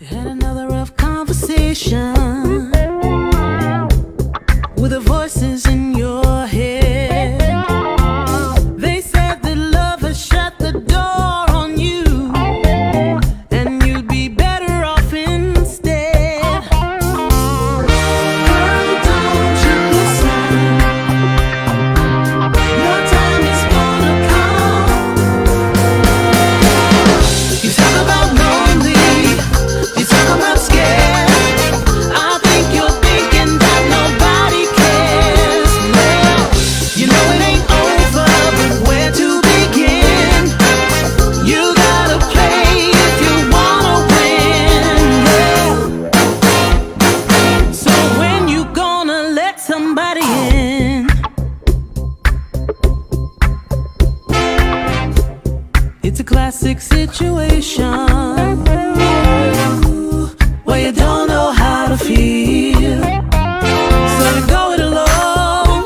Had another rough conversation with the voices in your head. They said that love has shut the door on you, and you'd be better off instead. Girl, don't you listen? Your time is gonna come. You talk about lonely, you talk about scared. I think you're thinking that nobody cares. Well, you know it ain't over, but where to begin? You gotta play if you wanna win, yeah. So when you gonna let somebody in? It's a classic situation where you don't know how to feel, so you go it alone.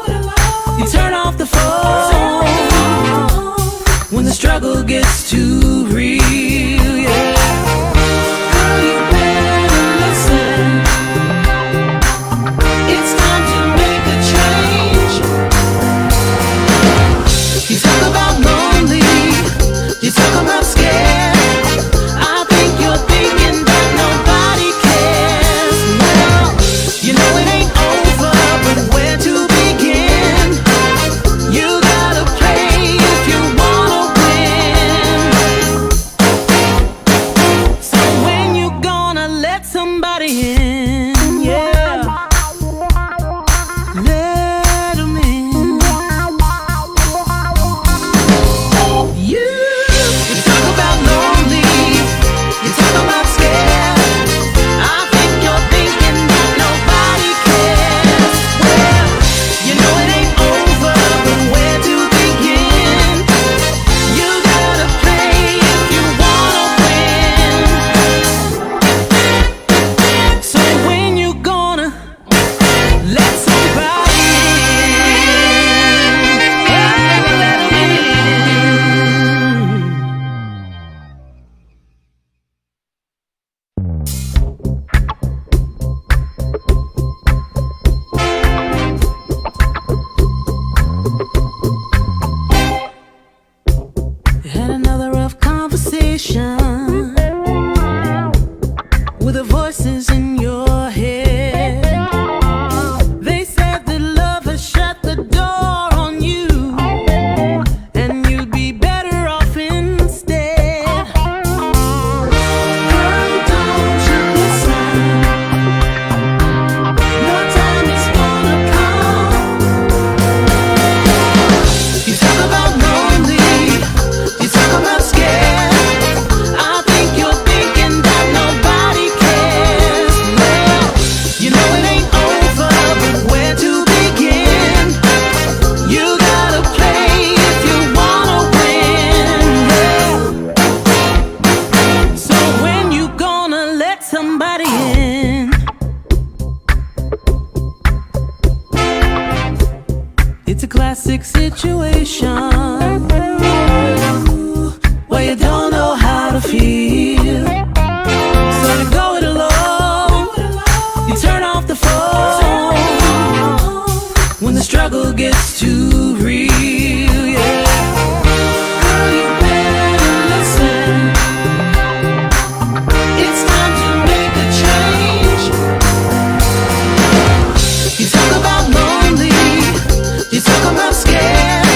You turn off the phone when the struggle gets too real, yeah. Girl, you better listen. It's time to make a change. You talk about lonely, you talk about scared. I think you're thinking that nobody cares. Well, you know it ain't over, but where to begin? You gotta play if you wanna win. So when you gonna let somebody in? Yeah, let 'em in. You talk about lonely, you talk about scared. I think you're thinking that nobody cares. Well, you know it ain't over, but where to begin? You gotta play if you wanna win. So when you gonna let somebody in? Let 'em in. Had another rough conversation with the voices in your head. They said that love has shut the door on you, and you'd be better off instead. Girl, don't you listen? Your time is gonna come. You talk about lonely, you talk about scared. I think you're thinking that nobody cares. Well, you know it ain't over, but where to begin? You gotta play if you wanna win, yeah. So when you gonna let somebody in? It's a classic situation where you don't know how to feel, so you go it alone. You turn off the phone when the struggle gets too real, yeah. Girl, you better listen. It's time to make a change. You talk about lonely, you talk about scared.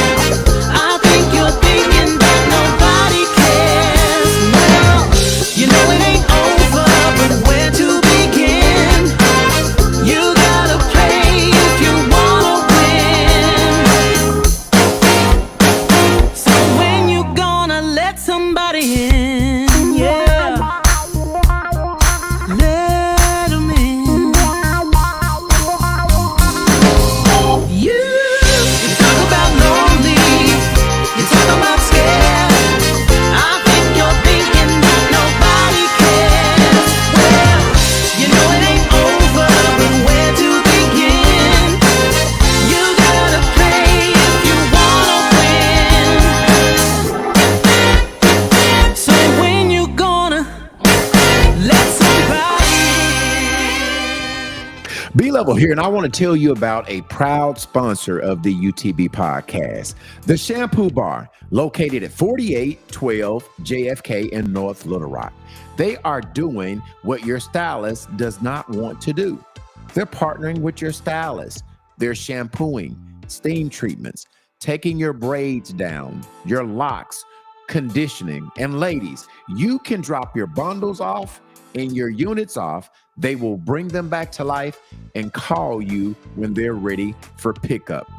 I think you're thinking that nobody cares. Well, you know it ain't over, but where to begin? You gotta play if you wanna win. So when you gonna let somebody in? Yeah, let 'em in. You talk about lonely, you talk about scared. I think you're thinking that nobody cares. Well, you know it ain't over, but where to begin? You gotta play if you wanna win. So when you gonna let somebody B-Level here, and I want to tell you about a proud sponsor of the UTB podcast, the Shampoo Bar, located at 4812 JFK in North Little Rock. They are doing what your stylist does not want to do. They're partnering with your stylist. They're shampooing, steam treatments, taking your braids down, your locks, conditioning. And ladies, you can drop your bundles off and your units off. They will bring them back to life and call you when they're ready for pickup.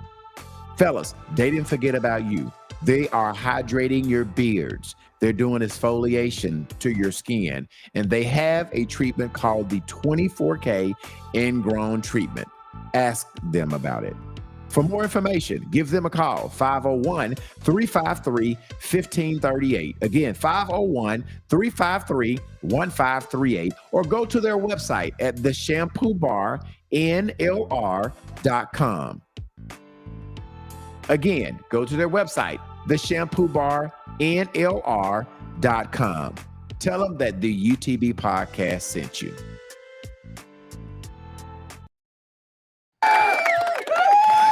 Fellas, they didn't forget about you. They are hydrating your beards. They're doing exfoliation to your skin. And they have a treatment called the 24K Ingrown Treatment. Ask them about it. For more information, give them a call, 501-353-1538. Again, 501-353-1538, or go to their website at theshampoobarnlr.com. Again, go to their website, theshampoobarnlr.com. Tell them that the UTB podcast sent you.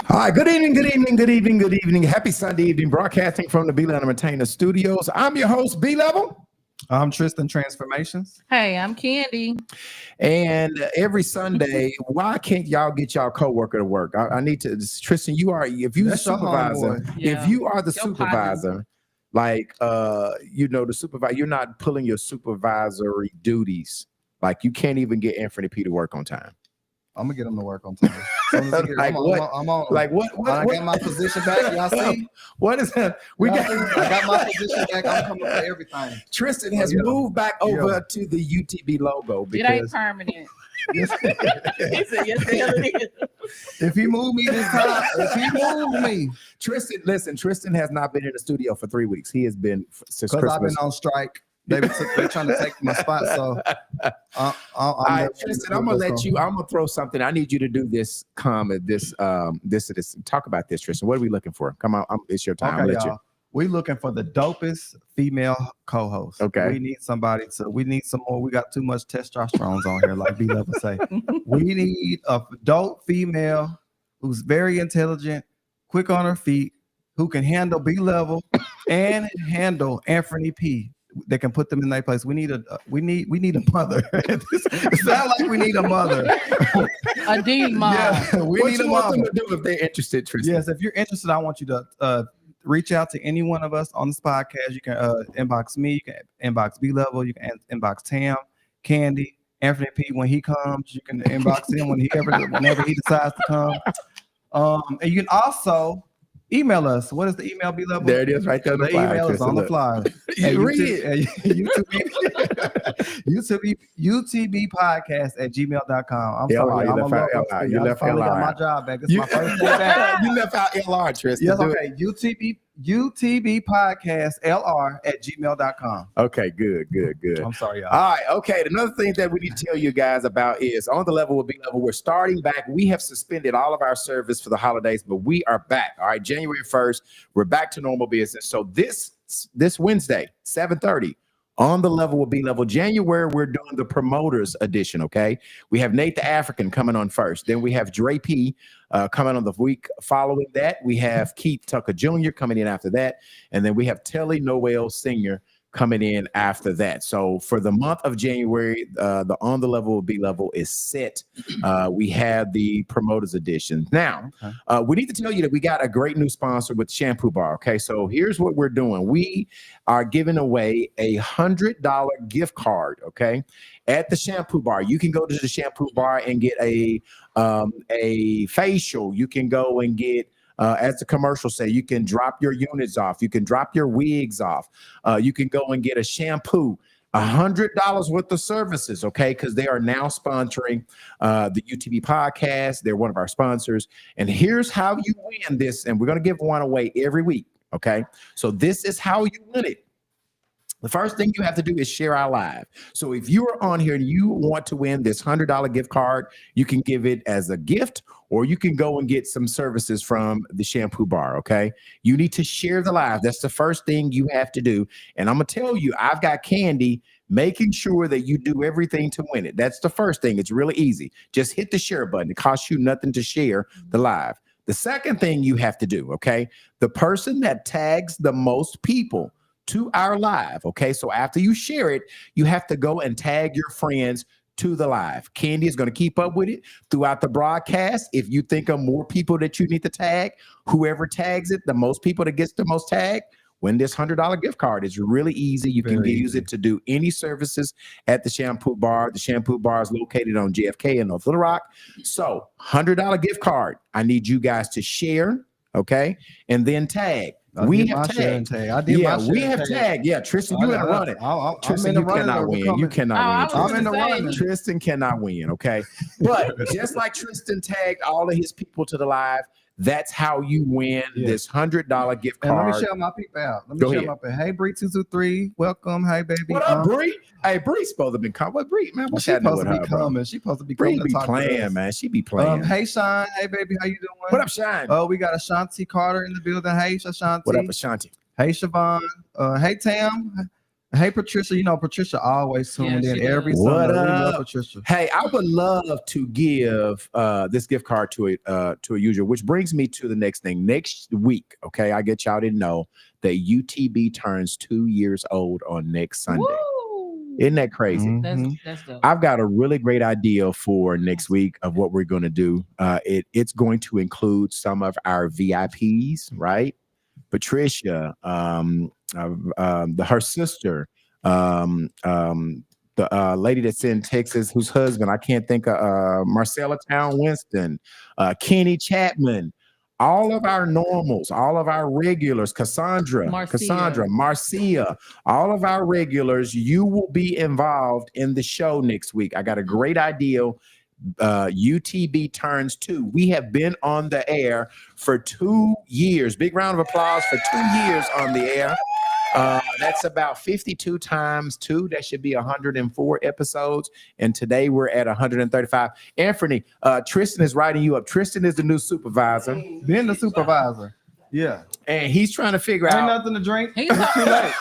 All right, good evening. Happy Sunday evening, broadcasting from the B-Level Entertainment Studios. I'm your host, B-Level. I'm Tristan Transformations. Hey, I'm Candy. And every Sunday, why can't y'all get y'all coworker to work? I need to, Tristan, if you're the supervisor, if you are the supervisor, like, the supervisor, you're not pulling your supervisory duties. Like, you can't even get Anthony P to work on time. I'm gonna get him to work on time. Like what? I got my position back. Y'all see? What is that? I got my position back. I'm coming for everything. Tristan has moved back over to the UTB logo because it ain't permanent. He said, yes, it is. If he moved me this time, Tristan has not been in the studio for 3 weeks. He has been since Christmas. I've been on strike. They're trying to take my spot. So, Tristan, I'm gonna throw something. I need you to do this comment, this. Talk about this, Tristan. What are we looking for? Come on, it's your time. Okay, y'all. We're looking for the dopest female co-host. Okay. We need some more. We got too much testosterone on here, like B-Level say. We need a dope female who's very intelligent, quick on her feet, who can handle B-Level and handle Anthony P. They can put them in their place. We need a mother. It sounds like we need a mother. A D mom. Yeah, we need a mother. Them to do if they're interested, Tristan? Yes, if you're interested, I want you to reach out to any one of us on this podcast. You can inbox me, you can inbox B-Level, you can inbox Tam, Candy, Anthony P. When he comes, you can inbox him whenever he decides to come. And you can also email us. What is the email, B-Level? There it is, right there. The email is on the flyer. Read it. UTBpodcast@gmail.com. I'm sorry. You left out LR. You left out got my job back. It's my first day back. You left out LR, Tristan. Yes, okay. UTBpodcast@LR@gmail.com. Okay, good. I'm sorry, y'all. All right, okay. Another thing that we need to tell you guys about is on the level with B-Level, we're starting back. We have suspended all of our service for the holidays, but we are back. All right, January 1st, we're back to normal business. So this Wednesday, 7:30, on the level with B-Level. January, we're doing the promoters edition, okay? We have Nate the African coming on first. Then we have Dre P coming on the week following that. We have Keith Tucker Jr. coming in after that. And then we have Telly Noel Sr. coming in after that. So for the month of January, the On the Level with B-Level is set. We have the promoters edition. Now, we need to tell you that we got a great new sponsor with Shampoo Bar. Okay, so here's what we're doing. We are giving away a $100 gift card, okay, at the Shampoo Bar. You can go to the Shampoo Bar and get a facial. You can go and get as the commercial say, you can drop your units off. You can drop your wigs off. You can go and get a shampoo. $100 worth of services, okay? Because they are now sponsoring the UTB podcast. They're one of our sponsors. And here's how you win this. And we're going to give one away every week, okay? So this is how you win it. The first thing you have to do is share our live. So if you are on here and you want to win this $100 gift card, you can give it as a gift, or you can go and get some services from the Shampoo Bar, okay? You need to share the live. That's the first thing you have to do. And I'm going to tell you, I've got Candy making sure that you do everything to win it. That's the first thing. It's really easy. Just hit the share button. It costs you nothing to share the live. The second thing you have to do, okay, the person that tags the most people to our live, okay, so after you share it, you have to go and tag your friends to the live. Candy is going to keep up with it throughout the broadcast. If you think of more people that you need to tag, whoever tags it, the most people that gets the most tag, win this $100 gift card. It's really easy. You can use it to do any services at the Shampoo Bar. The Shampoo Bar is located on JFK in North Little Rock. So $100 gift card. I need you guys to share, okay, and then tag. We have tagged. We have tagged. Yeah, Tristan, you in the running. Tristan, you cannot win. You cannot win. I'm in the running. Tristan cannot win, okay? But just like Tristan tagged all of his people to the live, that's how you win this $100 gift card. And let me shout my people out. Let me shout my people. Hey, Bree223, welcome. Hey, baby. What up, Bree? Hey, Bree's supposed to be coming. What Bree, man? What's happening with her, bro? She's supposed to be Bree coming. be playing, man. She be playing. Hey, Sean. Hey, baby. How you doing? What up, Sean? Oh, we got Ashanti Carter in the building. Hey, Ashanti. What up, Ashanti? Hey, Siobhan. Hey, Tam. Hey, Patricia. You know, Patricia always tuned in every Sunday. What We up? love Patricia. Hey, I would love to give this gift card to a user, which brings me to the next thing. Next week, okay, I get y'all to know that UTB turns 2 years old on next Sunday. Woo! Isn't that crazy? Mm-hmm. That's dope. I've got a really great idea for next week of what we're going to do. It's going to include some of our VIPs, right? Patricia, her sister, the lady that's in Texas, whose husband I can't think of, Marcella Town Winston, Kenny Chapman, all of our normals, all of our regulars, Cassandra, Marcia, all of our regulars, you will be involved in the show next week. I got a great idea. UTB turns 2. We have been on the air for 2 years. Big round of applause for 2 years on the air. That's about 52 times 2. That should be 104 episodes. And today we're at 135. Anthony, Tristan is writing you up. Tristan is the new supervisor. Being the supervisor. Yeah. And he's trying to figure out. Ain't nothing to drink. He's Too late.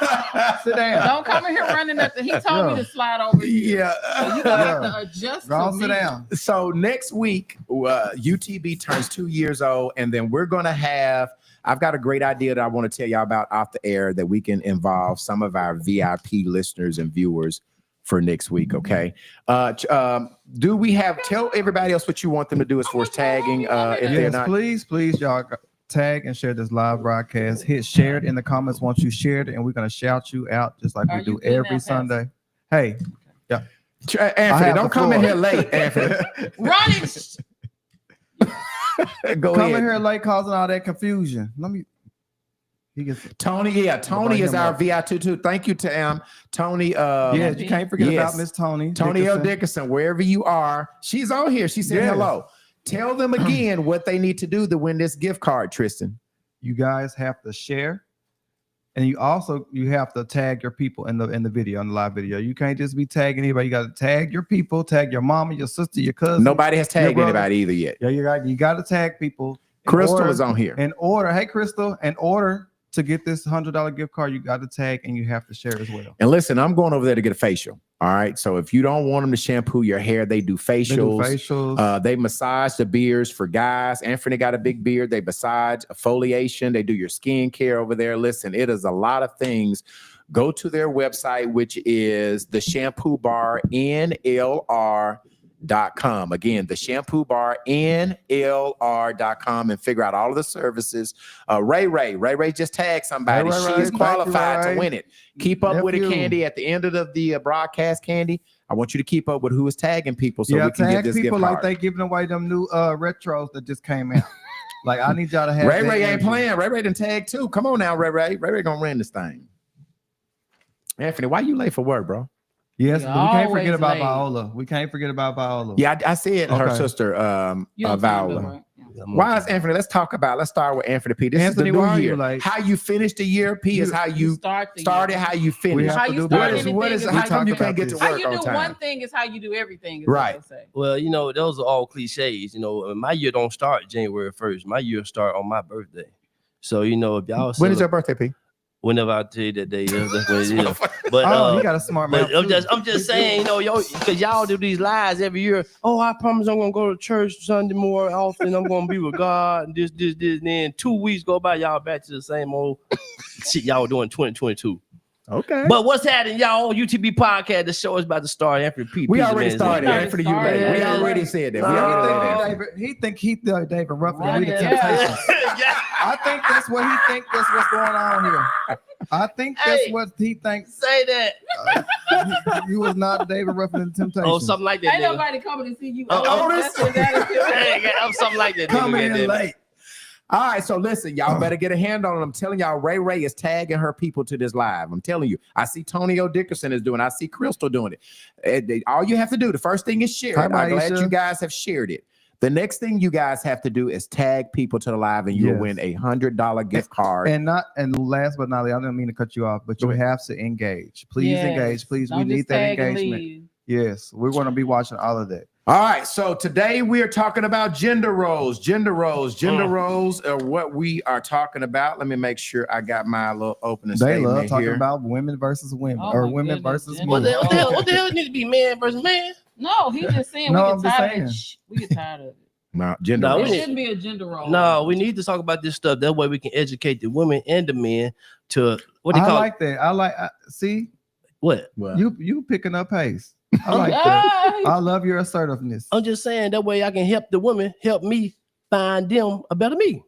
Sit down. Don't come in here running nothing. He told me to slide over here. Yeah. So you gonna have to adjust. Go to sit me. down. So next week, UTB turns 2 years old. And then we're going to have, I've got a great idea that I want to tell y'all about off the air that we can involve some of our VIP listeners and viewers for next week. Okay. Do we have, tell everybody else what you want them to do as far as tagging. If they're not. Please, y'all tag and share this live broadcast. Hit share it in the comments once you shared it, and we're going to shout you out just like we do every Sunday. Hey, yeah. Anthony, don't come in here late, Anthony. Running. Go Come ahead. in here late causing all that confusion. He gets Tony, Tony is our VI22 too. Thank you to Tony. Yes, you can't forget about Miss Tony. Tony L. Dickerson, wherever you are. She's on here. She said hello. Tell them again what they need to do to win this gift card, Tristan. You guys have to share, and you have to tag your people in the video, in the live video. You can't just be tagging anybody. You got to tag your people, tag your mama, your sister, your cousin. Nobody has tagged anybody either yet. Yeah, you got to tag people. Crystal is on here. Hey Crystal, in order to get this $100 gift card, you got to tag and you have to share as well. And listen, I'm going over there to get a facial. All right. So if you don't want them to shampoo your hair, they do facials. They massage the beards for guys. Anthony got a big beard. They massage exfoliation. They do your skin care over there. Listen, it is a lot of things. Go to their website, which is the Shampoo Bar NLR.com. Again, the Shampoo Bar NLR.com, and figure out all of the services. Ray just tagged somebody. Hey, Ray, she is qualified to win it. Keep up with it, Nephew. Candy. At the end of the broadcast, Candy, I want you to keep up with who is tagging people so we can get this gift card. Like they giving away them new retros that just came out. Like I need y'all to have. Ray ain't playing. Ray done tag too. Come on now, Ray gonna run this thing. Anthony, why you late for work, bro? Yes, but we can't forget about late. Viola. We can't forget about Viola. Yeah, I said her Okay. sister, You don't Viola. feel right? Yeah. Why is Anthony? Let's start with Anthony P. This Anthony, is the why new are you year. late? How you finished the year, P, is how you start the started, year. how you We finished. have How to you do start better. anything What is is how how come you you can't do- get to How work you on do time? one thing is how you do everything. Is Right. What they say. Well, you know, those are all cliches. You know, my year don't start January 1st. My year start on my birthday. So, you know, if y'all When is your birthday, P? Whenever I tell you that day is, that's what it is. But Oh, he got a smart mouth. but I'm just saying, you know, because y'all do these lies every year. Oh, I promise I'm gonna go to church Sunday more often. I'm gonna be with God and this. And then 2 weeks go by, y'all back to the same old shit y'all doing 2022. Okay. But what's happening, y'all? On UTB podcast, the show is about to start. Anthony P. We already started. already Anthony, you started. late. We already said that. We already said that. He think he David Ruffin. Right, We the yeah. Temptations. Yeah. I think that's what he think. That's what's going on here. I think that's what he thinks. Say that. You was not David Ruffin and the Temptations. Oh, something like that. Ain't nigga. nobody coming to see you. Oh, that's what that is. Hey, I'm something like that. coming nigga, in goddamn it. late. All right, so listen, y'all better get a hand on it. I'm telling y'all, Ray is tagging her people to this live. I'm telling you. I see Tonio Dickerson is doing. I see Crystal doing it. All you have to do, the first thing is share it. Hi, I'm glad Aisha. you guys have shared it. The next thing you guys have to do is tag people to the live, and you'll Yes. win $100 gift card. And last but not least, I didn't mean to cut you off, but you have to engage. Please Yes. engage. Please, we Don't need just that tag and engagement. leave. Yes, we're going to be watching all of that. All right, so today we are talking about gender roles. Gender roles are what we are talking about. Let me make sure I got my little opening They statement love talking here. about women versus women, Oh or my women goodness, versus Jen. What men. the hell need to be man versus man? No, he's just saying No, we I'm get just tired of saying. it. Shh, we get tired of it. No, gender No, It we roles. need- shouldn't be a gender role. No, we need to talk about this stuff. That way we can educate the women and the men to what they I call like that. See, what? Well, you picking up pace. I like that. I love your assertiveness. I'm just saying that way I can help the women help me find them a better me.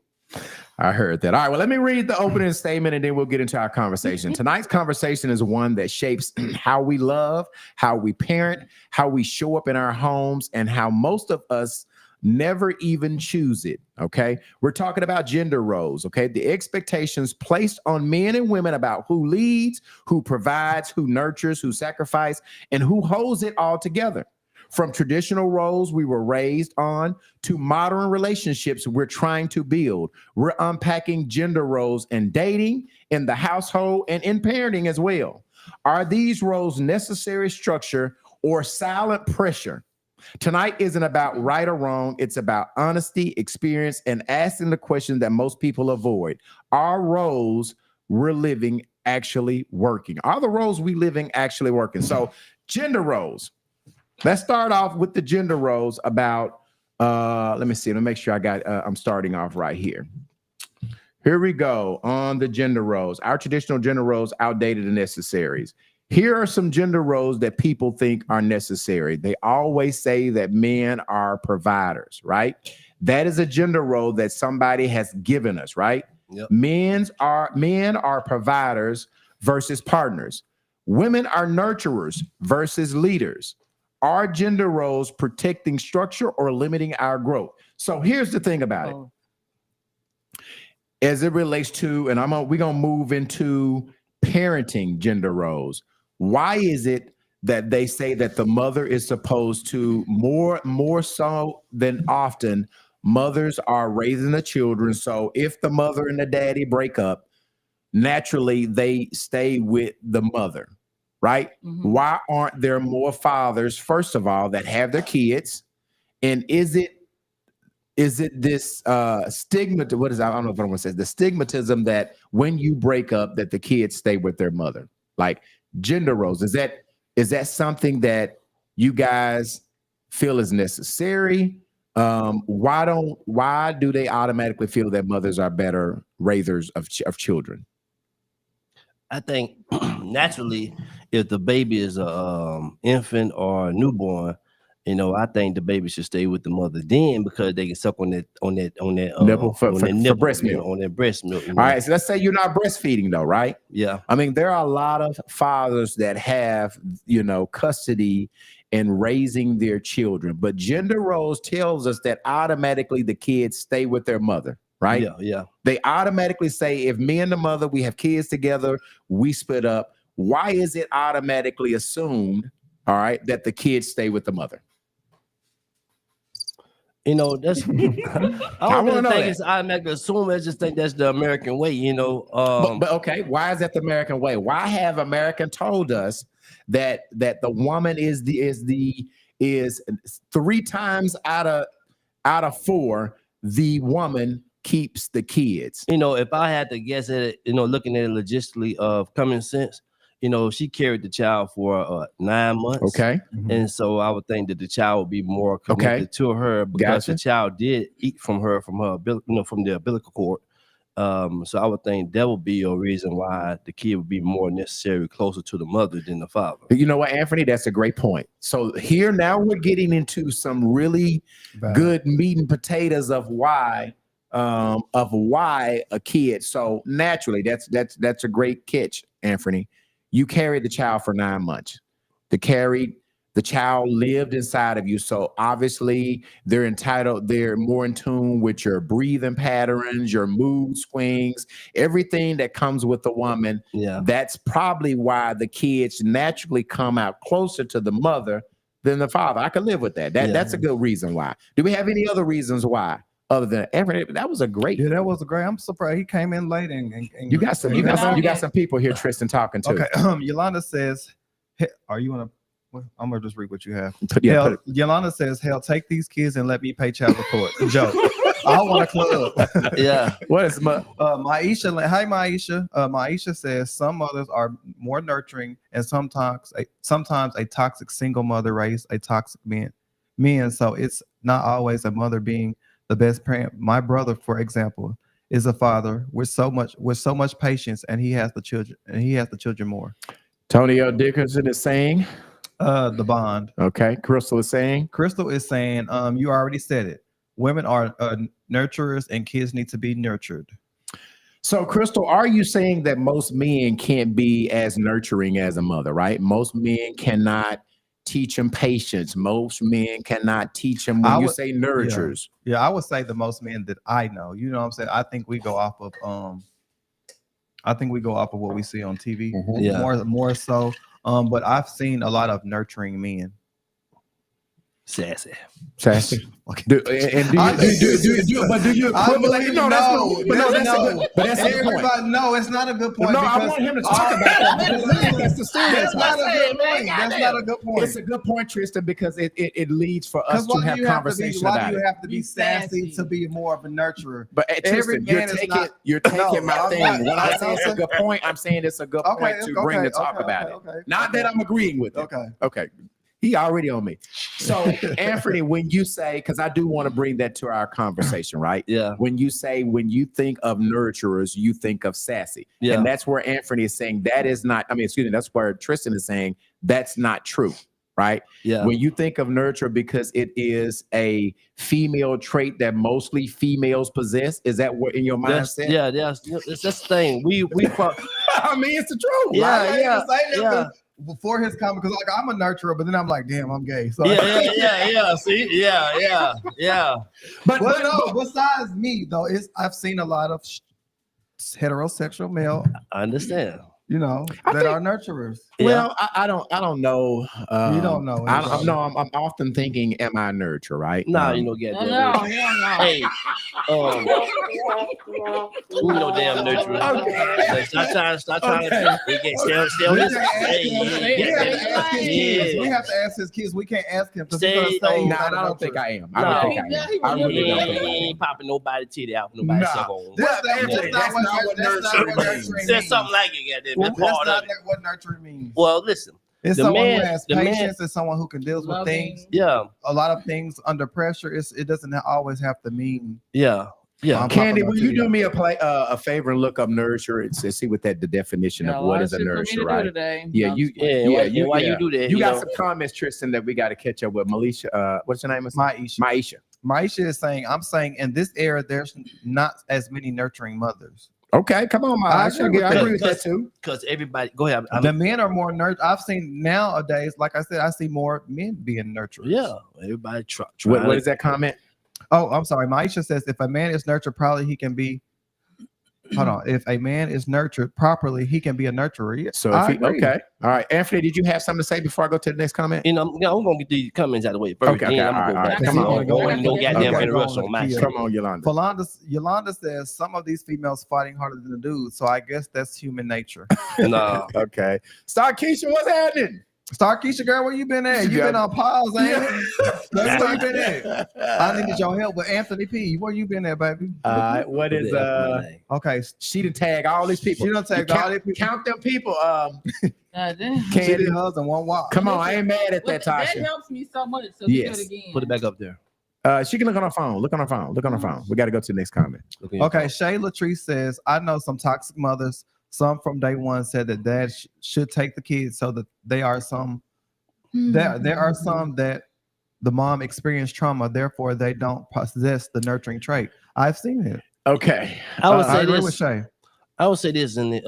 I heard that. All right, well, let me read the opening statement and then we'll get into our conversation. Tonight's conversation is one that shapes how we love, how we parent, how we show up in our homes, and how most of us never even choose it. Okay. We're talking about gender roles. Okay. The expectations placed on men and women about who leads, who provides, who nurtures, who sacrifices, and who holds it all together. From traditional roles we were raised on to modern relationships we're trying to build. We're unpacking gender roles in dating, in the household, and in parenting as well. Are these roles necessary structure or silent pressure? Tonight isn't about right or wrong. It's about honesty, experience, and asking the question that most people avoid. Are roles we're living actually working? Are the roles we living actually working? So gender roles. Let's start off with the gender roles about, let me see, let me make sure I got, I'm starting off right here. Here we go on the gender roles. Our traditional gender roles, outdated and necessaries. Here are some gender roles that people think are necessary. They always say that men are providers, right? That is a gender role that somebody has given us, right? Yep. Men are providers versus partners. Women are nurturers versus leaders. Are gender roles protecting structure or limiting our growth? So here's the thing about it. As it relates to, and we're gonna move into parenting gender roles. Why is it that they say that the mother is supposed to more so than often, mothers are raising the children? So if the mother and the daddy break up, naturally they stay with the mother, right? Mhm. Why aren't there more fathers, first of all, that have their kids? And is it this stigma? What is, I don't know if anyone says the stigmatism that when you break up that the kids stay with their mother? Like gender roles, is that something that you guys feel is necessary? Why do they automatically feel that mothers are better raisers of children? I think naturally, if the baby is a infant or a newborn, you know, I think the baby should stay with the mother then, because they can suck on that Nipple for breast you know, milk. on that breast milk. You All know? right, so let's say you're not breastfeeding though, right? Yeah. I mean, there are a lot of fathers that have, custody and raising their children, but gender roles tells us that automatically the kids stay with their mother, right? Yeah. Yeah. They automatically say, if me and the mother, we have kids together, we split up. Why is it automatically assumed, all right, that the kids stay with the mother? You know, that's I don't wanna really know think that. it's automatically assumed. I just think that's the American way, you know. But okay, why is that the American way? Why have American told us that the woman is 3 times out of 4, the woman keeps the kids? If I had to guess at it, looking at it logistically of common sense, she carried the child for 9 months. Okay. And so I would think that the child would be more connected to her because the child did eat from her from the umbilical cord. So I would think that would be a reason why the kid would be more necessary closer to the mother than the father. You know what, Anthony? That's a great point. So here now we're getting into some really good meat and potatoes of why a kid. So naturally, that's a great catch, Anthony. You carried the child for 9 months. The child lived inside of you. So obviously they're more in tune with your breathing patterns, your mood swings, everything that comes with the woman. Yeah. That's probably why the kids naturally come out closer to the mother than the father. I can live with that. That's a good reason why. Do we have any other reasons why? Other than that was a great. Yeah, that was a great. I'm surprised he came in late and you got some people here, Tristan, talking to. Okay, Yolanda says, "Are you gonna?" I'm gonna just read what you have. Yolanda says, "Hell, take these kids and let me pay child support." Joke. I want a club. Yeah. What is Maisha? Hi, Maisha. Maisha says some mothers are more nurturing, and sometimes a toxic single mother raised a toxic men. So it's not always a mother being the best parent. My brother, for example, is a father with so much patience, and he has the children more. Tony L. Dickerson is saying the bond. Okay. Crystal is saying you already said it. Women are nurturers, and kids need to be nurtured. So, Crystal, are you saying that most men can't be as nurturing as a mother, right? Most men cannot teach them patience. Most men cannot teach them when you say nurtures. Yeah, I would say the most men that I know. You know what I'm saying? I think we go off of what we see on TV. Mm-hmm. More so. But I've seen a lot of nurturing men. Sassy. Okay. Do you equivalent? That's a good point. No, it's not a good point. No, I want him to talk about that. That's the That's not a good point. That's not a good point. It's a good point, Tristan, because it leads for us to have conversation about it. Why do you have to be sassy to be more of a nurturer? But Tristan, you're taking my thing. When I say it's a good point, I'm saying it's a good point to bring to talk about it. Not that I'm agreeing with it. Okay. He already on me. So, Anthony, when you say, because I do want to bring that to our conversation, right? Yeah. When you think of nurturers, you think of sassy. Yeah. And that's where Anthony is saying that's where Tristan is saying that's not true, right? Yeah. When you think of nurture, because it is a female trait that mostly females possess, is that what in your mindset? That's the thing. We I mean, it's the truth. Yeah. Before his comment, because like I'm a nurturer, but then I'm like, damn, I'm gay. So See, yeah. But no, besides me though, I've seen a lot of heterosexual male. I understand. That are nurturers. Well, I don't know. You don't know. I'm often thinking, am I a nurturer, right? No, you don't get that. No. Hey, who no damn nurturer? Okay. Stop trying to still this. We have to ask his kids. We can't ask him. I don't think I am. I really don't think I am. He ain't popping nobody titty out for nobody. That's not what nurturing means. Said something like it. That's not what nurturing means. Well, listen. It's someone who has patience and someone who can deal with things. Yeah. A lot of things under pressure. It doesn't always have to mean. Yeah. Candy, will you do me a favor and look up nurture and see what the definition of what is a nurture, right? Why you do that? You got some comments, Tristan, that we got to catch up with. Maisha, what's your name? Maisha is saying, I'm saying in this era, there's not as many nurturing mothers. Okay, come on, I agree with that too. Because everybody, go ahead. The men are more I've seen nowadays, like I said, I see more men being nurturers. Yeah, everybody try. What is that comment? Oh, I'm sorry. Maisha says if a man is nurtured, probably he can be. Hold on. If a man is nurtured properly, he can be a nurturer. So okay. All right. Anthony, did you have something to say before I go to the next comment? I'm gonna get these comments out of the way first. Okay. All right. Come on. Come on, Yolanda. Yolanda says some of these females fighting harder than the dudes. So I guess that's human nature. No. Okay. Star Keisha, what's happening? Star Keisha, girl, where you been at? You been on pause, ain't it? That's where you been at. I needed your help with Anthony P. Where you been at, baby? What is Okay, she to tag all these people? she done tagged all these people. Count them people. God damn. She Candy. did hers in one walk. Come on, I ain't mad at that, That Tasha. helps me so much. So Yes. do it again. Put it back up there. She can look on her phone. Look on her phone. Look on her phone. We got to go to the next comment. Okay, Shay Latrice says, I know some toxic mothers. Some from day one said that dad should take the kids so that there are some that the mom experienced trauma, therefore they don't possess the nurturing trait. I've seen it. Okay. I would say agree this. with Shay. I would say this in the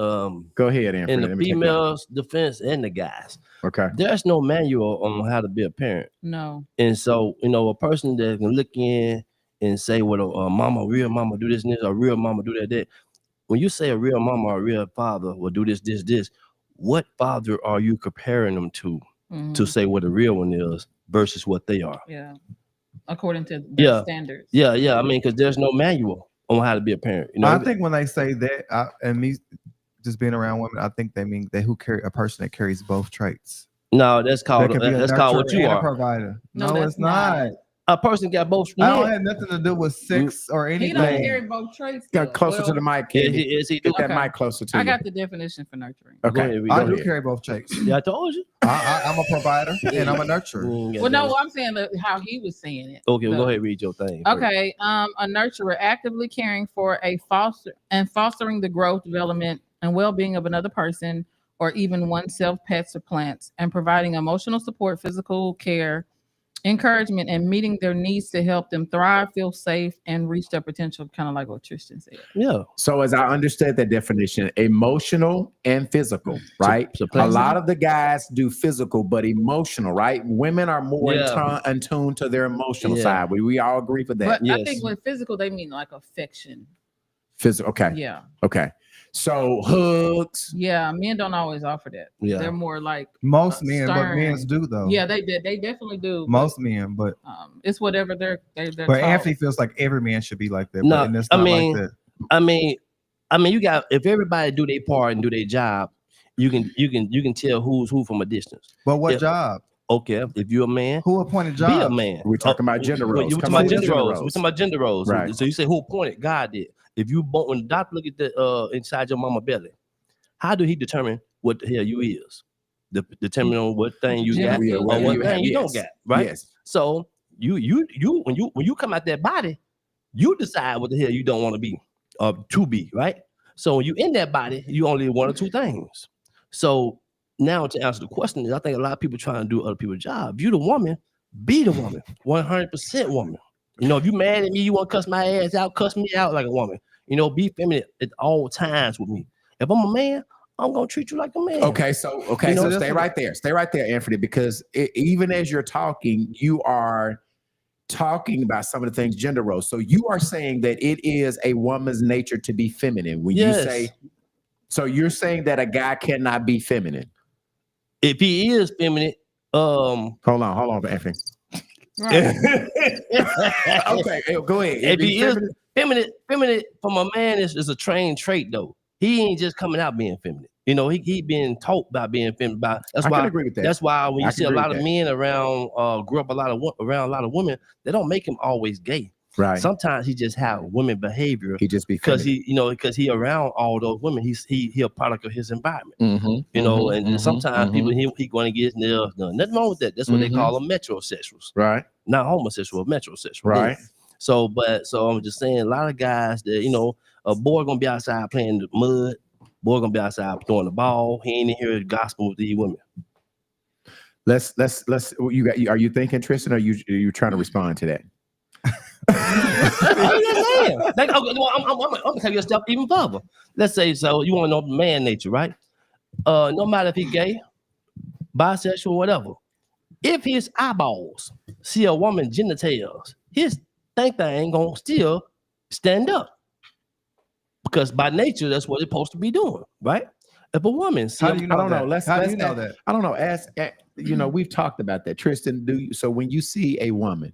Go ahead, Anthony. in Let the me take that. females' defense and the guys. Okay. There's no manual on how to be a parent. No. And so, a person that can look in and say, well, a mama, real mama do this and this, or real mama do that. When you say a real mama or a real father will do this, what father are you comparing them to say what a real one is versus what they are? Yeah. According to their standards. Yeah. I mean, because there's no manual on how to be a parent. I think when they say that, and me just being around women, I think they mean that who carry a person that carries both traits. No, that's called That could be a what nurturer you and a are. provider. No, No, that's it's not. A person got both. I don't have nothing to do with sex or He anything. don't carry both traits. Got closer to the mic, Candy. Is he Get that Okay. mic closer to I you. got the definition for nurturing. Go Okay. ahead, Reed, I go do ahead. carry both traits. Yeah, I told you. I'm a provider and I'm a nurturer. Well, no, I'm saying how he was saying it. Okay, well, No. go ahead, read your thing. first. Okay, a nurturer actively caring for and fostering the growth, development, and well-being of another person, or even oneself, pets, or plants, and providing emotional support, physical care, encouragement, and meeting their needs to help them thrive, feel safe, and reach their potential. Kind of like what Tristan said. Yeah. So as I understood that definition, emotional and physical, right? so A lot of the guys do physical, but emotional, right? Women are more in tune to their emotional Yeah. side. We all agree with that. But I Yes. think with physical, they mean like affection. Physical. Okay. Yeah. Okay. So hugs. Yeah. Men don't always offer that. Yeah. They're more like, Most men, but stern. men's do though. yeah, they definitely do. Most men, but It's whatever they're but taught. Anthony feels like every man should be like that. No, but, and it's I not mean, like that. I mean, you got if everybody do their part and do their job, you can tell who's who from a distance. But what yeah. job? Okay, if you're a man, Who appointed be a job? man. We're talking about gender roles. We're Come talking on, about gender gender roles. roles. We're talking about gender roles. Right. So you say who appointed? God did. If you born when the doctor look at the inside your mama belly, how do he determine what the hell you is? Determine on what thing you got Yeah, or what what you thing have, you yes. don't got, right? Yes. So you when you come out that body, you decide what the hell you don't want to be to be, right? So when you in that body, you only one or two things. So now to answer the question is, I think a lot of people trying to do other people's job. If you the woman, be the woman, 100% woman. If you mad at me, you want to cuss my ass out, cuss me out like a woman. Be feminine at all times with me. If I'm a man, I'm gonna treat you like a man. Okay, so stay right there. Stay right there, Anthony, because even as you're talking, you are talking about some of the things gender roles. So you are saying that it is a woman's nature to be feminine. When you say, so you're saying that a guy cannot be feminine. If he is feminine, hold on, Anthony. Right. Okay, go ahead. If he is feminine from a man is a trained trait though. He ain't just coming out being feminine. He been taught about being feminine. I can agree with that. That's why when I you can see a agree lot with of that. men around, grew up around a lot of women, they don't make him always gay. Right. Sometimes he just have women behavior He just be because feminine. because he around all those women. He a product of his environment. Mhm, And sometimes people he going to get his nails done. Nothing wrong with that. That's what they call them metrosexuals. right. Not homosexual, metrosexual. Right. So I'm just saying, a lot of guys that a boy gonna be outside playing in the mud, boy gonna be outside throwing the ball. He ain't in here gospel with these women. Let's. Are you thinking, Tristan? Or are you trying to respond to that? I'm just saying. I'm gonna take you a step even further. Let's say so you want to know man nature, right? No matter if he gay, bisexual, whatever. If his eyeballs see a woman genitals, his thing gonna still stand up. Because by nature, that's what it's supposed to be doing, right? If a woman see How do you know I don't that? know. How do you know that? I don't know. We've talked about that. Tristan, so when you see a woman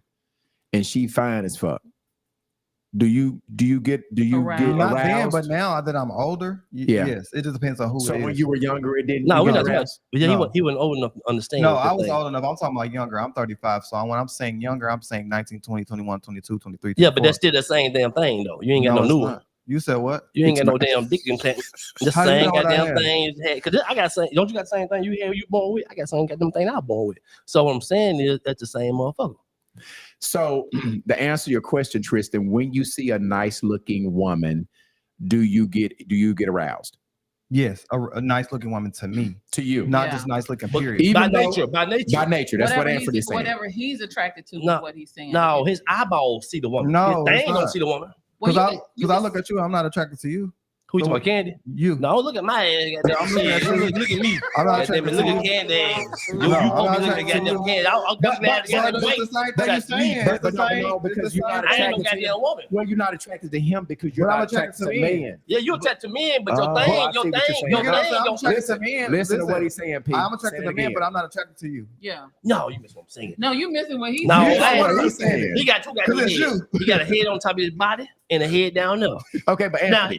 and she fine as fuck, Do you get Aroused. Not then, aroused? but now that I'm older, Yeah. yes, it just depends on who So it when is. you were younger, it didn't. No, you we're get not. aroused? Yeah, No. he wasn't old enough to understand. No, what I the was thing. old enough. I'm talking about younger. I'm 35. So when I'm saying younger, I'm saying 19, 20, 21, 22, 23, Yeah, but 24. that's still the same damn thing though. You ain't got no it's new one. not. You said what? You ain't It's got no damn dick implant. The How you same know what I goddamn have? thing. Because I got same. Don't you got the same thing you born with? I got same goddamn thing I was born with. So what I'm saying is that's the same motherfucker. So to answer your question, Tristan, when you see a nice looking woman, do you get aroused? Yes, a nice looking woman to me, To you? not Yeah. just nice looking. But Period. Even by though- nature. By nature, that's what Anthony is saying. Whatever he's attracted to No, is what he's saying. No, his eyeballs see the woman. No, His it's thing don't not. see the woman. Because Well, I you because I can- look at you, I'm not attracted to you. Who you So talking about, Candy? You. No, look at my ass. Yeah, Goddamn I'm looking at shit. you. Look at me. I'm not Goddamn attracted it, to look at you. Candy ass. You No, I'm won't be not looking at attracted to goddamn you. Candy. I'm coming at So goddamn it's white. the same thing Got you're sweet. saying. It's the But no, same. no, It's because the you're not same. I ain't no attracted to goddamn woman. Well, you're not attracted to him because you're But I'm not attracted to attracted to men. Yeah, you attached to men, but Oh, your I thing, see your what you're thing, saying. your You know what I'm saying? thing. I'm don't- attracted to men. Listen to what he's saying, Pete. I'm Say attracted it to men, again. but I'm not attracted to you. Yeah. No, you miss what I'm saying. No, you missing what he's No, saying. You know I what ain't- I'm saying. He got two goddamn 'Cause it's heads. you. He got a head on top of his body and a head down there. Okay, but Now Anthony,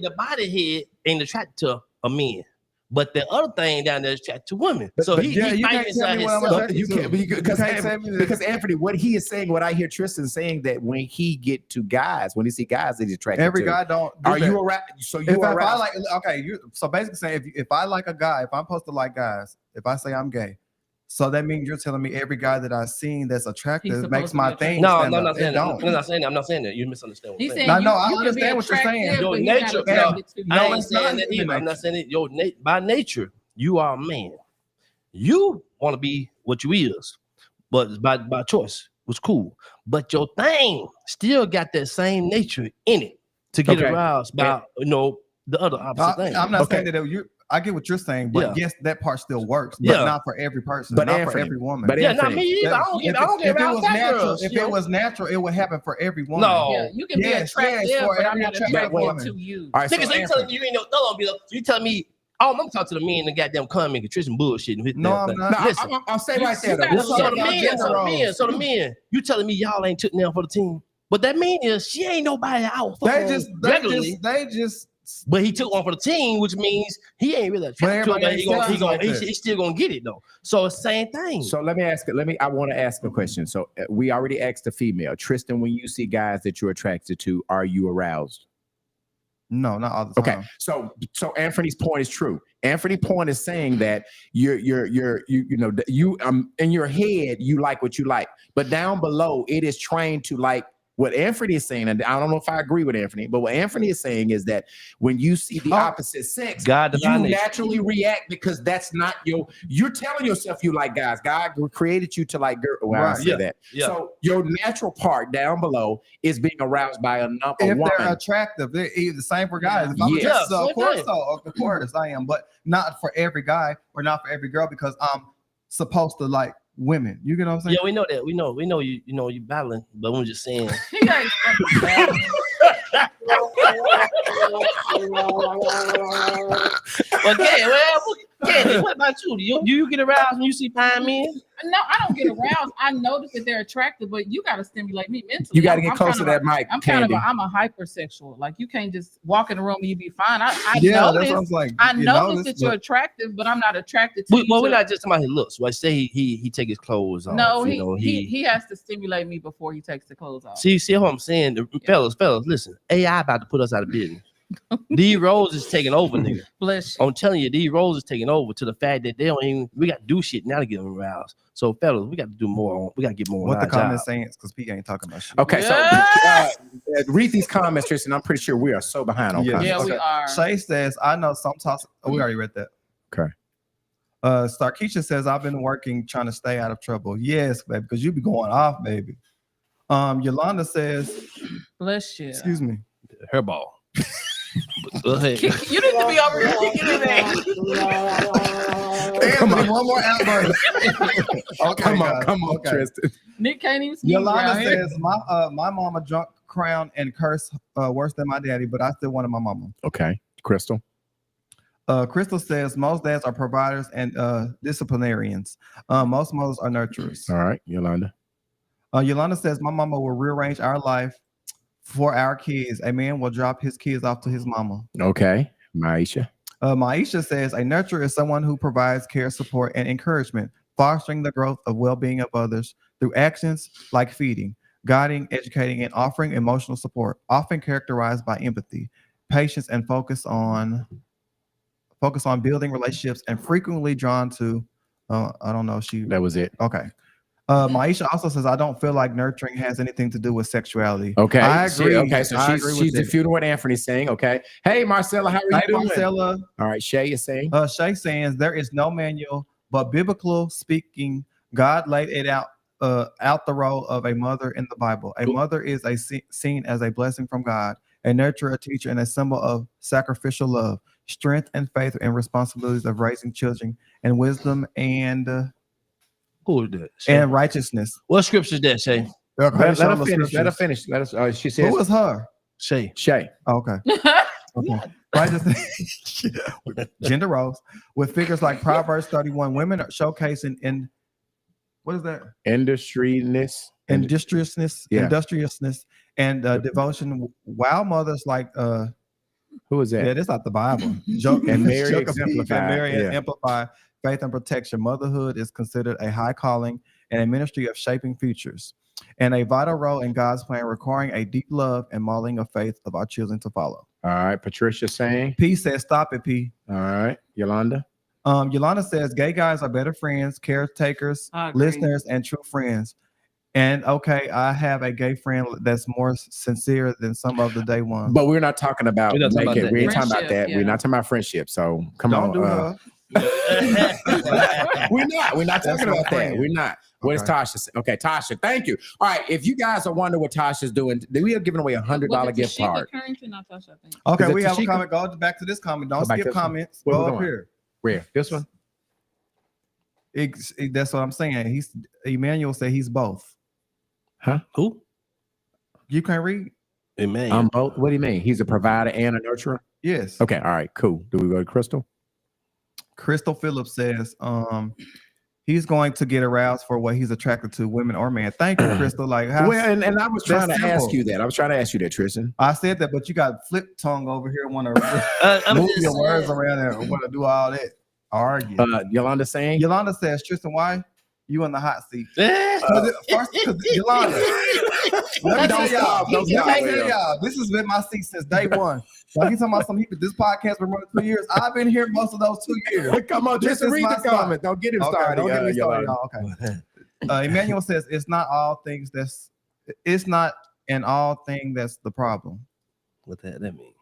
the body head ain't attracted to a man, but the other thing down there is attracted to women. So but he yeah, he you fighting can't tell inside me what I'm himself. attracted you can't You because can't tell me that. because Anthony, what he is saying, what I hear Tristan saying, that when he get to guys, when he see guys, that he's attracted Every to. guy don't. Do Are that. you aroused? So you If I aroused? like, okay, you so basically saying if I like a guy, if I'm supposed to like guys, if I say I'm gay, so that means you're telling me every guy that I've seen that's attractive supposed makes to my be thing. No, stand no, I'm up. not saying It that. don't. I'm not saying that. I'm not saying that. You misunderstand what I'm He's saying. saying No, you, I you can be understand what you're saying. attractive, Your but he's not nature, attracted to you. No, I ain't it's not saying that human either. I'm not nature. saying it. By nature, you are a man. You want to be what you is, but by choice was cool. But your thing still got that same nature in it to get Okay. aroused by the other opposite thing. I'm not Okay. saying that you. I get what you're saying, but Yeah. yes, that part still works, but Yeah. not for every person, But not Anthony, for every woman. but yeah, not Anthony, me either. I don't get if it around was fat natural, girls. if you it know? was natural, it would happen for every woman. No. Yeah, you can Yes, be attractive, yes, for but I'm every not attractive attracted woman. to you. all right, so Nigga, so you Anthony, telling me you ain't no throw on, you telling me, I'm talking to the men in the goddamn comment, Tristan bullshit. And hit No, that I'm thing. not. no, Listen, I'll say right You there. gotta Though. so talk the about men, gender so the men, roles. so the men, you telling me y'all ain't took down for the team, but that means she ain't nobody out. They just. But he took one for the team, which means he ain't really But attracted to it, everybody but ain't like that. he's still gonna get it though. So it's the same thing. So let me ask. I want to ask a question. So we already asked the female, Tristan. When you see guys that you're attracted to, are you aroused? No, not all the time. Okay, so Anthony's point is true. Anthony's point is saying that you in your head you like what you like, but down below it is trained to like what Anthony is saying, and I don't know if I agree with Anthony, but what Anthony is saying is that when you see the opposite sex, God you divine nature. naturally react because that's not you're telling yourself you like guys. God created you to like girls. Well, I Right, say yeah, that. yeah. So your natural part down below is being aroused by a If woman. they're attractive, they're the same for guys. If I'm Yeah. attracted, Yeah, of same course, thing. of course I am, but not for every guy or not for every girl because I'm supposed to like women. You get what I'm saying? Yeah, we know that. We know you battling, but I'm just saying. He ain't fucking bad. Okay, Candy, what about you? Do you get aroused when you see fine men? No, I don't get aroused. I notice that they're attractive, but you got to stimulate me mentally. You got to get I'm close to kind of that mic, I'm Candy. I'm a hypersexual. Like you can't just walk in the room and you be fine. I Yeah, that's notice. what I'm saying. I You notice notice, that you're but- attractive, but I'm not attracted to you. Well, we're to- not just talking about his looks. Right? Say he take his clothes off. No, you know, he has to stimulate me before he takes the clothes off. See what I'm saying? Fellas, listen. AI about to put us out of business. D Rose is taking over, nigga. Bless you. I'm telling you, D Rose is taking over to the fact that we got to do shit now to get them aroused. So, fellas, we got to do more. We got to get more. What on the our job. comments saying? Because P ain't talking about shit. Okay, Yes! so read these comments, Tristan. I'm pretty sure we are so behind on Yeah. comments. Yeah, we are. Shay says, I know sometimes. Oh, we already read that. Okay. Starkeisha says, I've been working trying to stay out of trouble. Yes, baby, because you be going off, baby. Yolanda says, Bless you. excuse me. Her ball. Go ahead. You need to be over here kicking in there. Come on, one more outburst. Okay, Come guys. on, Okay. Tristan. Nick can't even speak Yolanda around here. says, my mama drunk, crown, and curse worse than my daddy, but I still wanted my mama. Okay, Crystal. Crystal says most dads are providers and disciplinarians. Most mothers are nurturers. All right, Yolanda. Yolanda says my mama will rearrange our life for our kids. A man will drop his kids off to his mama. Okay, Maisha. Maisha says a nurturer is someone who provides care, support, and encouragement, fostering the growth of well-being of others through actions like feeding, guiding, educating, and offering emotional support, often characterized by empathy, patience, and focus on building relationships, and frequently drawn to. I don't know. That was it. Okay. Maisha also says, I don't feel like nurturing has anything to do with sexuality. Okay. I agree. Okay, so I agree with she's that. refuting what Anthony's saying. Okay. Hey, Marcella, how are you Hey, doing? Marcella. All right, Shay is saying. Shay saying there is no manual, but biblical speaking, God laid it out the role of a mother in the Bible. A mother is seen as a blessing from God, a nurturer, a teacher, and a symbol of sacrificial love, strength, and faith, and responsibilities of raising children, and wisdom and Who is that? Shay? and righteousness. What scripture is that, Shay? Let her finish. Let her finish. Let us. She says. Who was her? Shay. Shay? Okay. Okay. Righteousness. Gender roles with figures like Proverbs 31. Women are showcasing in what is that? Industriousness, industriousness, and devotion. While mothers like who is that? yeah, that's not the Bible. And Mary Joke exemplified, and Mary yeah. exemplify faith and protection. Motherhood is considered a high calling and a ministry of shaping futures, and a vital role in God's plan, requiring a deep love and modeling of faith of our children to follow. All right, Patricia saying. P says, "Stop it, P." All right, Yolanda. Yolanda says, "Gay guys are better friends, caretakers, listeners, and true friends." And okay, I have a gay friend that's more sincere than some of the day ones. But we're not talking about We're not talking naked. about that. We ain't talking about Friendship, that. yeah. We're not talking about friendship. So come Don't on. do her. We're not. We're not That's talking my about that. friend. We're not. What is Okay. Tasha saying? Okay, Tasha, thank you. All right, if you guys are wondering what Tasha's doing, we are giving away $100 gift card. Carrington, not Tasha, I think. Okay, Is it we have a Tashika? comment. Go back to this comment. Don't Go back to skip this one. comments. Where we Go up going? here. Where? This one? That's what I'm saying. Emmanuel said he's both. Huh? Who? You can't read? Amen. Both. What do you mean? He's a provider and a nurturer? Yes. Okay, all right, cool. Do we go to Crystal? Crystal Phillips says he's going to get aroused for what he's attracted to, women or men. Thank you, Crystal. Like how Well, and I was trying to that's ask simple. you that. I was trying to ask you that, Tristan. I said that, but you got flip tongue over here, want to I'm move just your words saying. around and want to do all that. Argue. Yolanda saying? Yolanda says, Tristan, why you in the hot seat? Eh, First, Yolanda, let me tell y'all, Don't stop, let me tell Will. y'all, this has been my seat since day one. Like you talking about some people, this podcast been running 2 years. I've been here most of those 2 years. Come on, This Tristan, is read my the spot. comment. Don't get him Okay, started. don't get me started, Yolanda. y'all. Okay. Emmanuel says it's not in all thing that's the problem. what that mean?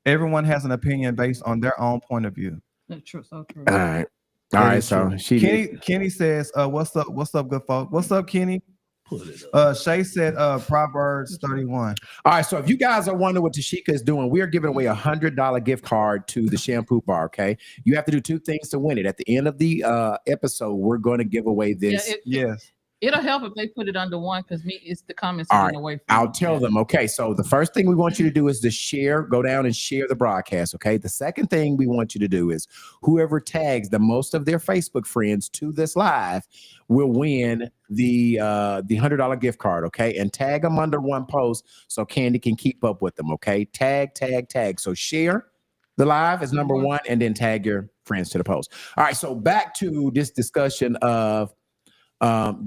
Everyone has an opinion based on their own point of view. That's true, so true. All right. All That right, is so true. she Kenny says, what's up, good folks? What's up, Kenny? Pull it up. Shay said Proverbs 31. All right, so if you guys are wondering what Tashika is doing, we are giving away $100 gift card to the shampoo bar. Okay, you have to do two things to win it. At the end of the episode, we're going to give away this. Yes. It'll help if they put it under one because it's the comments All are right, getting away from I'll me. tell them. Okay, so the first thing we want you to do is to share, go down and share the broadcast. Okay, the second thing we want you to do is whoever tags the most of their Facebook friends to this live will win the $100 gift card. Okay, and tag them under one post so Candy can keep up with them. Okay, tag. So share the live is number one, and then tag your friends to the post. All right, so back to this discussion of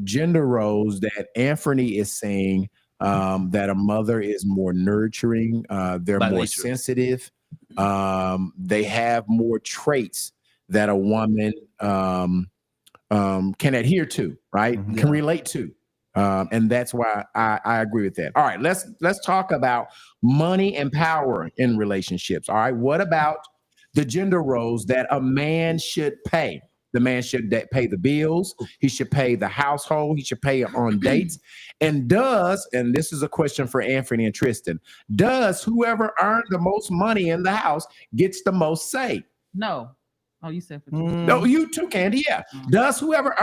gender roles that Anthony is saying that a mother is more nurturing, they're By more nature. sensitive, they have more traits that a woman can adhere to, right? Mhm. Can relate to. And that's why I agree with that. All right, let's talk about money and power in relationships. All right, what about the gender roles that a man should pay? The man should pay the bills. He should pay the household. He should pay on dates. And this is a question for Anthony and Tristan, does whoever earned the most money in the house gets the most say? No. Oh, you said for No, you too, Candy. Yeah. Does whoever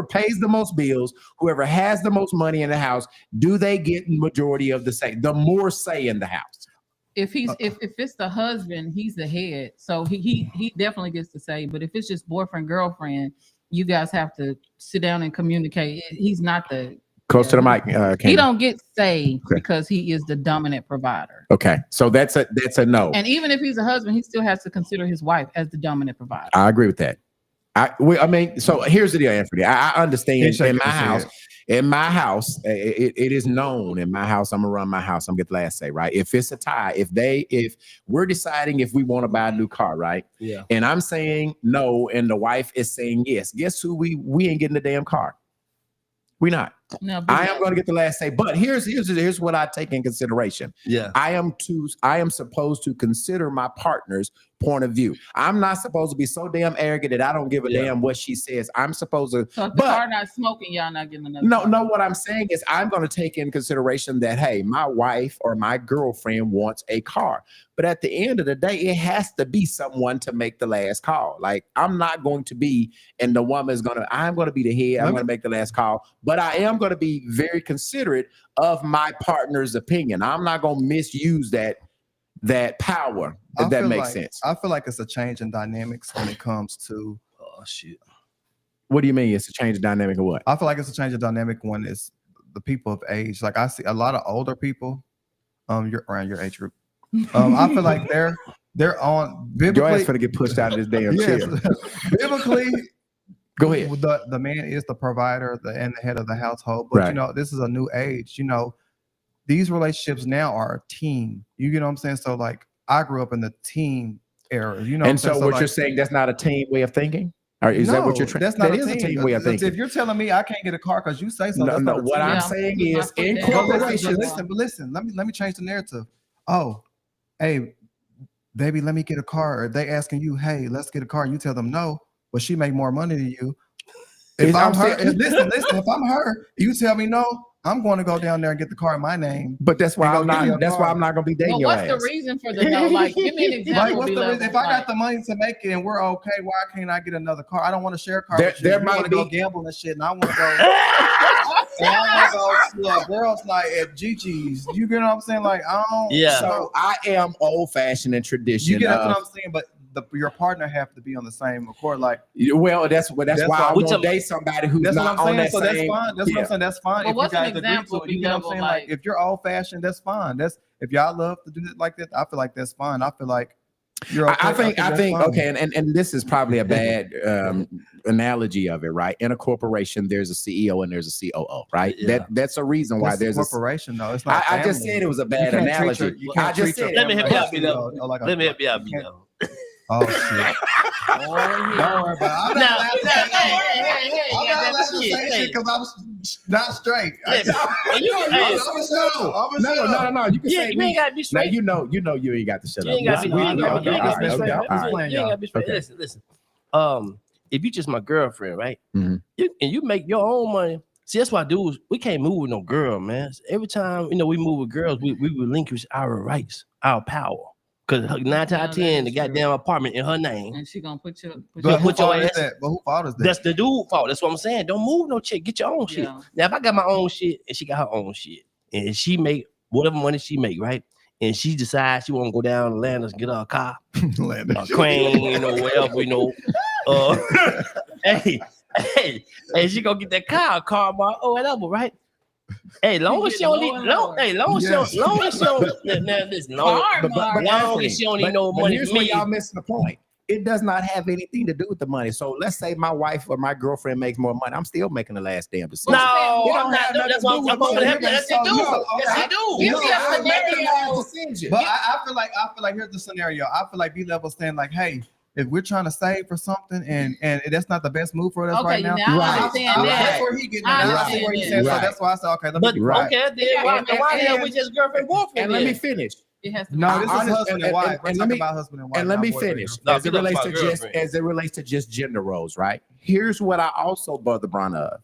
pays the most bills, whoever has the most money in the house, do they get majority of the say, the more say in the house? if it's the husband, he's the head, so he definitely gets to say. But if it's just boyfriend girlfriend, you guys have to sit down and communicate. He's not the Close to the mic. He Candy. don't get saved Okay. because he is the dominant provider. Okay, so that's a no. And even if he's a husband, he still has to consider his wife as the dominant provider. I agree with that. I mean, so here's the deal, Anthony. I understand in my house, it is known in my house. I'm gonna run my house. I'm gonna get the last say, right? If it's a tie, if we're deciding if we want to buy a new car, right? Yeah. And I'm saying no, and the wife is saying yes. Guess who we ain't getting the damn car. We not. No, I am going to get the last say, but here's what I take in consideration. Yeah. I am supposed to consider my partner's point of view. I'm not supposed to be so damn arrogant that I don't give a damn what she says. I'm supposed to. So if the car not smoking, y'all not getting another. No. What I'm saying is, I'm going to take in consideration that hey, my wife or my girlfriend wants a car, but at the end of the day, it has to be someone to make the last call. Like I'm not going to be, and the woman's I'm going to be the head. I'm going to make the last call, but I am going to be very considerate of my partner's opinion. I'm not going to misuse that power. If that makes sense. I feel like it's a change in dynamics when it comes to shit. What do you mean? It's a change of dynamic or what? I feel like it's a change of dynamic when it's the people of age. Like I see a lot of older people, you're around your age group. I feel like they're on biblically. Your ass finna get pushed out of this damn chair. Biblically, go ahead. The man is the provider and the head of the household. But you know, this is a new age. You know, these relationships now are a team. You get what I'm saying? So like I grew up in the team era. You know, and so what you're saying, that's not a team way of thinking? Or is that what you're trying? That's not a team way of thinking. If you're telling me I can't get a car because you say so, no. What I'm saying is, in corporations. Listen. Let me change the narrative. Oh, hey, baby, let me get a car. Or they asking you, hey, let's get a car. You tell them no, but she make more money than you. If I'm her, listen. If I'm her, you tell me no. I'm going to go down there and get the car in my name. But that's why I'm not. That's why I'm not going to be dating your ass. What's the reason for the no? Like, give me an example. Like, what's the reason? If I got the money to make it and we're okay, why can't I get another car? I don't want to share a car. There you might want to be go gamble and shit, and I want to go. And I want to go to a girls' night at Gigi's. You get what I'm saying? Like, I don't. Yeah. So I am old fashioned in tradition. You get what I'm saying? But your partner have to be on the same accord. Like, well, that's why I won't date somebody who's not on that same. That's fine. That's what I'm saying. That's fine. Well, what's an agree example? to it, you get what I'm saying? Like, if you're old fashioned, that's fine. That's if y'all love to do it like that. I feel like that's fine. I feel like you're okay. I think okay, and this is probably a bad analogy of it, right? In a corporation, there's a CEO and there's a COO, right? Yeah. That's a reason why there's a corporation, though. It's not. I just said it was a bad analogy. I just said. Let me help you out, B-Lo. Let me help you out, B-Lo. Oh shit! Don't worry about it. I'm not allowed to say shit because I'm not straight. No. You can say you ain't got to be straight. Now, you ain't got to shut up. You ain't got to be straight. Listen. If you just my girlfriend, right? Mm-hmm. You make your own money. See, that's why dudes, we can't move with no girl, man. Every time we move with girls, we relinquish our rights, our power. Because 9 out of 10, the goddamn apartment in her name. And she gonna put your your ass. But who fault is that? That's the dude fault. That's what I'm saying. Don't move no chick. Get your own shit. Now, if I got my own shit and she got her own shit, and she make whatever money she make, right? And she decides she want to go down to Landers and get her a car, a crane, whatever, hey, she gonna get that car whatever, right? Hey, long as she don't need no money. Here's where y'all missing the point. It does not have anything to do with the money. So let's say my wife or my girlfriend makes more money. I'm still making the last damn decision. No, I'm not. That's what I'm going to have. That's it, dude. But I feel like here's the scenario. I feel like B-Level saying like, hey, if we're trying to save for something and that's not the best move for us right now, right? That's where he getting. That's where he said. So that's why I said, okay, let me. Okay, then why we just girlfriend boyfriend? And let me finish. It has to no, this is husband and wife. We're talking about husband and wife. And let me finish. As it relates to just gender roles, right? Here's what I also Brother Brown of.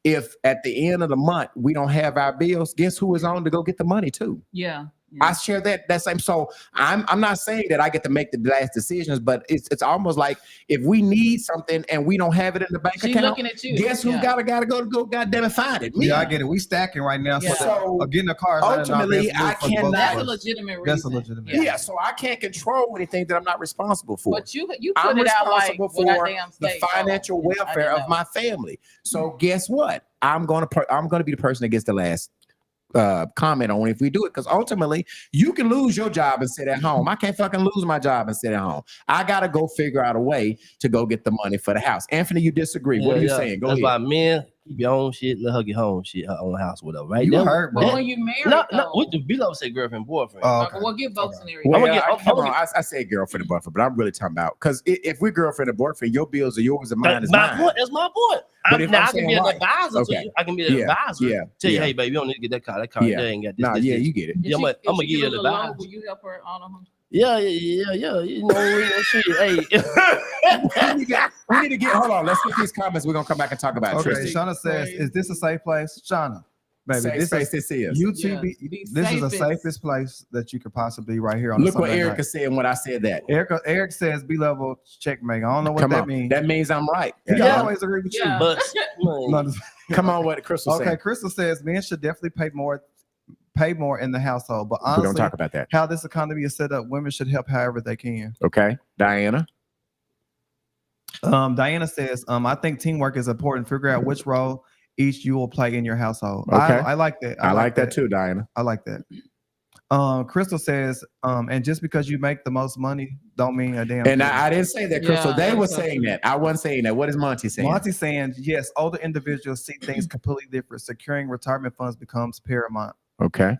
If at the end of the month we don't have our bills, guess who is on to go get the money too? Yeah. I share that same. So I'm not saying that I get to make the last decisions, but it's almost like if we need something and we don't have it in the bank She's account, looking at you. guess who gotta go goddamn it find it? Me. Yeah, I get it. We stacking right now. Yeah. So getting a car is not in our ultimately, best interest I for both of That's a us. legitimate reason. That's a legitimate. Yeah, so I can't control anything that I'm not responsible for. But you put I'm it out like responsible what I for damn the say. financial Oh, I welfare didn't of know. my family. So guess what? I'm gonna be the person that gets the last comment on if we do it, because ultimately you can lose your job and sit at home. I can't fucking lose my job and sit at home. I gotta go figure out a way to go get the money for the house. Anthony, you disagree? What are you saying? Go That's ahead. why men keep your own shit, let her get home shit, her own house, whatever. Right? You That- hurt, But bro. when you married, No, though, what the below say girlfriend, boyfriend. Oh, okay, we'll get both scenarios. Well, I'ma get- I said girlfriend and boyfriend, but I'm really talking about because if we're girlfriend and boyfriend, your bills are yours and mine is my mine. point. That's my point. But if Now I'm I can be saying an right, advisor okay. to you. I can be an Yeah, advisor. yeah, Tell you, yeah. hey, baby, you don't need to get that car. That car Yeah. there ain't got this. Nah, this, yeah, this. you get it. Yeah, I'ma give you the the low, advice. will you help her on her? Yeah. You know, shit. Hey, we need to get. Hold on, let's get these comments. We're gonna come back and talk about it. Okay, Tristan. Shauna says, "Is this a safe place, Shauna? Baby, Safe this space is this is. UTB. Yes, This is the safest. safest place that you could possibly be right here on Look a what Sunday Erica night. said when I said that. Eric says B level checkmate. I don't know what Come that on, means. that means I'm right. He Yeah. always agree with Yeah. you. but No, just- Come on, what Crystal okay, said. Crystal says men should definitely pay more in the household. But We're gonna honestly, talk about that. how this economy is set up, women should help however they can. Okay, Diana. Diana says, I think teamwork is important. Figure out which role each you will play in your household. Okay. I like that. I like that too, Diana. I like that. Crystal says, and just because you make the most money don't mean a damn And thing. I didn't say that, Crystal. Yeah, They were that's so saying true. that. I wasn't saying that. What is Monty saying? Monty's saying, yes, older individuals see things completely different. Securing retirement funds becomes paramount. Okay.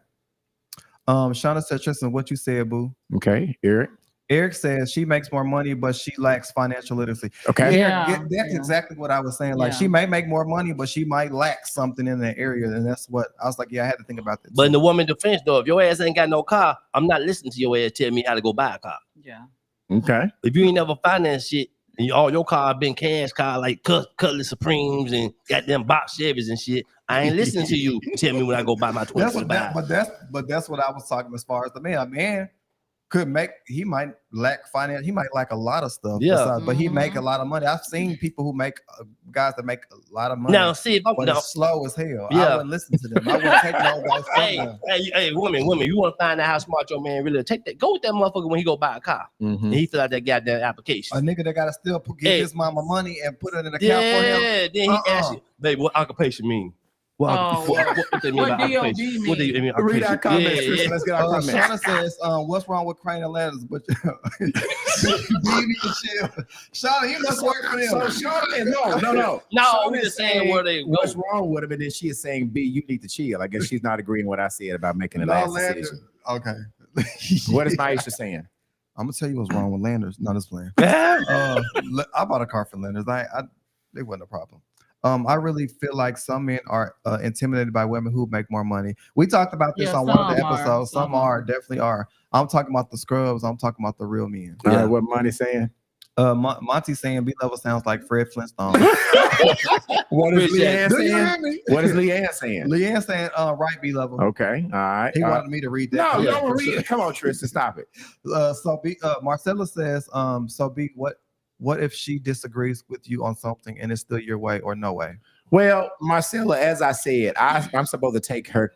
Shauna said, Tristan, what you said, boo. Okay. Eric. Eric says she makes more money, but she lacks financial literacy. Okay. Eric, Yeah, that's yeah. exactly what I was saying. Like Yeah. she may make more money, but she might lack something in that area. And that's what I was like, yeah, I had to think about that. But in too. the woman defense, though, if your ass ain't got no car, I'm not listening to your ass tell me how to go buy a car. Yeah. Okay. If you ain't never financed shit, and all your car been cash car like Cutlass Supremes and goddamn box Chevys and shit, I ain't listening to you. Tell me when I go buy my That's what 2025. but that's what I was talking as far as the man. A man could make, he might lack finance, he might lack a lot of stuff. Yeah. besides, but he make a Mhm. lot of money. I've seen people who make guys that make a lot of money. Now, see if I'm but now, it's slow as hell. Yeah. I wouldn't listen to them. I wouldn't take no advice from hey, them. hey, women, you want to find out how smart your man really take that? Go with that motherfucker when he go buy a car Mhm. and he fill out that goddamn application. A nigga that gotta still give Hey. his mama money and put it in an account for him. Yeah, then he asks you, babe, what occupation mean? What, Oh, what they mean what by DOB occupation? What do mean? you mean Read occupation? our comments, Yeah, Tristan. yeah. Let's get our comments. Shauna says, what's wrong with Crane and Ladders? But you need to chill. Shauna, you must work for them. So Shauna, no. No, Shauna we is just saying where they go. What's wrong with him? And then she is saying, B, you need to chill. I guess she's not agreeing with what I said about making the No, last Landers. decision. Okay. What is Maisha saying? I'm gonna tell you what's wrong with Landers. Not his plan. Yeah. I bought a car for Landers. It wasn't a problem. I really feel like some men are intimidated by women who make more money. We talked about this Yeah, on one of the some are. episodes. Some Some are, are. definitely are. I'm talking about the scrubs. I'm talking about the real men. All Yeah. right, what Monty saying? Monty's saying B level sounds like Fred Flintstone. What is Appreciate Leanne it. Do you hear saying? me? What is Leanne saying? Leanne saying right B level. Okay, all right. He wanted me to read that. No, Yeah, don't for read sure. it. Come on, Tristan, stop it. So B Marcella says, so B, what if she disagrees with you on something and it's still your way or no way? Well, Marcella, as I said, I'm supposed to take her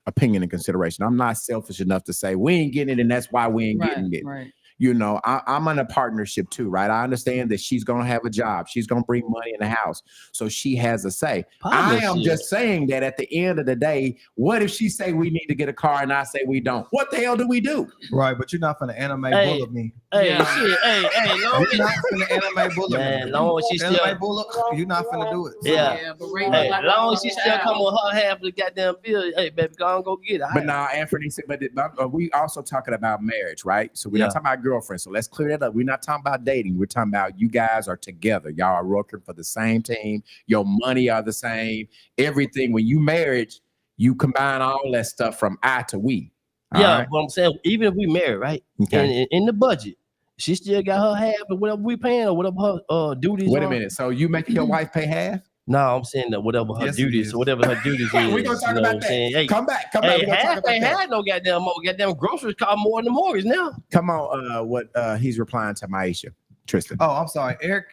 opinion in consideration. I'm not selfish enough to say we ain't getting it, and that's why we ain't getting it. Right. You know, I'm in a partnership too, right? I understand that she's gonna have a job, she's gonna bring money in the house, so she has a say. I am Partnership. just saying that at the end of the day, what if she say we need to get a car and I say we don't? What the hell do we do? Right, but you're not gonna anime Hey. bullet me. Hey, Yeah. shit. Hey, long You're not gonna anime bullet man, me. long as she still, Anime bullet, you're not gonna do it. Yeah. But Ray hey, look like long a as she still child. come with her half of the goddamn bill. Hey, baby, go on, go get it. But now, Anthony said, but we also talking about marriage, right? So we're Yeah. not talking about girlfriends. So let's clear that up. We're not talking about dating. We're talking about you guys are together. Y'all are working for the same team. Your money are the same. Everything. When you marriage, you combine all that stuff from I to we. All Yeah, right? but I'm saying, even if we married, right? Okay. In the budget, she still got her half of whatever we paying or whatever her duties Wait a are. minute. So you making your wife pay half? No, I'm saying that whatever her Yes, it duties, is. whatever her duties is. We're gonna talk you know about what I'm that. saying? Hey, Come back. We're hey, gonna talk half about ain't that. had no goddamn groceries cost more than the mortgage now. Come on, what he's replying to Maisha. Tristan. Oh, I'm sorry. Eric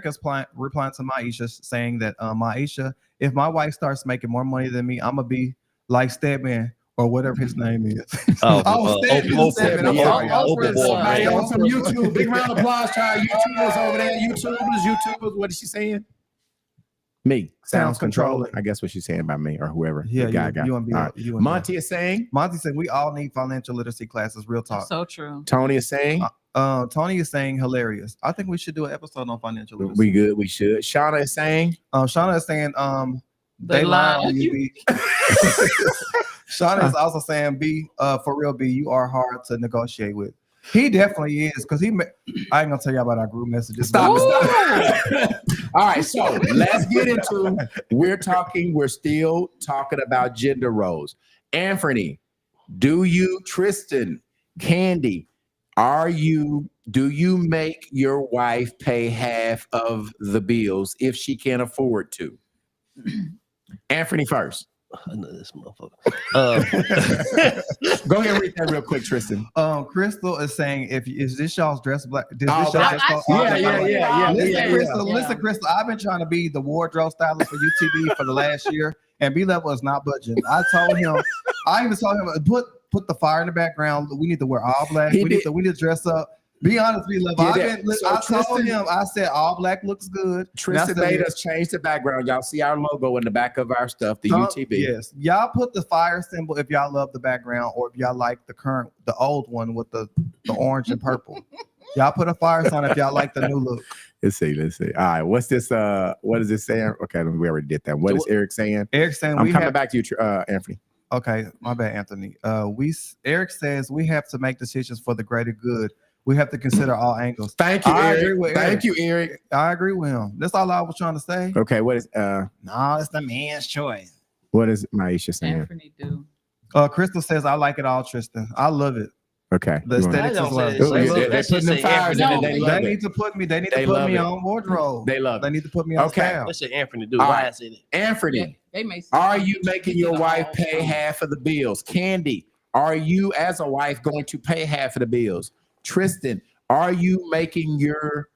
is replying to Maisha saying that Maisha, if my wife starts making more money than me, I'm gonna be like Stedman or whatever his name is. Oh, Stedman. I'm yeah. sorry. Oprah, Oprah boy, Somebody man. on some YouTube. Big round of applause to our YouTubers over there. YouTubers. What is she saying? Me. Sounds controlling. I guess what she's saying about me or whoever. Yeah, the guy you got. want to be. All right. You wanna Monty is saying. Monty said we all need financial literacy classes. Real talk. So true. Tony is saying. Tony is saying hilarious. I think we should do an episode on financial literacy. We good. We should. Shauna is saying. Shauna is saying They they lie lie. on you, B. Shauna is also saying B, for real, B, you are hard to negotiate with. He definitely is, because I ain't gonna tell you about our group messages. Stop. All right, so let's get into. We're still talking about gender roles. Anthony, Tristan, Candy, do you make your wife pay half of the bills if she can afford to? Anthony first. I know this motherfucker. Go ahead and read that real quick, Tristan. Crystal is saying, is this y'all's dress black? Yeah. Listen, Crystal, I've been trying to be the wardrobe stylist for UTV for the last year, and B-Level is not budging. I even told him, put the fire in the background. We need to wear all black. We need to dress up. Be honest, B-Level. I told him, I said all black looks good. Tristan made us change the background. Y'all see our logo in the back of our stuff, the UTV. Yes. Y'all put the fire symbol if y'all love the background, or if y'all like the old one with the orange and purple. Y'all put a fire sign if y'all like the new look. Let's see. All right. What's this? What is this saying? Okay, we already did that. What is Eric saying? Eric's saying I'm coming back to you, Anthony. Okay, my bad, Anthony. Eric says we have to make decisions for the greater good. We have to consider all angles. Thank you, I Eric. agree with Thank you, Eric. I agree with him. That's all I was trying to say. Okay, what is No, it's the man's choice. what is Maisha saying? Anthony do. Crystal says I like it all, Tristan. I love it. Okay. The aesthetics I as don't well. say that. They're That's putting just them say fires in Anthony. it. They No, love They it. need to put me. They need They to put love me it. on wardrobe. They love They it. need to put me on Okay. style. That's what Anthony do. All Why I right. said it. Anthony, They may say are you making your wife pay half of the bills? Candy, are you as a wife going to pay half of the bills? Tristan, are you making your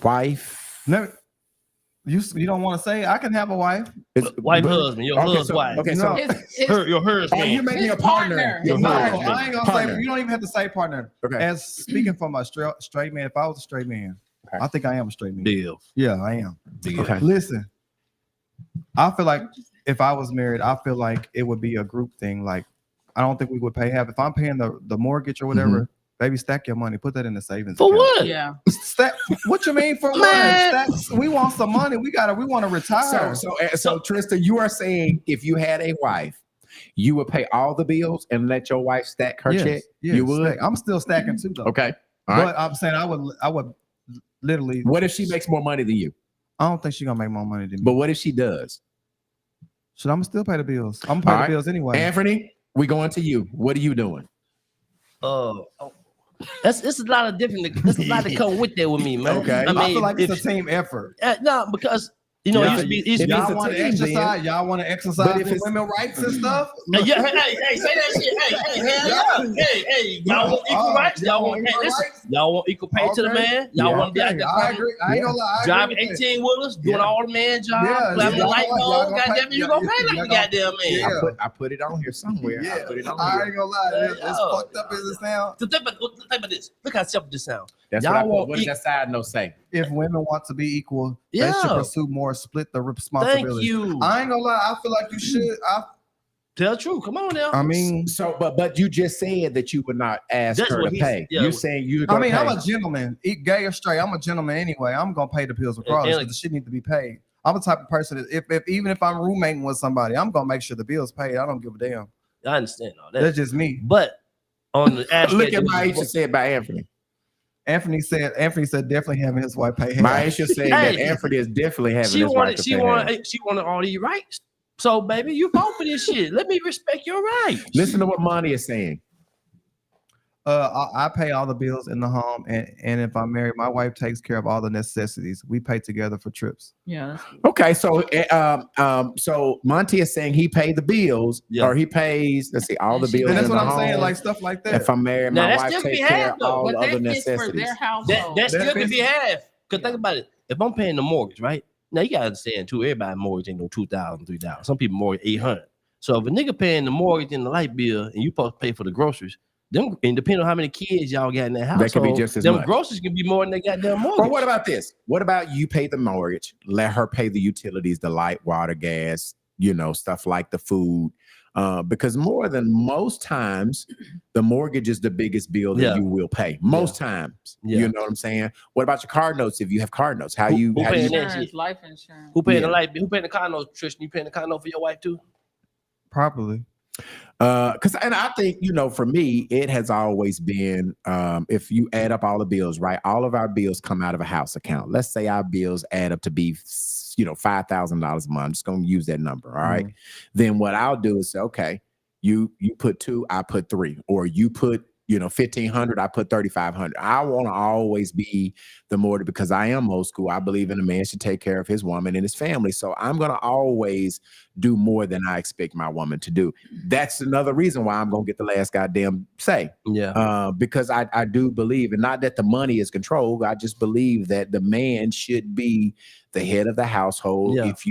wife? No, you don't want to say I can have a wife. Wife, husband, your husband, wife. Okay, so Your husband. are you making his your partner? partner. Your No, partner. I ain't gonna Partner. say. You don't even have to say partner. Okay. As speaking from a straight man, if I was a straight man, Okay. I think I am a straight man. Bill. Yeah, I am. Okay. Listen, I feel like if I was married, I feel like it would be a group thing. Like, I don't think we would pay half. If I'm paying the mortgage or whatever, baby, stack your money. Put that in the savings For account. what? Yeah. Stack. What you mean for Man. what? We want some money. We want to retire. So Tristan, you are saying if you had a wife, you would pay all the bills and let your wife stack her check? Yes, You would? stack. I'm still stacking too, though. Okay. All right. But I'm saying I would literally. What if she makes more money than you? I don't think she's gonna make more money than me. But what if she does? Should I'm still pay the bills? I'm gonna pay All right. the bills anyway. Anthony, we going to you. What are you doing? It's a lot of different. There's a lot to come with that with me, man. Okay. I mean, I feel like it's if, a team effort. No, because you know, Yeah. it used to be. It's Y'all a want to team, exercise? Y'all want to exercise But if for it's- women rights and stuff? Hey, yeah, hey, say that shit. Hey, y'all want equal rights? Y'all want y'all want equal pay to the Okay. man? Y'all want to be out there I agree. I ain't gonna lie. I agree driving with that. 18 wheelers, doing Yeah. all the man job, Yeah, clapping the y'all light gonna bulb. pay- Goddamn, you gonna pay like y'all the gonna- goddamn man. Yeah. I put it on here somewhere. I put it on I here. ain't gonna lie. It's Yeah. fucked up as it sounds. So think about this. Look how simple this sounds. That's Y'all what I put. want What does that side note say? If women want to be equal, they Yeah. should pursue more, split the Thank responsibility. you. I ain't gonna lie. I feel like you should. Tell the truth. Come on now. I mean, So, but you just said that you would not ask That's her what to he pay. said, yeah. You're saying you're I gonna mean, pay. I'm a gentleman, gay or straight. I'm a gentleman anyway. I'm gonna pay the bills regardless. And- The shit need to be paid. I'm the type of person that if even if I'm roommating with somebody, I'm gonna make sure the bills paid. I don't give a damn. I understand all that. That's just me. But on the aspect, Look at of- Maisha said by Anthony. Anthony said definitely having his wife pay half. Maisha saying that Hey. Anthony is definitely having she his wife wanted, to she pay wanted, half. she wanted all these rights. So, baby, you fought for this shit. Let me respect your rights. Listen to what Monty is saying. I pay all the bills in the home, and if I'm married, my wife takes care of all the necessities. We pay together for trips. Yeah, that's good. Okay, so Monty is saying he paid the bills, Yeah. or he pays. Let's see, all And the she bills. And that's in what the I'm saying, home. like stuff like that. If I'm married, Now, my that's wife just takes be care half, of though. all But the that other fits for necessities. their That household. still That could be fits- half. Cause Yeah. think about it. If I'm paying the mortgage, right? Now you gotta understand too. Everybody mortgage ain't no 2,000, 3,000. Some people mortgage 800. So if a nigga paying the mortgage and the light bill, and you supposed to pay for the groceries, them and depending on how many kids y'all got in that household, That could be just as them much. groceries can be more than they goddamn mortgage. Or what about this? What about you pay the mortgage, let her pay the utilities, the light, water, gas, stuff like the food. Because more than most times, the mortgage is the biggest bill that Yeah. you will pay. Most times, Yeah. you know what I'm saying. What about your car notes? If you have car notes, how Who you paying that Insurance, shit? life insurance. Who paying Yeah. the light bill? Who paying the car note, Tristan? You paying the car note for your wife too? Probably. And I think, for me, it has always been, if you add up all the bills, right? All of our bills come out of a house account. Let's say our bills add up to be, $5,000 a month. I'm just going to use that number. All right. Then what I'll do is say, okay, you put 2, I put 3, or you put, 1,500, I put 3,500. I want to always be the more, because I am old school. I believe in a man should take care of his woman and his family. So I'm going to always do more than I expect my woman to do. That's another reason why I'm going to get the last goddamn say. Yeah. Because I do believe, and not that the money is controlled. I just believe that the man should be the head of the household. Yeah. If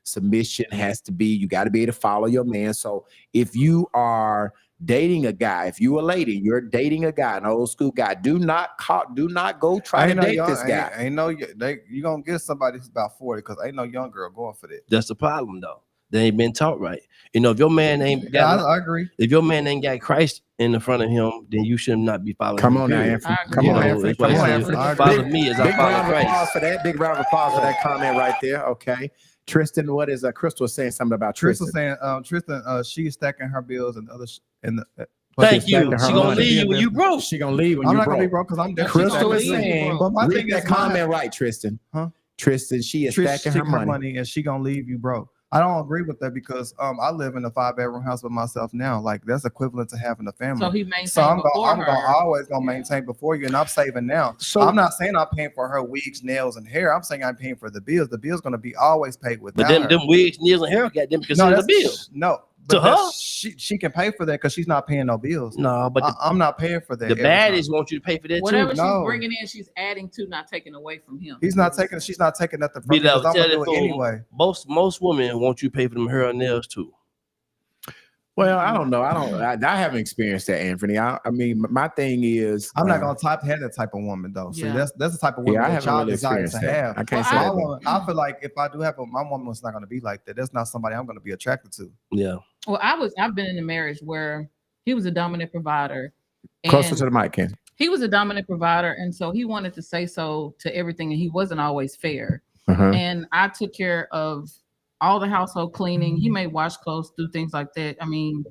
submission has to be, you got to be able to follow your man. So if you are dating a guy, if you a lady, you're dating a guy, an old school guy, do not go try to date this guy. You gonna get somebody who's about 40, because ain't no young girl going for that. That's the problem though. They ain't been taught right. If your man ain't Yeah, got, I agree. if your man ain't got Christ in the front of him, then you should not be following Come him. on now, period. Anthony. I Come agree. on, You know, Anthony. that's Come why on, I Anthony. said, follow me as I Big follow round of applause Christ. for that. Big round of applause for that comment right there. Okay. Tristan, what is Crystal saying something about Crystal Tristan? saying, Tristan, she's stacking her bills and other Thank she's you. back to her She gonna money. leave you when you broke. She gonna leave when I'm you not gonna be broke. broke because I'm definitely Crystal gonna is leave you saying, broke. But my read thing that is mine. comment right, Tristan. Huh? Tristan, she is Trish stacking her money. and she gonna leave you broke. I don't agree with that because I live in a 5-bedroom house with myself now. Like that's equivalent to having a family. So he maintained So I'm before gonna her. always gonna maintain before you, and I'm saving now. So- I'm not saying I'm paying for her wigs, nails, and hair. I'm saying I'm paying for the bills. The bill's gonna be always paid with But them wigs, nails, and hair got them considered a bill. No, To but her? she can pay for that because she's not paying no bills. No, but I'm not paying for that. the every time. baddies want you to pay for that Whatever too. she's No. bringing in, she's adding to, not taking away from him. She's not taking nothing from Be me because like, I'm gonna tell do that it fool, anyway. Most women want you to pay for them hair and nails too. Well, I don't know. I haven't experienced that, Anthony. I mean, my thing is, I'm not gonna have that type of woman though. See, Yeah. that's the type of woman I that haven't y'all really desire experienced to that. have. I can't say My that. woman, I feel like if I do have my woman's not gonna be like that. That's not somebody I'm gonna be attracted to. Yeah. Well, I've been in a marriage where he was a dominant provider. Closer and to the mic, Ken. he was a dominant provider, and so he wanted to say so to everything, and he wasn't always fair. Uh-huh. And I took care of all the household cleaning. He made wash clothes, do things like that. I mean,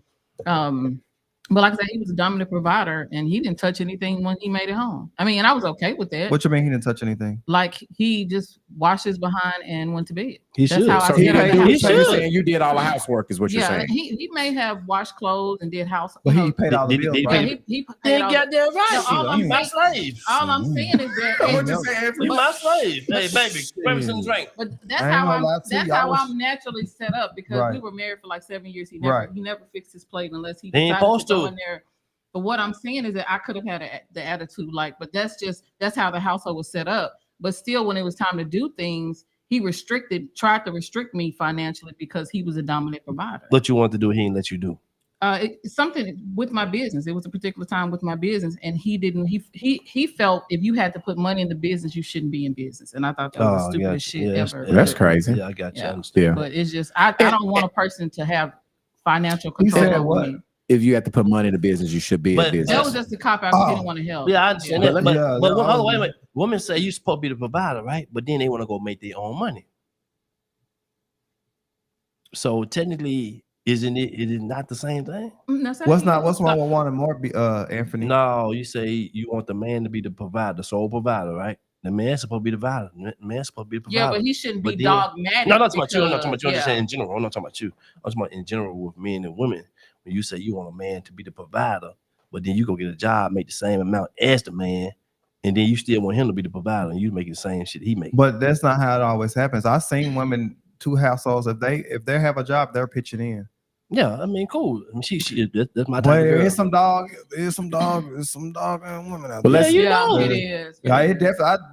but like I said, he was a dominant provider, and he didn't touch anything when he made it home. I mean, and I was okay with that. What you mean he didn't touch anything? Like he just washed his behind and went to bed. He That's should. how I So set he up the didn't do. house. So you're should. saying you did all the housework, is what you're Yeah, saying? he may have washed clothes and did house. But you he know, paid all the Did- bills, did- right? yeah, he They paid all. got that right. No, all I'm You my saying- slave. All I'm saying is that. What you say, Anthony? You my slave. Hey, baby, grab me some drink. But that's I ain't how gonna I'm. lie to That's you, I how was- I'm naturally set up because we Right. were married for like 7 years. He Right. never fixed his plate unless he He ain't decided supposed to go to. in there. But what I'm saying is that I could have had the attitude like, but that's how the household was set up. But still, when it was time to do things, he tried to restrict me financially because he was a dominant provider. What you want to do, he ain't let you do. It's something with my business. It was a particular time with my business, and he didn't. He felt if you had to put money in the business, you shouldn't be in business, and I thought that was the stupidest shit ever. That's crazy. Yeah, I got you. I Yeah. understand. Yeah. But it's just I don't want a person to have financial control said over what? me. If you have to put money in the business, you should be But in business. That was just a cop out. He didn't want to help. Yeah, I understand Yeah. that. But, Yeah, but no, wait a minute. Women say you're supposed to be the provider, right? But then they want to go make their own money. So technically, is it not the same thing? That's What's wrong with wanting more, Anthony? No, you say you want the man to be the provider, the sole provider, right? The man's supposed to be the provider. The man's supposed to be the provider. Yeah, but he shouldn't be But then- dogmatic. No, I'm not talking about you. I'm not talking about you. I'm because- just saying in general. I'm not talking about you. I'm talking about in general with men and women. When you say you want a man to be the provider, but then you go get a job, make the same amount as the man, and then you still want him to be the provider, and you making the same shit he make. But that's not how it always happens. I've seen women, two households, if they have a job, they're pitching in. Yeah, I mean, cool. I mean, that's my type But of girl. there's some dog and women out But there. let's you Yeah, know. it is. Yeah, I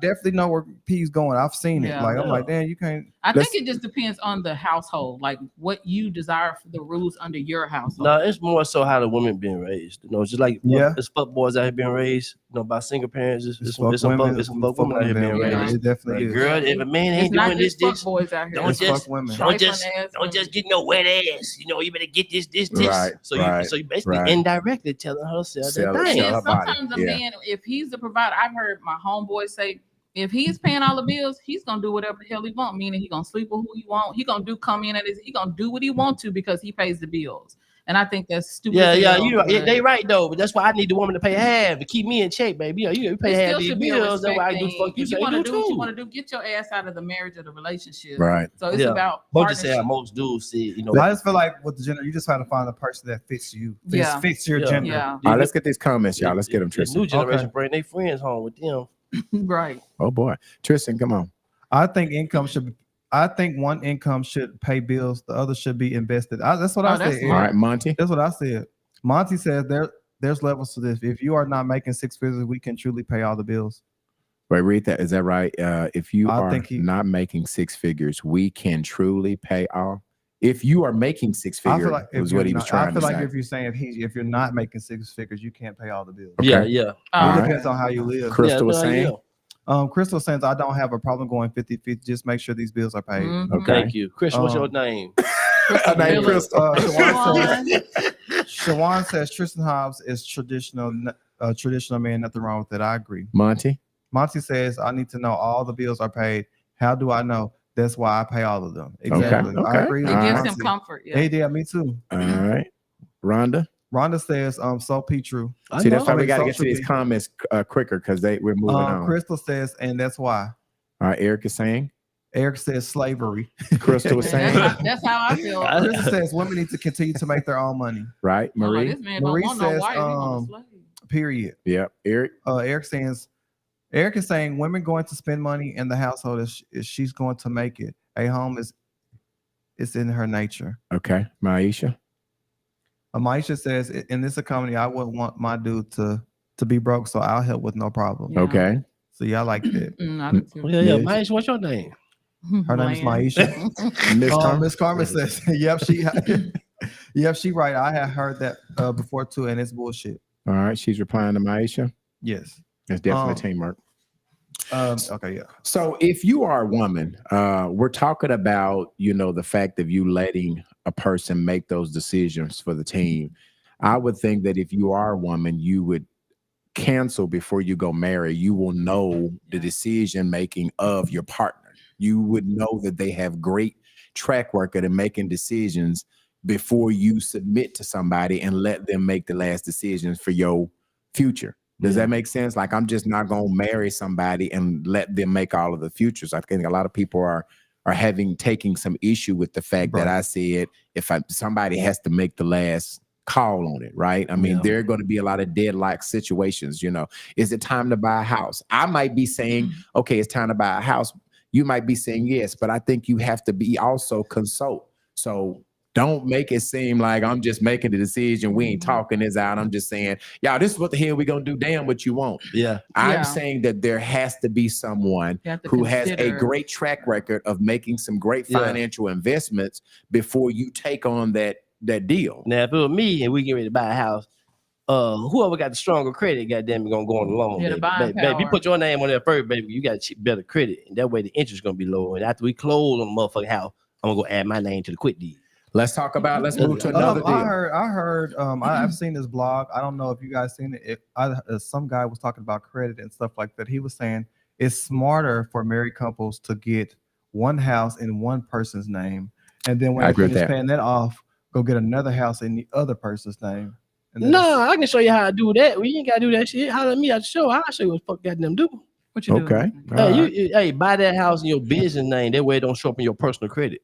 definitely know where P's going. I've seen it. Yeah. Like I'm like, damn, you can't. I think it just depends on the household, like what you desire for the rules under your household. No, it's more so how the women being raised. You know, just like it's fuck boys out here being raised, you know, by single parents. It's some fuck women out here being raised. It definitely Like, is. girl, if a man It's ain't not doing this, just fuck boys out here. don't It's just fuck women. don't just Trifling ass don't just women. get no wet ass. You know, you better get this. Right, So right, you basically right. indirectly telling her Sell that it. And thing. Sell then her body. sometimes a Yeah. man, if he's the provider, I've heard my homeboy say, if he's paying all the bills, he's gonna do whatever the hell he want. Meaning he gonna sleep with who he want. He gonna he gonna do what he want to because he pays the bills. And I think that's stupid. Yeah, as yeah, hell. they right though, but that's why I need the woman to pay half to keep me in check, baby. You know, you pay It half still these should be a bills. That's why I respect do thing. fuck you If say you want to do do what you too. want to do, get your ass out of the marriage or the relationship. Right. So it's about But just say how partnership. most dudes see it, you know. But I just feel like with the gender, you just try to find a person that fits you. Fits your Yeah. gender. Yeah. All right, let's get these comments, y'all. Let's get them, The Tristan. new generation Okay. bring their friends home with them. Right. Oh boy, Tristan, come on. I think one income should pay bills. The other should be invested. That's what I that's said. All smart. right, Monty. That's what I said. Monty says there's levels to this. If you are not making six figures, we can truly pay all the bills. Wait, read that. Is that right? If you I are think not making six figures, we can truly pay all. If you are making six I figures, feel like was what he was trying I feel to like say. if you're saying if you're not making six figures, you can't pay all the bills. Okay. Yeah. It All right. depends on how you live. Crystal was saying. Crystal says I don't have a problem going 50-50. Just make sure these bills are paid. Mhm. Okay. Thank you, Chris. What's your name? Her name Crystal. Shawan says Tristan Hobbs is traditional man. Nothing wrong with it. I agree. Monty. Monty says I need to know all the bills are paid. How do I know? That's why I pay all of them. Exactly. Okay. I agree. It with gives Monty. him comfort. Yeah. Hey, yeah, me too. All right. Rhonda. Rhonda says, so P true. See, that's why we got to so get to these should be. comments quicker because we're moving on. Crystal says, and that's why. All right, Eric is saying. Eric says slavery. Crystal was saying. That's how I feel. Crystal says women need to continue to make their own money. Right, I'm like, Marie. this man Marie don't want no says, wife. He want a slave. Period. Yep, Eric. Eric is saying women going to spend money in the household is she's going to make it. A home it's in her nature. Okay, Maisha. Maisha says in this economy, I wouldn't want my dude to be broke, so I'll help with no problem. Yeah. Okay. So yeah, I like that. I do too. Yeah. Yes. Maish, what's your name? Her name is Maisha. Miss Carmen. Miss Carmen says, yep, she right. I have heard that before too, and it's bullshit. All right, she's replying to Maisha. Yes. It's definitely teamwork. Okay, yeah. So if you are a woman, we're talking about, the fact of you letting a person make those decisions for the team. I would think that if you are a woman, you would cancel before you go marry. You will know the decision making of your partner. You would know that they have great track record in making decisions before you submit to somebody and let them make the last decisions for your future. Does that make sense? Like, I'm just not going to marry somebody and let them make all of the futures. I think a lot of people are taking some issue with the fact that I said somebody has to make the last call on it, right? I mean, there are going to be a lot of deadlock situations. Is it time to buy a house? I might be saying, okay, it's time to buy a house. You might be saying yes, but I think you have to be also consult. So don't make it seem like I'm just making the decision. We ain't talking this out. I'm just saying, y'all, this is what the hell we gonna do. Damn what you want. Yeah. I'm saying that there has to be someone who has a great track record of making some great financial investments before you take on that deal. Now, if it was me and we get ready to buy a house, whoever got the stronger credit, goddamn, gonna go on the loan. Yeah, the buying baby, you power. put your name on there first, baby. You got better credit, and that way the interest gonna be lower. And after we close on the motherfucking house, I'm gonna go add my name to the quick deed. Let's move to another deal. I heard I've seen this blog. I don't know if you guys seen it. Some guy was talking about credit and stuff like that. He was saying it's smarter for married couples to get one house in one person's name, and then when they finish paying that off, go get another house in the other person's name. No, I can show you how to do that. We ain't gotta do that shit. Holler at me at the show. I'll show you what the fuck goddamn do. What you do? Okay. Hey, buy that house in your business name. That way it don't show up in your personal credit.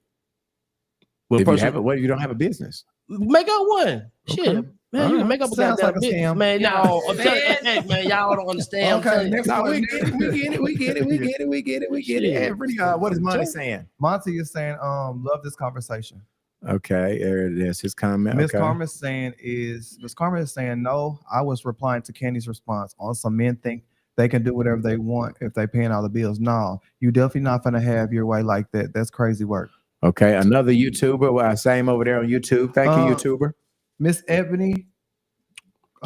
Well, If you person, have it, what if you don't have a business? make up one. Okay. Shit. Man, you can make up a Sounds goddamn like a bit. scam. Man, Yeah. no, I'm telling you, hey, man, y'all don't understand. I'm Okay, telling you. next No, one. we get it. We get it. We get it. We get it. We get it. We get it. Shit. Every, what is Monty saying? Monty is saying, love this conversation. Okay, there it is. His comment. Miss Okay. Carmen is saying, no, I was replying to Candy's response on some men think they can do whatever they want if they paying all the bills. No, you definitely not gonna have your way like that. That's crazy work. Okay, another YouTuber. Same over there on YouTube. Thank you, YouTuber. Miss Ebony.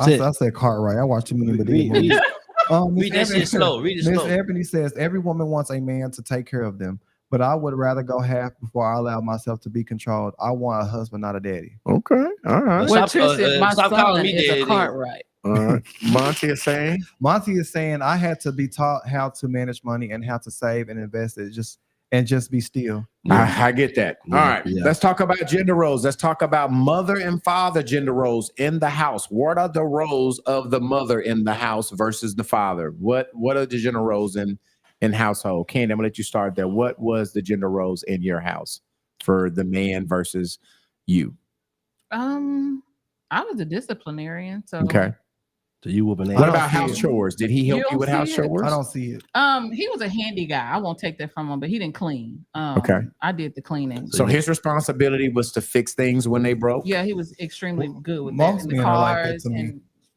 Say it. I said Cartwright. I watched too many Read, movies. Miss read that shit slow. Read it Miss slow. Ebony says every woman wants a man to take care of them, but I would rather go half before I allow myself to be controlled. I want a husband, not a daddy. Okay, all right. Well, Stop, Tristan, my stop calling son me is daddy a then. Cartwright. All right. Monty is saying. Monty is saying I had to be taught how to manage money and how to save and invest it, just be still. I get that. Yeah, All right. yeah. Let's talk about gender roles. Let's talk about mother and father gender roles in the house. What are the roles of the mother in the house versus the father? What are the gender roles in household? Candy, I'm gonna let you start there. What was the gender roles in your house for the man versus you? I was a disciplinarian, so Okay. So you whooping What ass. about see house it. chores? Did he help You you don't with house see it? chores? I don't see it. he was a handy guy. I won't take that from him, but he didn't clean. Okay. I did the cleaning. So his responsibility was to fix things when they broke. Yeah, he was extremely good with Most that. And the men are like that cars to me.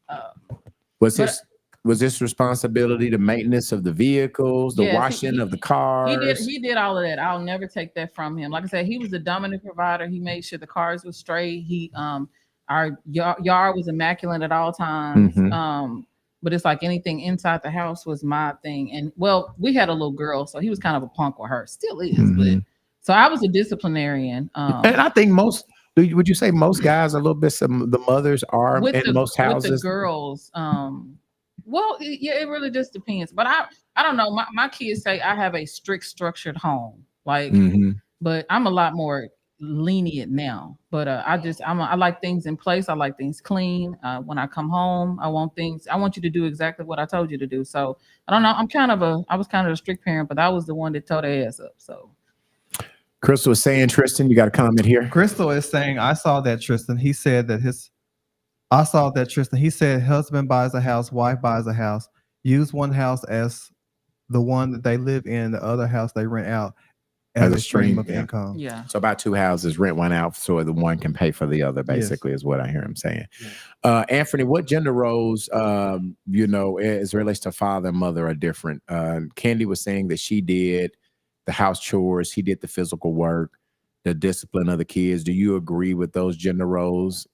and Was his responsibility the maintenance of the vehicles, the Yes, washing of the he cars? he did all of that. I'll never take that from him. Like I said, he was the dominant provider. He made sure the cars were straight. He our yard was immaculate at all times. Mhm. But it's like anything inside the house was my thing. And well, we had a little girl, so he was kind of a punk with her. Still is, but Mhm. so I was a disciplinarian. And I think would you say most guys a little bit, the mothers are in most houses? With the girls, well, it really just depends. But I don't know. My kids say I have a strict, structured home. Like, Mhm. but I'm a lot more lenient now. But I like things in place. I like things clean. When I come home, I want you to do exactly what I told you to do. So I don't know. I was kind of a strict parent, but I was the one that tore their ass up. So Crystal was saying, Tristan, you got a comment here? Crystal is saying, I saw that Tristan. He said husband buys a house, wife buys a house, use one house as the one that they live in, the other house they rent out as a stream of yeah. income. yeah. So about two houses, rent one out so the one can pay for the other, basically, is what I hear him saying. Anthony, what gender roles, as it relates to father and mother are different? Candy was saying that she did the house chores, he did the physical work, the discipline of the kids. Do you agree with those gender roles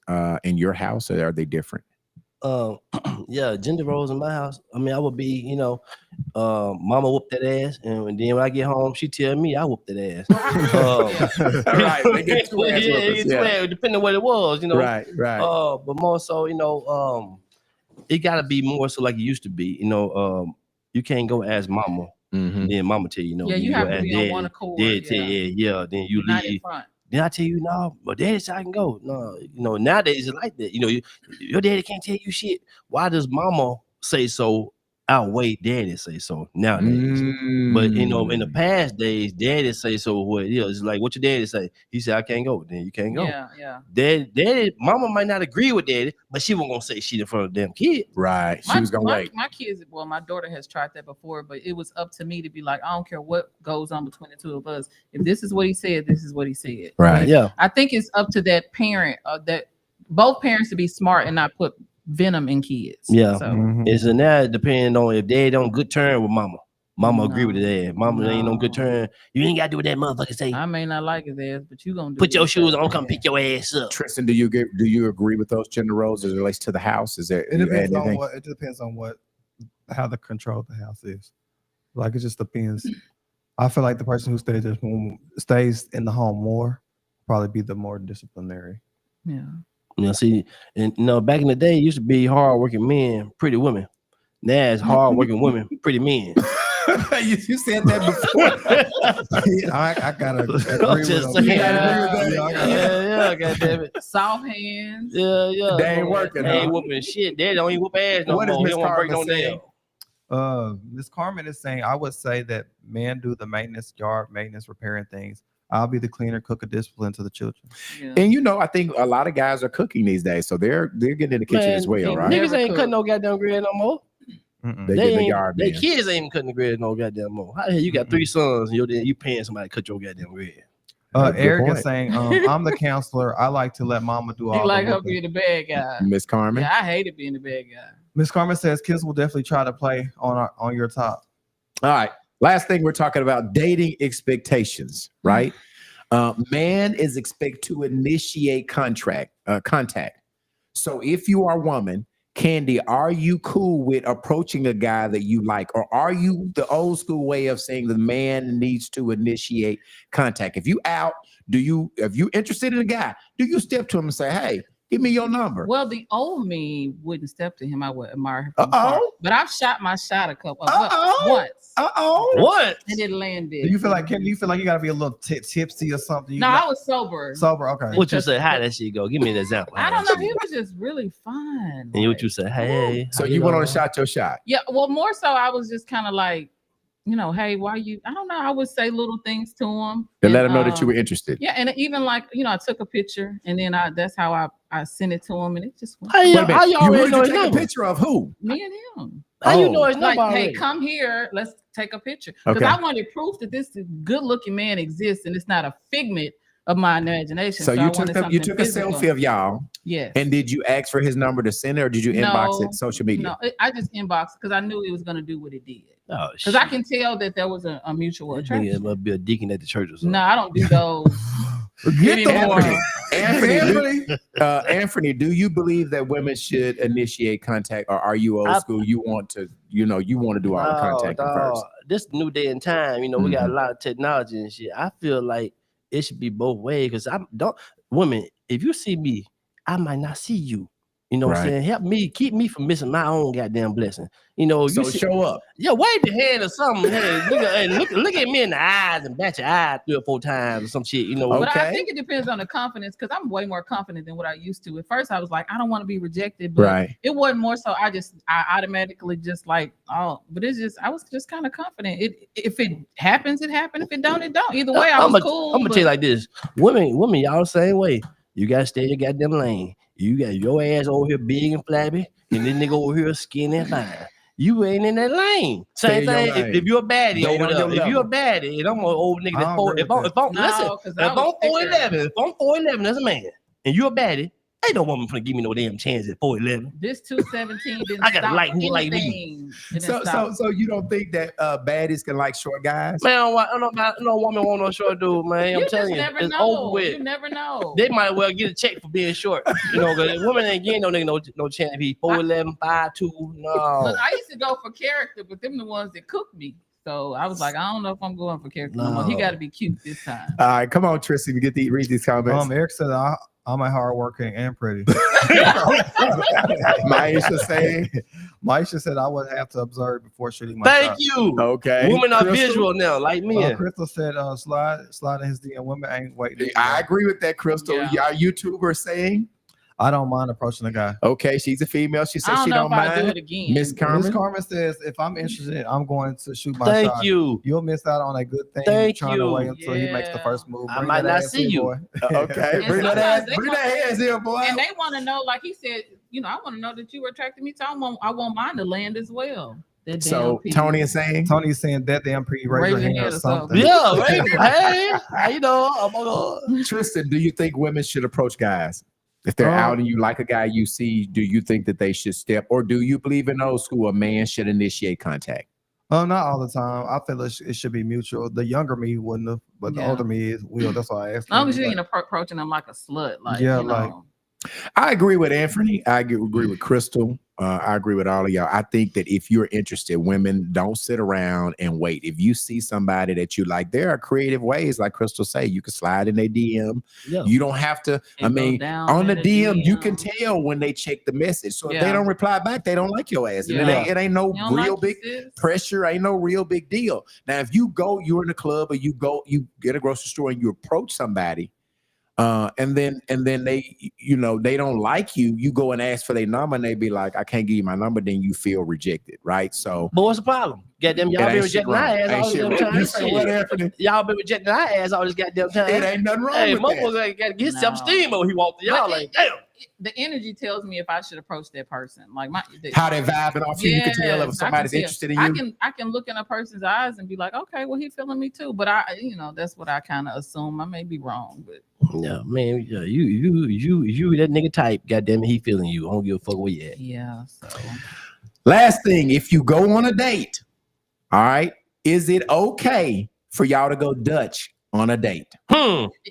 in your house, or are they different? Yeah, gender roles in my house. I mean, I would be, mama whoop that ass, and then when I get home, she tell me I whoop that ass. Right, they get two ass whoopers, depending on what it was, Right. But more so, it gotta be more so like it used to be. You can't go ask mama, Mhm. and then mama tell you no. Yeah, then you go have to ask be on one accord. Dad tell you, then you Not in leave. front. Then I tell you, no, but daddy said I can go. No, nowadays it's like that. Your daddy can't tell you shit. Why does mama say so outweigh daddy say so nowadays? But in the past days, daddy say so what it is. It's like what your daddy say. He said I can't go, then you can't go. Yeah. Daddy, mama might not agree with daddy, but she wasn't gonna say shit in front of them kid. Right. She was gonna wait. My kids, well, my daughter has tried that before, but it was up to me to be like, I don't care what goes on between the two of us. If this is what he said, this is what he said. Right. But Yeah. I think it's up to that parent, that both parents to be smart and not put venom in kids. Yeah. So It's now depending on if dad on good term with mama. Mama agree with No. his dad. Mama ain't on good No. term. You ain't gotta do what that motherfucker say. I may not like his ass, but you gonna do Put your what he shoes say. on, come pick your ass up. Tristan, do you agree with those gender roles as it relates to the house? Is there It depends on anything? how the control of the house is. Like it just depends. I feel like the person who stays in the home more probably be the more disciplinary. Yeah. See, and back in the day, it used to be hard-working men, pretty women. Now it's hard-working women, pretty men. you said that before. I gotta I'm agree with just him. saying. Yeah, Goddamn it. Soft hands. Yeah. They ain't working, They ain't huh? whooping shit. Daddy don't even whoop ass no What is more. He Miss don't want to break no Carmen saying? nail. Miss Carmen is saying, I would say that men do the maintenance, yard maintenance, repairing things. I'll be the cleaner, cook, or discipline to the children. Yeah. And you know, I think a lot of guys are cooking these days, so they're getting in the kitchen as well, right? Niggas Never ain't cook. cutting no goddamn bread no more. Mm-mm. They They get in the ain't. yard, They man. kids ain't even cutting the bread no goddamn more. How the hell you got 3 sons and you paying somebody to cut your goddamn bread? That's a good Eric point. is saying, I'm the counselor. I like to let mama do He all like the her work. being the bad guy. Miss Carmen. Yeah, I hated being the bad guy. Miss Carmen says kids will definitely try to play on your top. All right. Last thing we're talking about dating expectations, right? Man is expected to initiate contact. So if you are a woman, Candy, are you cool with approaching a guy that you like, or are you the old school way of saying the man needs to initiate contact? If you out, if you interested in a guy, do you step to him and say, "Hey, give me your number"? Well, the old me wouldn't step to him. I would admire him. Uh-oh. But I've shot my shot a couple Uh-oh. once. What? And it landed. Do you feel like you gotta be a little tipsy or something? You No, not- I was sober. sober. Okay. What you say? How that shit go? Give me an example. I don't know. He was just really fun. And what you say? Hey. So how you went on doing? to shot your shot. Yeah, well, more so I was just kind of like, hey, why you? I don't know. I would say little things to him To let him know that you were interested. Yeah, and even like I took a picture and then that's how I sent it to him, and it just went. How Wait you, a minute. how you You already really know his take a number? picture of who? Me and him. How you Oh. know his Like, number hey, already? come here. Let's take a picture. Because Okay. I wanted proof that this good-looking man exists and it's not a figment of my imagination. So I you wanted took something a physical. selfie of y'all, Yes. and did you ask for his number to send it, or did you inbox it social media? No, I just inboxed because I knew it was going to do what it did. Oh, Because I can tell that there was a mutual That nigga attraction. must be a deacon at the church or something. No, I don't do those Get the anymore. Anthony, do you believe that women should initiate contact, or are you old school? You want to do all the contacting first? This new day and time, we got a lot of technology and shit. I feel like it should be both ways because women, if you see me, I might not see you. You know what I'm Right. saying? Help me, keep me from missing my own goddamn blessing. You So see, show up. yeah, wave your hand or something. Hey, look at me in the eyes and bat your eye 3 or 4 times or some shit. But Okay. I think it depends on the confidence because I'm way more confident than what I used to. At first, I was like, I don't want to be rejected, but Right. it wasn't more so. I automatically just like, but I was just kind of confident. If it happens, it happened. If it don't, it don't. Either way, I was cool. I'm gonna tell you like this: women, y'all the same way. You gotta stay in your goddamn lane. You got your ass over here big and flabby, and this nigga over here skinny and fine. You ain't in that lane. Stay Same in your thing. lane. If you're a baddie Stay over on there, your if you're a level. baddie, and I'm an old nigga I that's don't four. agree If with I'm that. listen, No, 'cause if I I'm was thicker. 4'11", if I'm 4'11", as a man, and you're a baddie, ain't no woman finna give me no damn chance at 4'11". This 217 didn't I gotta stop like who anything. like me. It didn't stop. So you don't think that baddies can like short guys? Man, I don't know no woman want no short dude, man. I'm You telling just you, never it's know. over with. You never know. They might well get a check for being short, because women ain't getting no nigga no chance if he's 4'11", 5'2". No, Look, I used to go for character, but them the ones that cooked me. So I was like, I don't know if I'm going for character no more. He No. got to be cute this time. All right, come on, Tristan, read these comments. Eric said I'm a hardworking and pretty. Maisha saying, Maisha said I would have to observe before shooting my thank shot. you. okay. Women are Crystal? visual now, like me. Crystal said slide in his DM. Women ain't waiting. I agree with that, Crystal. Yeah. Our YouTuber saying, I don't mind approaching a guy. okay, she's a female. She I says don't she know don't if I'll do mind. it again. Miss Miss Carmen. Carmen says if I'm interested, I'm going to shoot my Thank shot. you. You'll miss out on a good thing. Thank trying to you. wait until he makes the Yeah. first move. I Bring might that not ass see here, you. boy. Okay, And bring that sometimes ass, they bring want- that ass here, boy. And they want to know, like he said, I want to know that you were attracted to me. So I want mine to land as well. That So damn Tony is saying, Tony's saying that damn pretty raise your hand or something. Yeah, right. Hey, how you know? Oh my God. Tristan, do you think women should approach guys? If they're out and you like a guy you see, do you think that they should step, or do you believe in old school, a man should initiate contact? Not all the time. I feel it should be mutual. The younger me wouldn't have, but the Yeah. older me will. That's why I asked. As long as him. you ain't approaching them like a slut, like Yeah, you know. like- I agree with Anthony. I agree with Crystal. I agree with all of y'all. I think that if you're interested, women don't sit around and wait. If you see somebody that you like, there are creative ways, like Crystal say, you can slide in their DM. Yeah. You don't have to. And go down On the in DM, you DM. can tell when they check the message. So if Yeah. they don't reply back, they don't like your ass. And Yeah. it ain't no You don't real like big sis? pressure. Ain't no real big deal. Now, if you're in the club or you get a grocery store and you approach somebody, And then they, they don't like you. You go and ask for their number, and they be like, "I can't give you my number." Then you feel rejected, right? So, But what's the problem? Goddamn, y'all it been ain't shit rejecting our wrong. ass Ain't all shit this wrong. damn You time. say what, Shit. Anthony? Y'all been rejecting our ass all this goddamn time. It ain't nothing wrong Hey, with that. motherfucker got to get No. self-esteem over he walked to y'all But like, damn. the energy tells me if I should approach that person. Like How they vibing off you, you can tell if Yes, somebody's tell. interested in you. I can look in a person's eyes and be like, okay, well, he feeling me too. But that's what I kind of assume. I may be wrong, but Yeah, man, yeah, you that nigga type, goddamn it, he feeling you. I don't give a fuck where you at. yeah. So Last thing, if you go on a date, all right, is it okay for y'all to go Dutch on a date?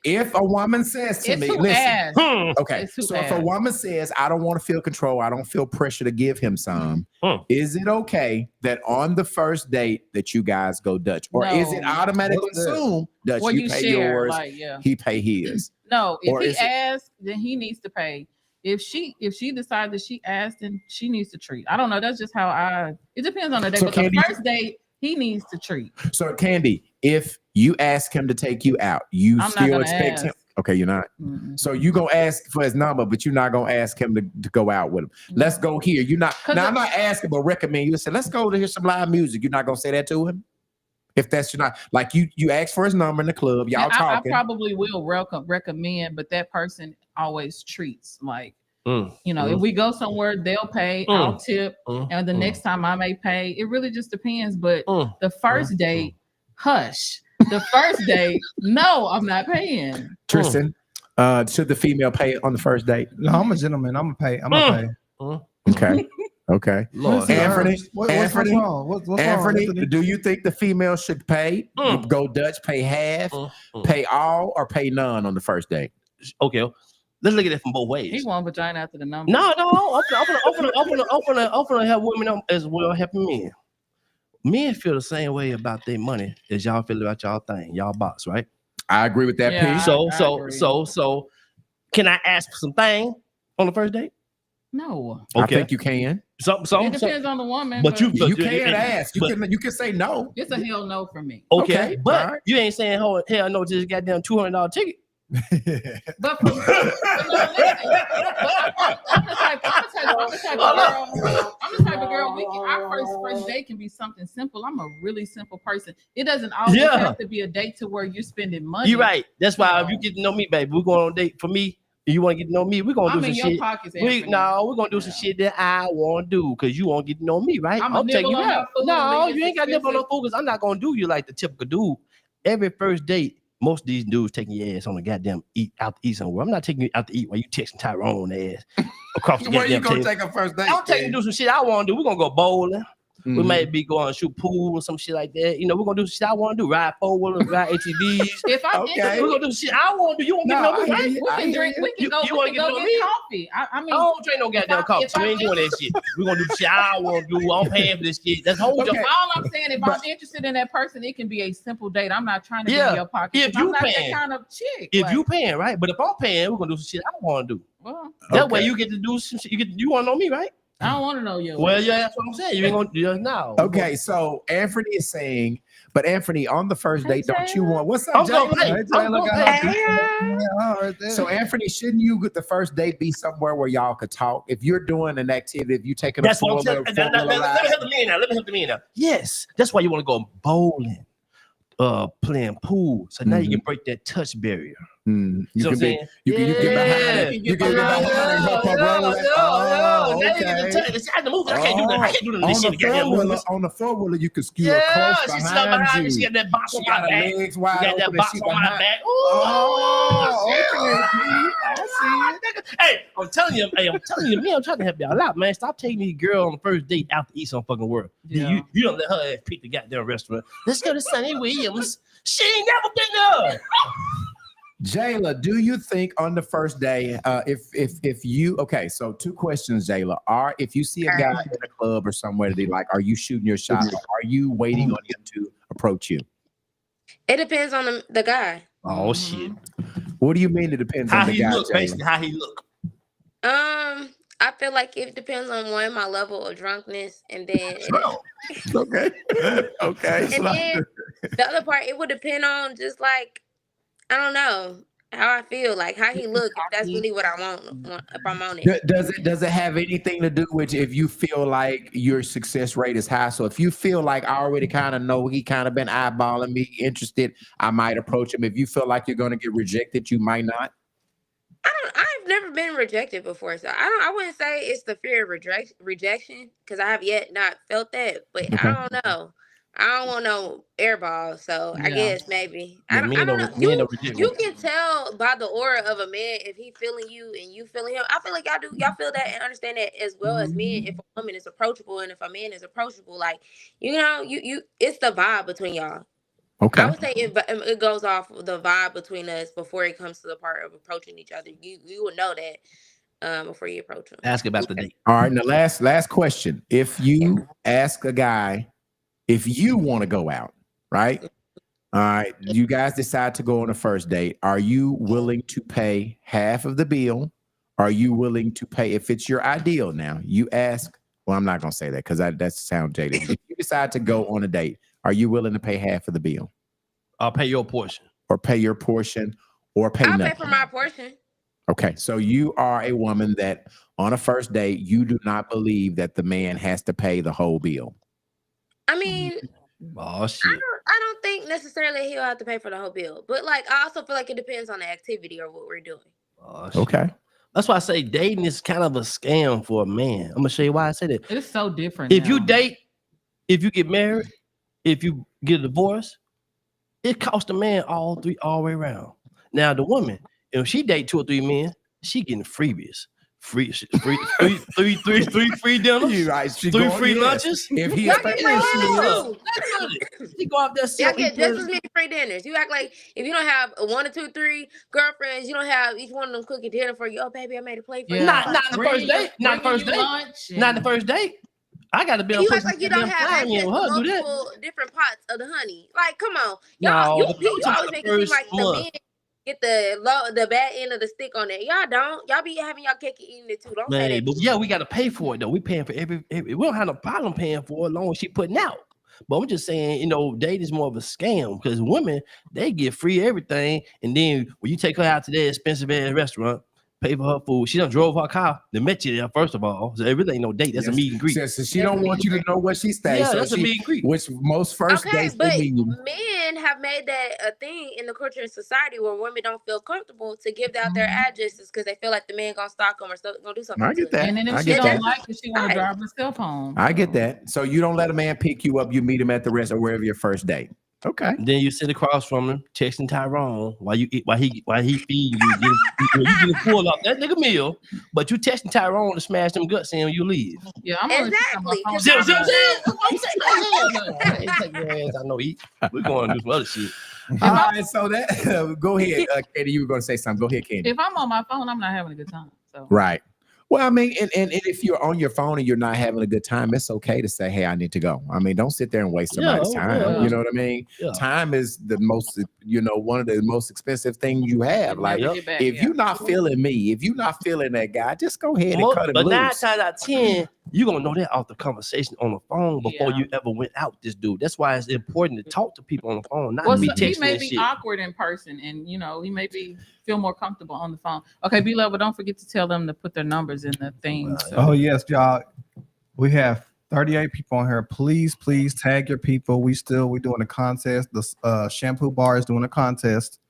If a woman says to it's me, who listen, asked. okay, It's who so if a asked. woman says, I don't want to feel control, I don't feel pressure to give him some, is it okay that on the first date that you guys go Dutch? Or is it No. automatically What's that? assumed Dutch, Well, you you pay share, yours, like, yeah. he pay his? No, Or if is he it- asked, then he needs to pay. If she decides that she asked, then she needs to treat. I don't know. That's just how it depends on the day. So but Candy- the first date, he needs to treat. So Candy, if you ask him to take you out, you I'm not still gonna expect him. ask. Okay, you're not. Mm-mm. So you gonna ask for his number, but you're not gonna ask him to go out with him. Let's go here. You're not. 'Cause Now I'm not asking, but recommend you say, let's go to hear some live music. You're not gonna say that to him. If that's you're not like you ask for his number in the club, y'all And I talking. probably will recommend, but that person always treats. Like, if we go somewhere, they'll pay, I'll tip, and the next time I may pay. It really just depends. But the first date, hush. The first date, no, I'm not paying. Tristan, should the female pay on the first date? No, I'm a gentleman. I'm gonna pay. Okay. Okay. Lord, Anthony, What's Anthony, wrong? What's wrong, Anthony, Anthony? do you think the female should pay? Go Dutch, pay half, pay all, or pay none on the first date? Okay, let's look at it from both He ways. want vagina after the number. No, I'm gonna help women as well helping men. Men feel the same way about their money as y'all feel about y'all thing, y'all box, right? I agree with that Yeah. piece. So, can I ask for something on the first date? No. I think you can. It depends on the woman. But you You can ask. You can say no. It's a hell no for me. okay, but all right. you ain't saying hell no to this goddamn $200 ticket. But for, listen, I'm the type of girl. Our first date can be something simple. I'm a really simple person. It doesn't always have to be a date to where you're spending money. You're right. That's why if you get to know me, baby, we're going on a date. For me, if you want to get to know me, we're gonna do I'm in some your shit. pockets. We're gonna do some shit that I want to do because you want to get to know me, right? I'ma I'm taking nibble you on your out. food, No, leave you it ain't got to nibble on no expensive. food because I'm not gonna do you like the typical dude. Every first date, most of these dudes taking your ass on a goddamn out to eat somewhere. I'm not taking you out to eat while you texting Tyrone ass across the Where you goddamn gonna table. take a first date? I'm taking you to do some shit I want to do. We're gonna go bowling. We Mhm. might be going to shoot pool or some shit like that. We're gonna do some shit I want to do. Ride four-wheelers, ride ATVs. If I'm Okay. interested, We're gonna do some shit I want to do. You want to get to know me, right? we can drink. We can You- go. you We wanna can get to go know get me? coffee. I mean, I don't drink no goddamn coffee. if So we I- ain't doing that shit. We're gonna do the shit I want to do. I'm paying for this shit. That's whole Okay. job. all I'm saying, if I'm interested in that person, it can be a simple date. I'm not trying to be Yeah. in your pocket. If 'cause I'm you not paying. that kind of chick. If like, you paying, right? But if I'm paying, we're gonna do some shit I want to do. well, That way Okay. you get to do some shit. You want to know me, right? I don't want to know you. Well, yeah, that's what I'm saying. You ain't gonna do it now. Okay, so Anthony is saying, but Anthony, on the first Hey, date, don't you Taylor. want what's up, I'm gonna Jay? pay. Hey, I'm Taylor, gonna got pay. her. So Anthony, shouldn't you get the first date be somewhere where y'all could talk? If you're doing an activity, if you taking That's a what I'm four-wheeler saying. Let me ride, help the man now. Let me help the man now. Yes, that's why you want to go bowling, playing pool. So now you can break that touch barrier. you So can I'm be, saying, you can get behind yeah. it. You can get behind and help her roll it. Oh, Now you get the touch. okay. See, I the movie. I can't do that. I can't do On this the shit. Goddamn four-wheeler, movies. on the four-wheeler, you can skew Yeah, her she close sit up behind behind me. you. She got that box She on got my her back. legs She wide got open that and box she on my behind. back. Oh, shit. okay, P. I see it. Hey, I'm telling you, man, I'm trying to help y'all out, man. Stop taking these girl on the first date out to eat some fucking world. Yeah. You don't let her ass pick the goddamn restaurant. Let's go to Sunny Williams. She ain't never been there. Jayla, do you think on the first day, if you so 2 questions, Jayla, are if you see a guy in a club or somewhere that they like, are you shooting your shot? Or are you waiting on him to approach you? It depends on the guy. Oh shit! What do you mean it depends How on the he guy, look? Jayla? Basically, how he look. I feel like it depends on my level of drunkenness, and then Okay. Okay. and then the other part, it would depend on just like I don't know. how I feel, like how he look. If that's really what I want if I'm on it. Does it have anything to do with if you feel like your success rate is high? So if you feel like I already kind of know he kind of been eyeballing me, interested, I might approach him. If you feel like you're going to get rejected, you might not. I've never been rejected before, so I wouldn't say it's the fear of rejection because I have yet not felt that. But Okay. I don't know. I don't want no airball, so I Yeah. guess maybe Yeah, I don't know. You reject you me. can tell by the aura of a man if he feeling you and you feeling him. I feel like y'all feel that and understand that as well as men. If a woman is approachable and if a man is approachable, like you it's the vibe between y'all. Okay. I would say it goes off the vibe between us before it comes to the part of approaching each other. You will know that before you approach them. Ask about the date. All right. Now, last question. If you ask a guy if you want to go out, right? All right. You guys decide to go on a first date. Are you willing to pay half of the bill? Are you willing to pay if it's your ideal now? You ask. Well, I'm not gonna say that because that sounds jaded. If you decide to go on a date, are you willing to pay half of the bill? I'll pay your portion. Or pay your portion or pay I'll nothing? pay for my portion. Okay, so you are a woman that on a first date, you do not believe that the man has to pay the whole bill. I mean, Oh shit. I don't think necessarily he'll have to pay for the whole bill, but like I also feel like it depends on the activity or what we're doing. Oh, shit. Okay. That's why I say dating is kind of a scam for a man. I'm gonna show you why I say that. It's so different. If you now. date, if you get married, if you get a divorce, it costs the man all the way around. Now the woman, if she date 2 or 3 men, she getting freebies. Three free dinners, You right. She 3 going- free yes. lunches. If he Y'all is get paying, free she will. dinners. She go out there, Y'all sit, get eat just this. as many free dinners. You act like if you don't have 1 or 2, 3 girlfriends, you don't have each one of them cooking dinner for you. Oh, baby, I made a plate for you. Not the first date. Not the first date. Lunch Not the first date. I got to be And on you push act like you don't have access to her do that. multiple different pots of the honey. Like, come on, No, y'all. I'm You talking always about make the it seem first like the month. men get the bad end of the stick on that. Y'all don't. Y'all be having y'all cake and eating it too. Don't say Man, that. but yeah, we got to pay for it though. We paying for every we don't have no problem paying for it as long as she putting out. But I'm just saying, date is more of a scam because women, they get free everything. And then when you take her out to that expensive ass restaurant, pay for her food, she done drove her car, they met you there, first of all. So it really ain't no date. That's a meet and greet. So she don't want you to know where she stays. Yeah, so that's a meet and greet. Which most first Okay, dates but they mean. men have made that a thing in the culture and society where women don't feel comfortable to give out their addresses because they feel like the man gonna stalk them or gonna do something. I get that. And then if I she get don't that. like it, she want Right. to drive herself home. I get that. So you don't let a man pick you up. You meet him at the restaurant or wherever your first date. Okay. Then you sit across from him, texting Tyrone while you eat, while he feeding you, you getting full off that nigga meal, but you texting Tyrone to smash them guts in when you leave. Yeah, I'm gonna Exactly. check on my See phone. what I'm saying? I ain't taking your ass out no eat. We're going to do some other shit. All right. So that go ahead, Katie. You were going to say something. Go ahead, Katie. If I'm on my phone, I'm not having a good time. So Right. Well, I mean, and if you're on your phone and you're not having a good time, it's okay to say, "Hey, I need to go." I mean, don't sit there and waste somebody's time. yeah. You know what I mean? Yeah. Time is the most, one of the most expensive things you have. Like, Never get back, if yeah. you're not feeling me, if you're not feeling that guy, just go ahead and cut him But 9 loose. times out of 10, you're gonna know that off the conversation on the phone before Yeah. you ever went out with this dude. That's why it's important to talk to people on the phone, not well, be so he texting may and be shit. awkward in person, and he may feel more comfortable on the phone. Okay, B-Level, don't forget to tell them to put their numbers in the thing. Oh yes, y'all. We have 38 people on here. Please tag your people. We're doing a contest. The shampoo bar is doing a contest.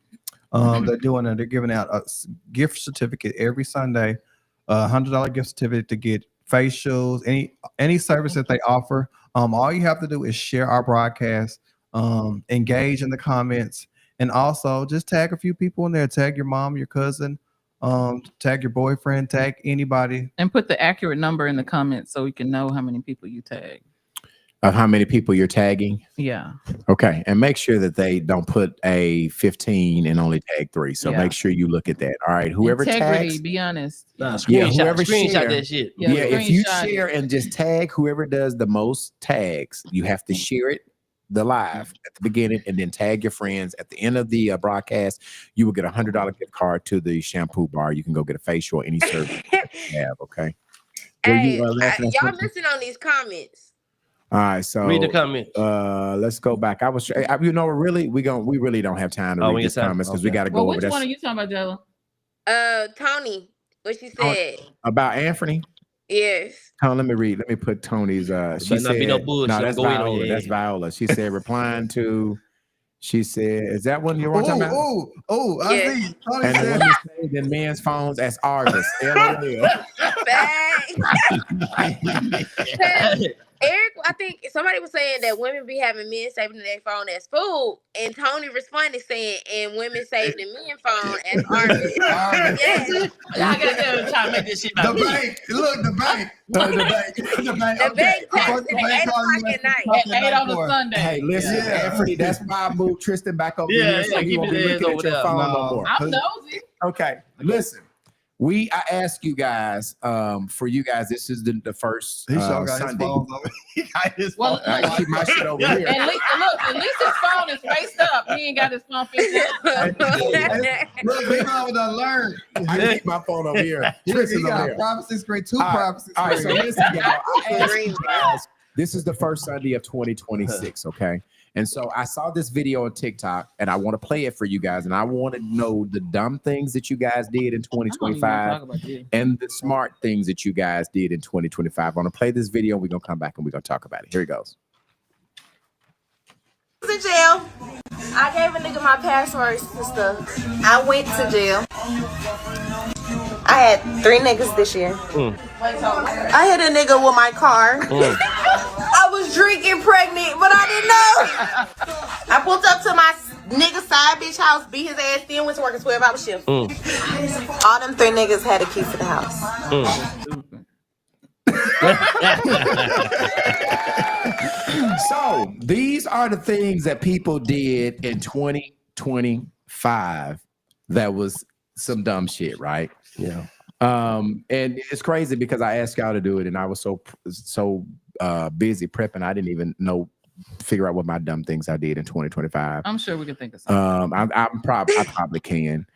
They're giving out a gift certificate every Sunday, $100 gift certificate to get facials, any service that they offer. All you have to do is share our broadcast, engage in the comments, and also just tag a few people in there. Tag your mom, your cousin, tag your boyfriend, tag anybody. And put the accurate number in the comments so we can know how many people you tag. Of how many people you're tagging. Yeah. Okay. And make sure that they don't put a 15 and only tag 3. So Yeah. make sure you look at that. All right. Whoever Integrity, tags. be honest. Nah, Yeah, screenshot, whoever screenshot share. that shit. Yeah, If you screenshot it. share and just tag whoever does the most tags, you have to share it the live at the beginning and then tag your friends at the end of the broadcast. You will get a $100 gift card to the shampoo bar. You can go get a facial or any service you have. Okay. Were Hey, you, laughing at y'all something? missing on these comments. All right, so Read the comments. let's go back. You know, we really don't have time to read these comments because we got to go Well, over which one are this you talking about, Jella? Tony, what she said? about Anthony. Yes. Let me read. Let me put Tony's. She Better not said, be no bullshit. "No, that's Go in on Viola. your That's head. Viola." She said, replying to. She said, "Is that one you want to talk about?" I Yeah. see. Tony And the said, women saved in men's phones as Argus. LOL. Eric, I think somebody was saying that women be having men saving their phone as food, and Tony responded saying, "And women saved the men phone as Argus." Yes. Y'all got to try to make this shit the about me. bank. Look, the bank. The bank. The bank. The bank Okay. texted The at bank 8 called you o'clock at night. at 8 on a for- Sunday. Hey, listen, Yeah. Anthony, that's why I moved Tristan back over Yeah, here so yeah, he keep won't his be ass looking at over your there. phone no No. more. I'm nosy. Okay, listen. I asked you guys, for you guys, this is the first He sure got his Sunday. phone over. He got his Well, phone. I keep my shit over here. At least his phone is faced up. He ain't got his phone faced up. Look, he probably done learned. I keep my phone over here. He Tristan's over got here. a privacy screen, two All right. privacy All right, so screens. listen, y'all. I asked you guys, this is the first Sunday of 2026, okay? And so I saw this video on TikTok, and I want to play it for you guys, and I want to know the dumb things that you guys did in I don't even wanna 2025 talk about this. and the smart things that you guys did in 2025. I want to play this video, and we're going to come back and we're going to talk about it. Here it goes. To jail. I gave a nigga my passwords and stuff. I went to jail. I had 3 niggas this year. I hit a nigga with my car. I was drinking pregnant, but I didn't know. I pulled up to my nigga side bitch house, beat his ass, then went to work a 12-hour shift. All them 3 niggas had a key to the house. So these are the things that people did in 2025 that was some dumb shit, right? Yeah. And it's crazy because I asked y'all to do it, and I was so busy prepping, I didn't even figure out what my dumb things I did in 2025. I'm sure we can think of something. I probably can.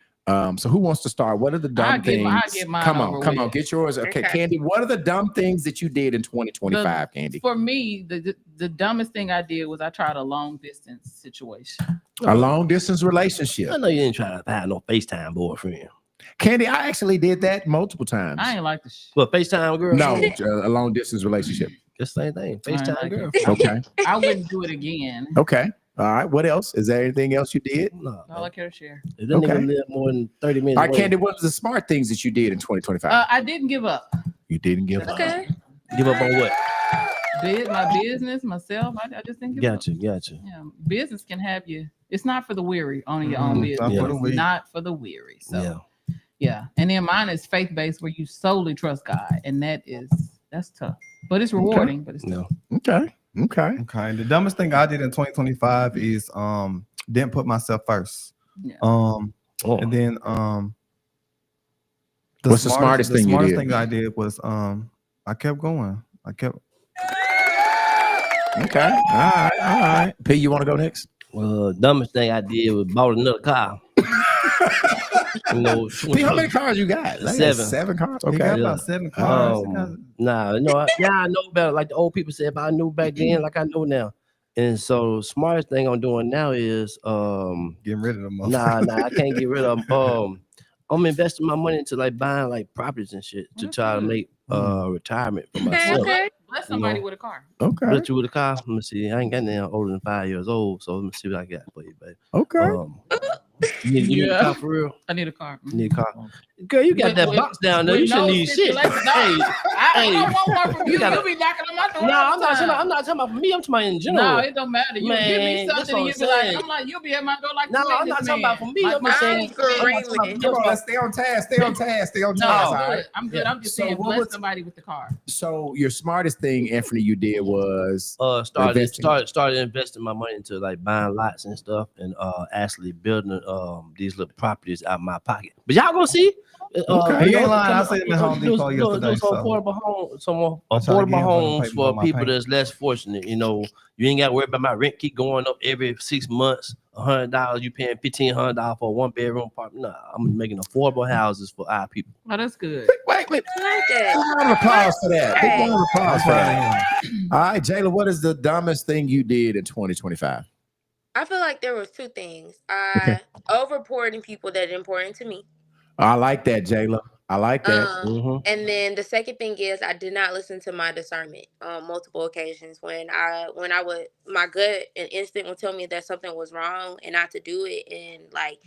So who wants to start? What are the dumb things? I'll get mine come over on, with. get yours. Okay, Okay. Candy, what are the dumb things that you did in 2025, Candy? For me, the dumbest thing I did was I tried a long distance situation. A long distance relationship. I know you didn't try to have no FaceTime boyfriend. Candy, I actually did that multiple times. I ain't like the shit. But FaceTime girl? No, a long distance relationship. It's the same thing. I ain't FaceTime like girl. it. Okay. I wouldn't do it again. Okay. All right. What else? Is there anything else you did? No. All I care to share. It didn't Okay. even live more than 30 minutes. All right, away. Candy, what was the smart things that you did in 2025? I didn't give up. You didn't give up. Okay. Give up on what? My business, myself. I just didn't give up. Gotcha. Yeah, business can have you. It's not for the weary. Owning your own Mhm. business. Not for the It's weak. not for the weary. So Yeah. yeah. And then mine is faith based, where you solely trust God, and that's tough, but it's rewarding. But it's tough. No. Okay. Okay. Okay. The dumbest thing I did in 2025 is didn't put myself first. Yeah. Oh. And then What's the smartest thing you smartest did? thing I did was I kept going. Okay. All right. P, you want to go next? Well, dumbest thing I did was bought another car. You know, P, how many cars you got? Like 7. 7 cars? He got Okay. about 7 cars. Nah, no, I know better. Like the old people said, but I knew back then, like I know now. And so, smartest thing I'm doing now is, Getting rid of them. nah, I can't get rid of them. I'm investing my money into like buying like properties and shit to try to make retirement for myself. Okay. Bless somebody No. with a car. Okay. Bless you with a car. Let me see. I ain't got nothing older than 5 years old, so let me see what I got for you, baby. Okay. You need a Yeah. car for real? I need a car. You need a car. Girl, you got With- that with- box down there. with You shouldn't no need shit. stipulations. No, Hey, I don't want one from you. gotta- You'll be knocking on my door. no, all I'm the not talking time. about. I'm not talking about for me. I'm talking about in general. No, it don't matter. You give me Man, that's something, and what you I'm be saying. like, I'm like, you'll be at my door like. No, you I'm ain't not this talking man. about for me. Like, I'm my just saying. mind's I'm not screaming. talking about- Come on, let's stay on task. Stay on task. Stay on No, task. I'm All right. good. I'm good. I'm just So saying, what bless was- somebody with the car. So your smartest thing, Anthony, you did was started investing my money into like buying lots and stuff, and actually building these little properties out of my pocket. But y'all gonna see. Okay. He ain't lying. I seen him at Home Depot yesterday, Those so- affordable homes, some more I'll try to affordable get him for the homes pay- for for my people payment. that's less fortunate. You know, you ain't got to worry about my rent keep going up every 6 months. $100, you paying $1,500 for a 1-bedroom apartment. Nah, I'm making affordable houses for our people. Oh, that's good. wait. excitement. I like that. Round of applause for that. Big round of applause for Proud that. of him. All right, Jayla, what is the dumbest thing you did in 2025? I feel like there was two things. Okay. I overpoured in people that didn't pour into me. I like that, Jayla. I like that. And then the second thing is I did not listen to my discernment on multiple occasions when I would my gut and instinct would tell me that something was wrong and not to do it, and like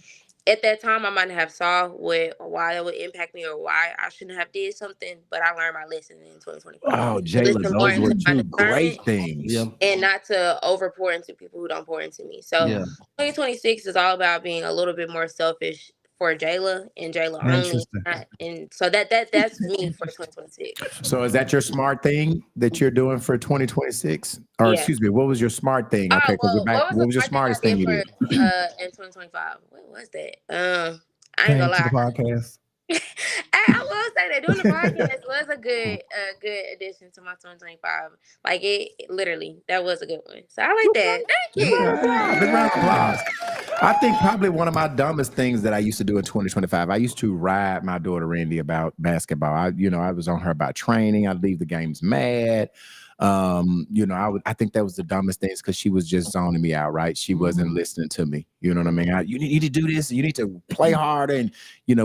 at that time I might not have saw why that would impact me or why I shouldn't have did something, but I learned my lesson in 2025. Oh, To Jayla, listen more those were into my two discernment great things. Yeah. and not to over pour into people who don't pour into me. So Yeah. 2026 is all about being a little bit more selfish for Jayla and Jayla only. Interesting. And so that's me for 2026. So is that your smart thing that you're doing for 2026? Or Yeah. excuse me, what was your smart thing? Oh, Okay, because well, we're back. What was your the smart smartest thing you I did? did for in 2025? What was that? I ain't Came gonna to lie. the podcast. I will say that doing the podcast was a good addition to my 2025. Like it literally, that was a good one. So I like that. Thank Big you. round of applause. Big round of applause. I think probably one of my dumbest things that I used to do in 2025, I used to ride my daughter Randy about basketball. I was on her about training. I'd leave the games mad. I think that was the dumbest things because she was just zoning me out, right? She wasn't listening to me. You know what I mean? You need to do this. You need to play harder. And,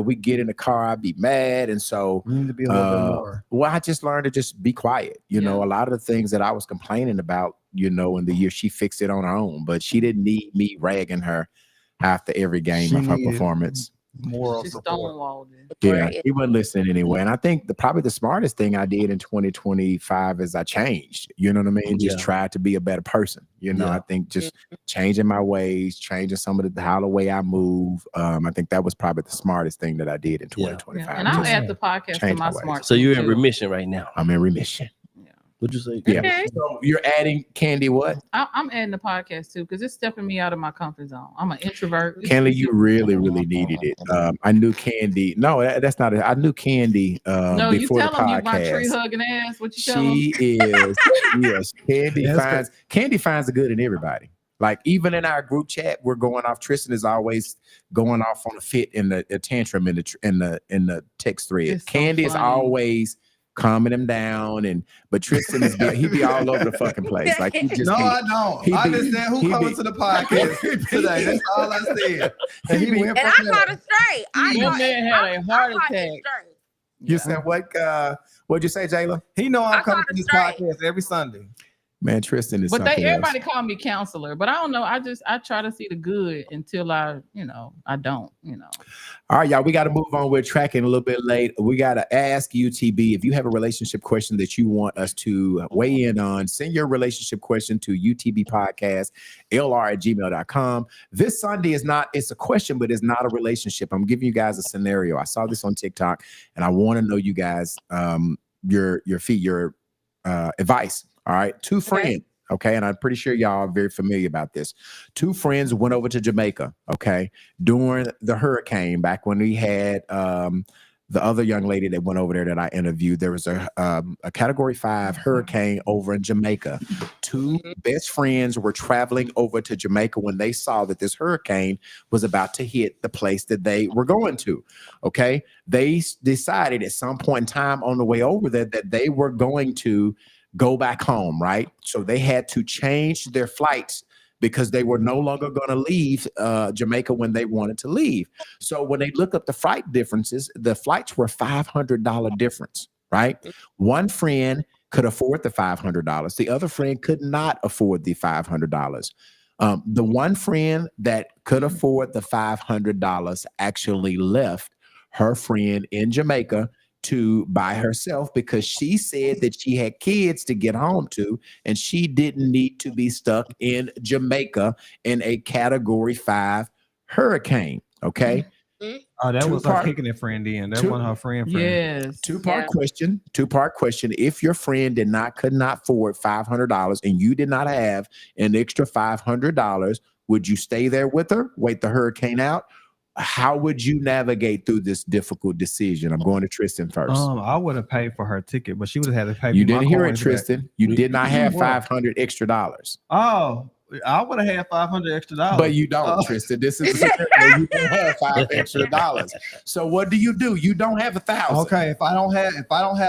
we get in the car, I'd be mad. And so, You need to be a little bit more. well, I just learned to just be quiet. A lot of the things that I was complaining about, in the year, she fixed it on her own, but she didn't need me ragging her after every game She of her needed performance. Moral She's support. stonewalled it. Yeah, he wasn't listening anyway. And I think probably the smartest thing I did in 2025 is I changed. You know what I mean? Just Yeah. tried to be a better person. I think just changing my ways, changing some of the way I move. I think that was probably the smartest thing that I did in 2025. Yeah. And I'll Just add the podcast to change my my ways. smart. So you're in too. remission right now. I'm in remission. What'd you say? Yeah. Okay. So you're adding Candy what? I'm adding the podcast too because it's stepping me out of my comfort zone. I'm an introvert. Candy, you really, really needed it. I knew Candy. No, that's not it. I knew Candy No, you before the tell him you my tree podcast. hugging ass. What you tell him? She is, yes. That's Candy finds the good in everybody. Like even in our group chat, we're going off. Tristan is always going off on a fit in the tantrum in the text thread. It's so Candy is funny. always calming him down, but Tristan he be all over the fucking place. Like he just No, be- I don't. he I be- understand he who coming be- to the podcast today. That's all I said. And he went And I from there. caught it straight. That man had a heart I caught it attack. straight. You said what? What'd you say, Jayla? He know I'm I coming caught to it this straight. podcast every Sunday. Man, Tristan is But something everybody else. call me counselor, but I don't know. I try to see the good until I don't. All right, y'all, we got to move on. We're tracking a little bit late. We got to ask UTB if you have a relationship question that you want us to weigh in on. Send your relationship question to utbpodcast@lr@gmail.com. This Sunday it's a question, but it's not a relationship. I'm giving you guys a scenario. I saw this on TikTok, and I want to know you guys your advice. All right, two friends. Okay, and I'm pretty sure y'all are very familiar about this. Two friends went over to Jamaica, okay, during the hurricane back when we had the other young lady that went over there that I interviewed. There was a Category 5 hurricane over in Jamaica. Two best friends were traveling over to Jamaica when they saw that this hurricane was about to hit the place that they were going to, okay? They decided at some point in time on the way over there that they were going to go back home, right? So they had to change their flights because they were no longer going to leave Jamaica when they wanted to leave. So when they look up the flight differences, the flights were $500 difference, right? One friend could afford the $500. The other friend could not afford the $500. The one friend that could afford the $500 actually left her friend in Jamaica by herself because she said that she had kids to get home to and she didn't need to be stuck in Jamaica in a Category 5 hurricane. Okay. Oh, that was her Two-part- kicking it friend in. That two- wasn't her friend. Yes. Two-part question. If your friend could not afford $500 and you did not have an extra $500, would you stay there with her, wait the hurricane out? How would you navigate through this difficult decision? I'm going to Tristan first. I would have paid for her ticket, but she would have had to pay. You me my didn't hear it, coins back. Tristan. You did not have What? $500 extra. Oh, I would have had $500 extra. But you don't, Tristan. This is the scenario. You don't have $5 extra. So what do? You don't have 1,000. Okay, if I don't have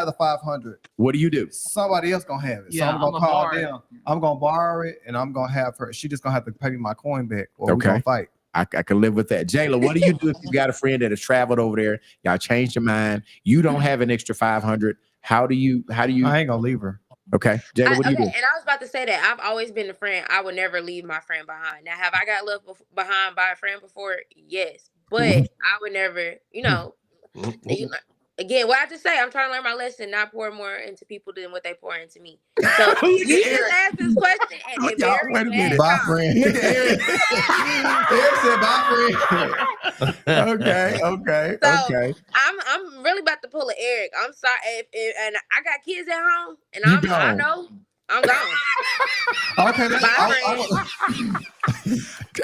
the 500, what do? Somebody else gonna have it. Yeah, so I'm gonna call borrow them. I'm gonna borrow it, and I'm gonna have her. She just gonna have to pay me my coin back, or we Okay. gonna fight. I can live with that. Jayla, what do you do if you got a friend that has traveled over there? Y'all changed your mind. You don't have an extra 500. How do you? I ain't gonna leave her. Okay, Jayla, what do you do? And I was about to say that I've always been a friend. I would never leave my friend behind. Now, have I got left behind by a friend before? Yes, but I would never. Again, what I just say, I'm trying to learn my lesson, not pour more into people than what they pour into me. So you just asked this question and Wait a minute. Bye, friend. Look at Eric. Eric said bye, friend. Okay. So I'm really about to pull an Eric. I'm sorry, and I got kids at home, and I know I'm gone. Okay,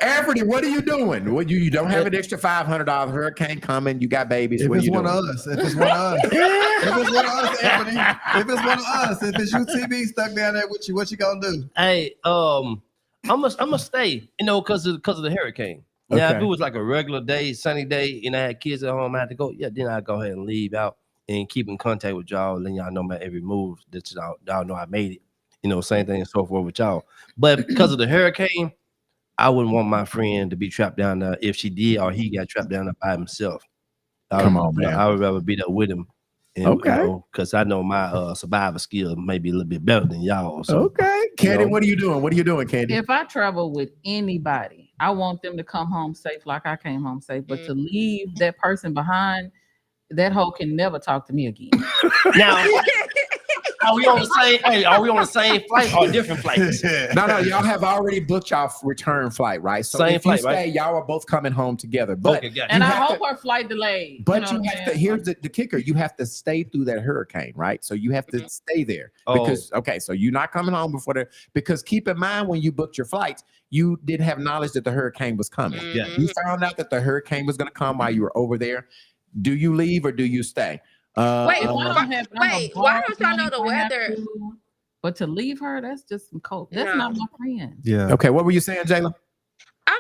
Anthony, what are you doing? What you don't have an extra $500 hurricane coming? You got babies. If what it's are you one doing? of us, if it's one of us, if it's one of us, Anthony, if it's one of us, if it's UTB stuck down there with you, what you gonna do? Hey, I'm gonna stay, because of the hurricane. Now, if it was like a regular day, sunny day, and I had kids at home, I had to go. Yeah, then I go ahead and leave out and keep in contact with y'all, letting y'all know my every move. That y'all know I made it. Same thing and so forth with y'all. But because of the hurricane, I wouldn't want my friend to be trapped down there if she did or he got trapped down there by himself. Come on, man. I would rather be there with him. And, because I know my survival skill may be a little bit better than y'all. So, okay. Candy, what are you doing? What are you doing, Candy? If I travel with anybody, I want them to come home safe like I came home safe. But to leave that person behind, that hoe can never talk to me again. Now, are we on the same flight or different flights? No, y'all have already booked y'all return flight, right? So Same if you flight, stay, right? y'all are both coming home together. But Okay, gotcha. And I hope her flight delayed. But you have to. Here's the kicker: you have to stay through that hurricane, right? So you have to stay there because so you're not coming home before the. Because keep in mind when you booked your flights, you didn't have knowledge that the hurricane was coming. Yeah. You found out that the hurricane was going to come while you were over there. Do you leave or do you stay? Why don't y'all know the weather? But to leave her, that's just some cold. That's not my friend. Yeah. Okay, what were you saying, Jayla?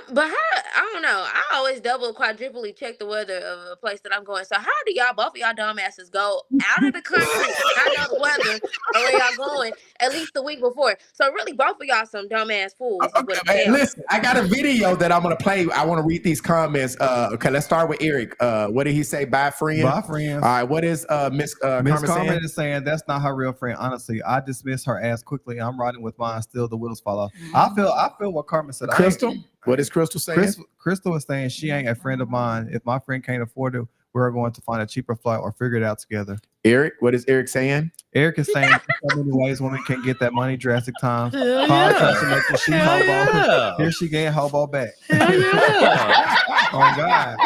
But I don't know. I always quadruply check the weather of a place that I'm going. So how do both of y'all dumbasses go out of the country? I know the weather or where y'all going at least the week before. So really, both of y'all some dumbass fools. Okay, listen, I got a video that I'm gonna play. I want to read these comments. Okay, let's start with Eric. What did he say? Bye, friend. Bye, friends. All right. What is Miss Carmen is saying? That's not her real friend. Honestly, I dismiss her ass quickly. I'm riding with mine. Still, the wheels fall off. I feel what Carmen said. Crystal. What is Crystal saying? Crystal is saying she ain't a friend of mine. If my friend can't afford it, we're going to find a cheaper flight or figure it out together. Eric, what is Eric saying? Eric is saying in so many ways women can get that money. Drastic times. Podcast to make the she hobo. Here she getting hobo back. Oh God.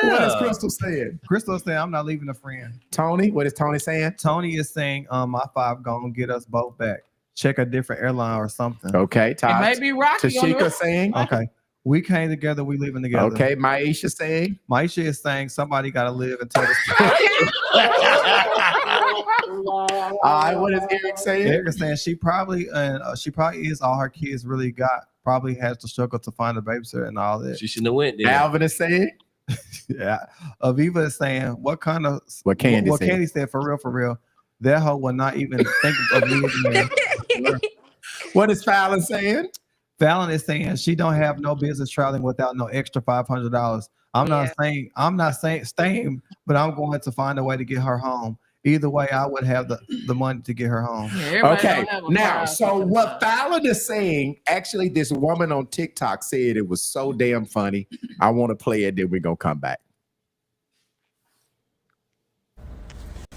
What is Crystal saying? Crystal is saying I'm not leaving a friend. Tony, what is Tony saying? Tony is saying my $5 gonna get us both back. Check a different airline or something. Okay, Todd. It may be Rocky. Tashika saying. Okay. We came together, we living together. Okay, Maisha saying. Maisha is saying somebody gotta live and tell us. All right, what is Eric saying? Eric is saying she probably is all her kids really got. Probably has to struggle to find a babysitter and all that. She shouldn't have went there. Alvin is saying. Yeah. Aviva is saying what Candy said for real. That hoe will not even think of leaving. What is Fallon saying? Fallon is saying she don't have no business traveling without no extra $500. I'm not saying staying, but I'm going to find a way to get her home. Either way, I would have the money to get her home. Okay. Now, so what Fallon is saying, actually, this woman on TikTok said it was so damn funny. I want to play it, then we're gonna come back.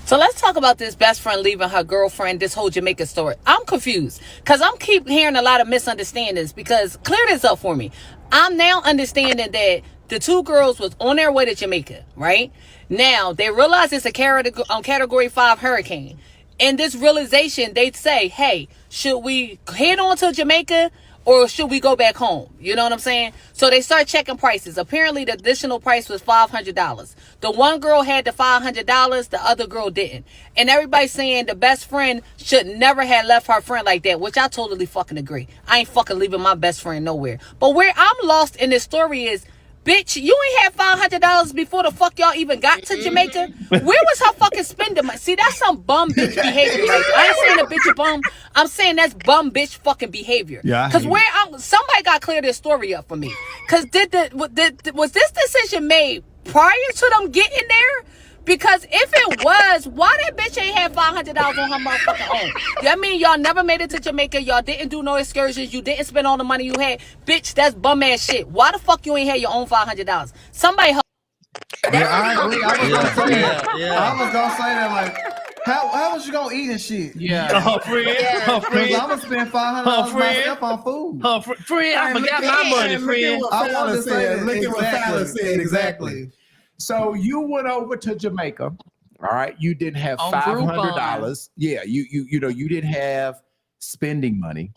So let's talk about this best friend leaving her girlfriend, this whole Jamaica story. I'm confused because I'm keep hearing a lot of misunderstandings because clear this up for me. I'm now understanding that the two girls was on their way to Jamaica, right? Now, they realize it's a category 5 hurricane. In this realization, they say, hey, should we head on to Jamaica or should we go back home? You know what I'm saying? So they start checking prices. Apparently, the additional price was $500. The one girl had the $500, the other girl didn't. And everybody's saying the best friend should never have left her friend like that, which I totally fucking agree. I ain't fucking leaving my best friend nowhere. But where I'm lost in this story is, bitch, you ain't had $500 before the fuck y'all even got to Jamaica. Where was her fucking spending money? See, that's some bum bitch behavior right there. I ain't saying a bitch a bum. I'm saying that's bum bitch fucking behavior. Yeah, because where I'm, somebody got to clear this story up for me. Because was this decision made prior to them getting there? Because if it was, why that bitch ain't had $500 on her motherfucking own? That mean y'all never made it to Jamaica. Y'all didn't do no excursions. You didn't spend all the money you had. Bitch, that's bum ass shit. Why the fuck you ain't had your own $500? Somebody help. Yeah, I agree. I was gonna say that. Yeah. I was gonna say that. Like, how was you gonna eat and shit? Yeah. Her friend, her Cause friend, I'm gonna spend $500 myself on food. her friend. I forgot my money, friend. I want to say that. Look at what Fallon Exactly. said. Exactly. So you went over to Jamaica. All right. You didn't have On $500. Yeah. You know, you didn't have spending money.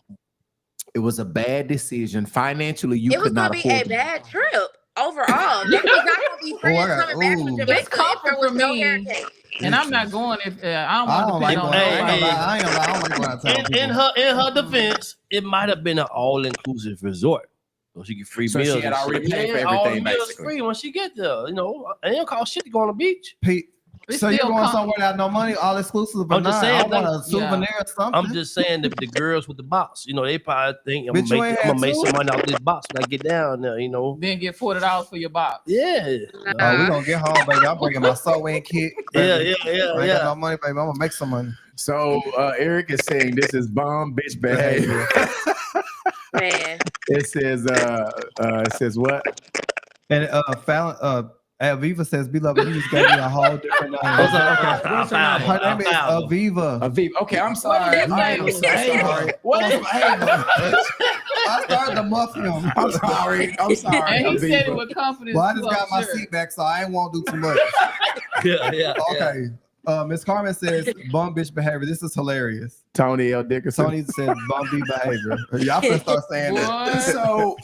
It was a bad decision. Financially, you It was could not gonna be afford a bad trip overall. That was not gonna be friends coming back from Jamaica if comfort there was for no me. hurricane. And I'm not going if I don't I want don't to like depend on going. I nobody. ain't gonna lie. I don't like going out of town. In her defense, it might have been an all-inclusive resort. So she get free So meals. she had and already shit. paid for All the everything, meals basically. free when she get there. You know, it don't cost shit to go on the beach. Pete, It's so you're still going com- somewhere without no money, all exclusive, but I'm just not. I saying, want a like, souvenir or something. I'm just saying that the girls with the box, you know, they probably think I'm Bitch, you gonna ain't make had some two. money off this box when I get down there, you know. Then get $40 for your box. Yeah. We gonna get home, baby. I'm bringing my sew-in kit. Yeah, baby. yeah, yeah, I ain't yeah. got no money, baby. I'm gonna make some money. So Eric is saying this is bomb bitch behavior. Man. It says what? And Fallon, Aviva says, "Beloved, you just gave me a whole different name." What's up? Okay. I found Her her. name is Aviva. Aviv. Okay, I'm sorry. I am so sorry. What is I started to muff him. I'm sorry. I'm sorry. And he said it Aviva. with confidence. Well, I too, just got I'm my sure. seat back, so I ain't want to do too much. Yeah, yeah. Okay. Miss Carmen says, "Bum bitch behavior." This is hilarious. Tony L. Dickerson. Tony says, "Bum bitch behavior." Y'all finna start saying that. Boy. So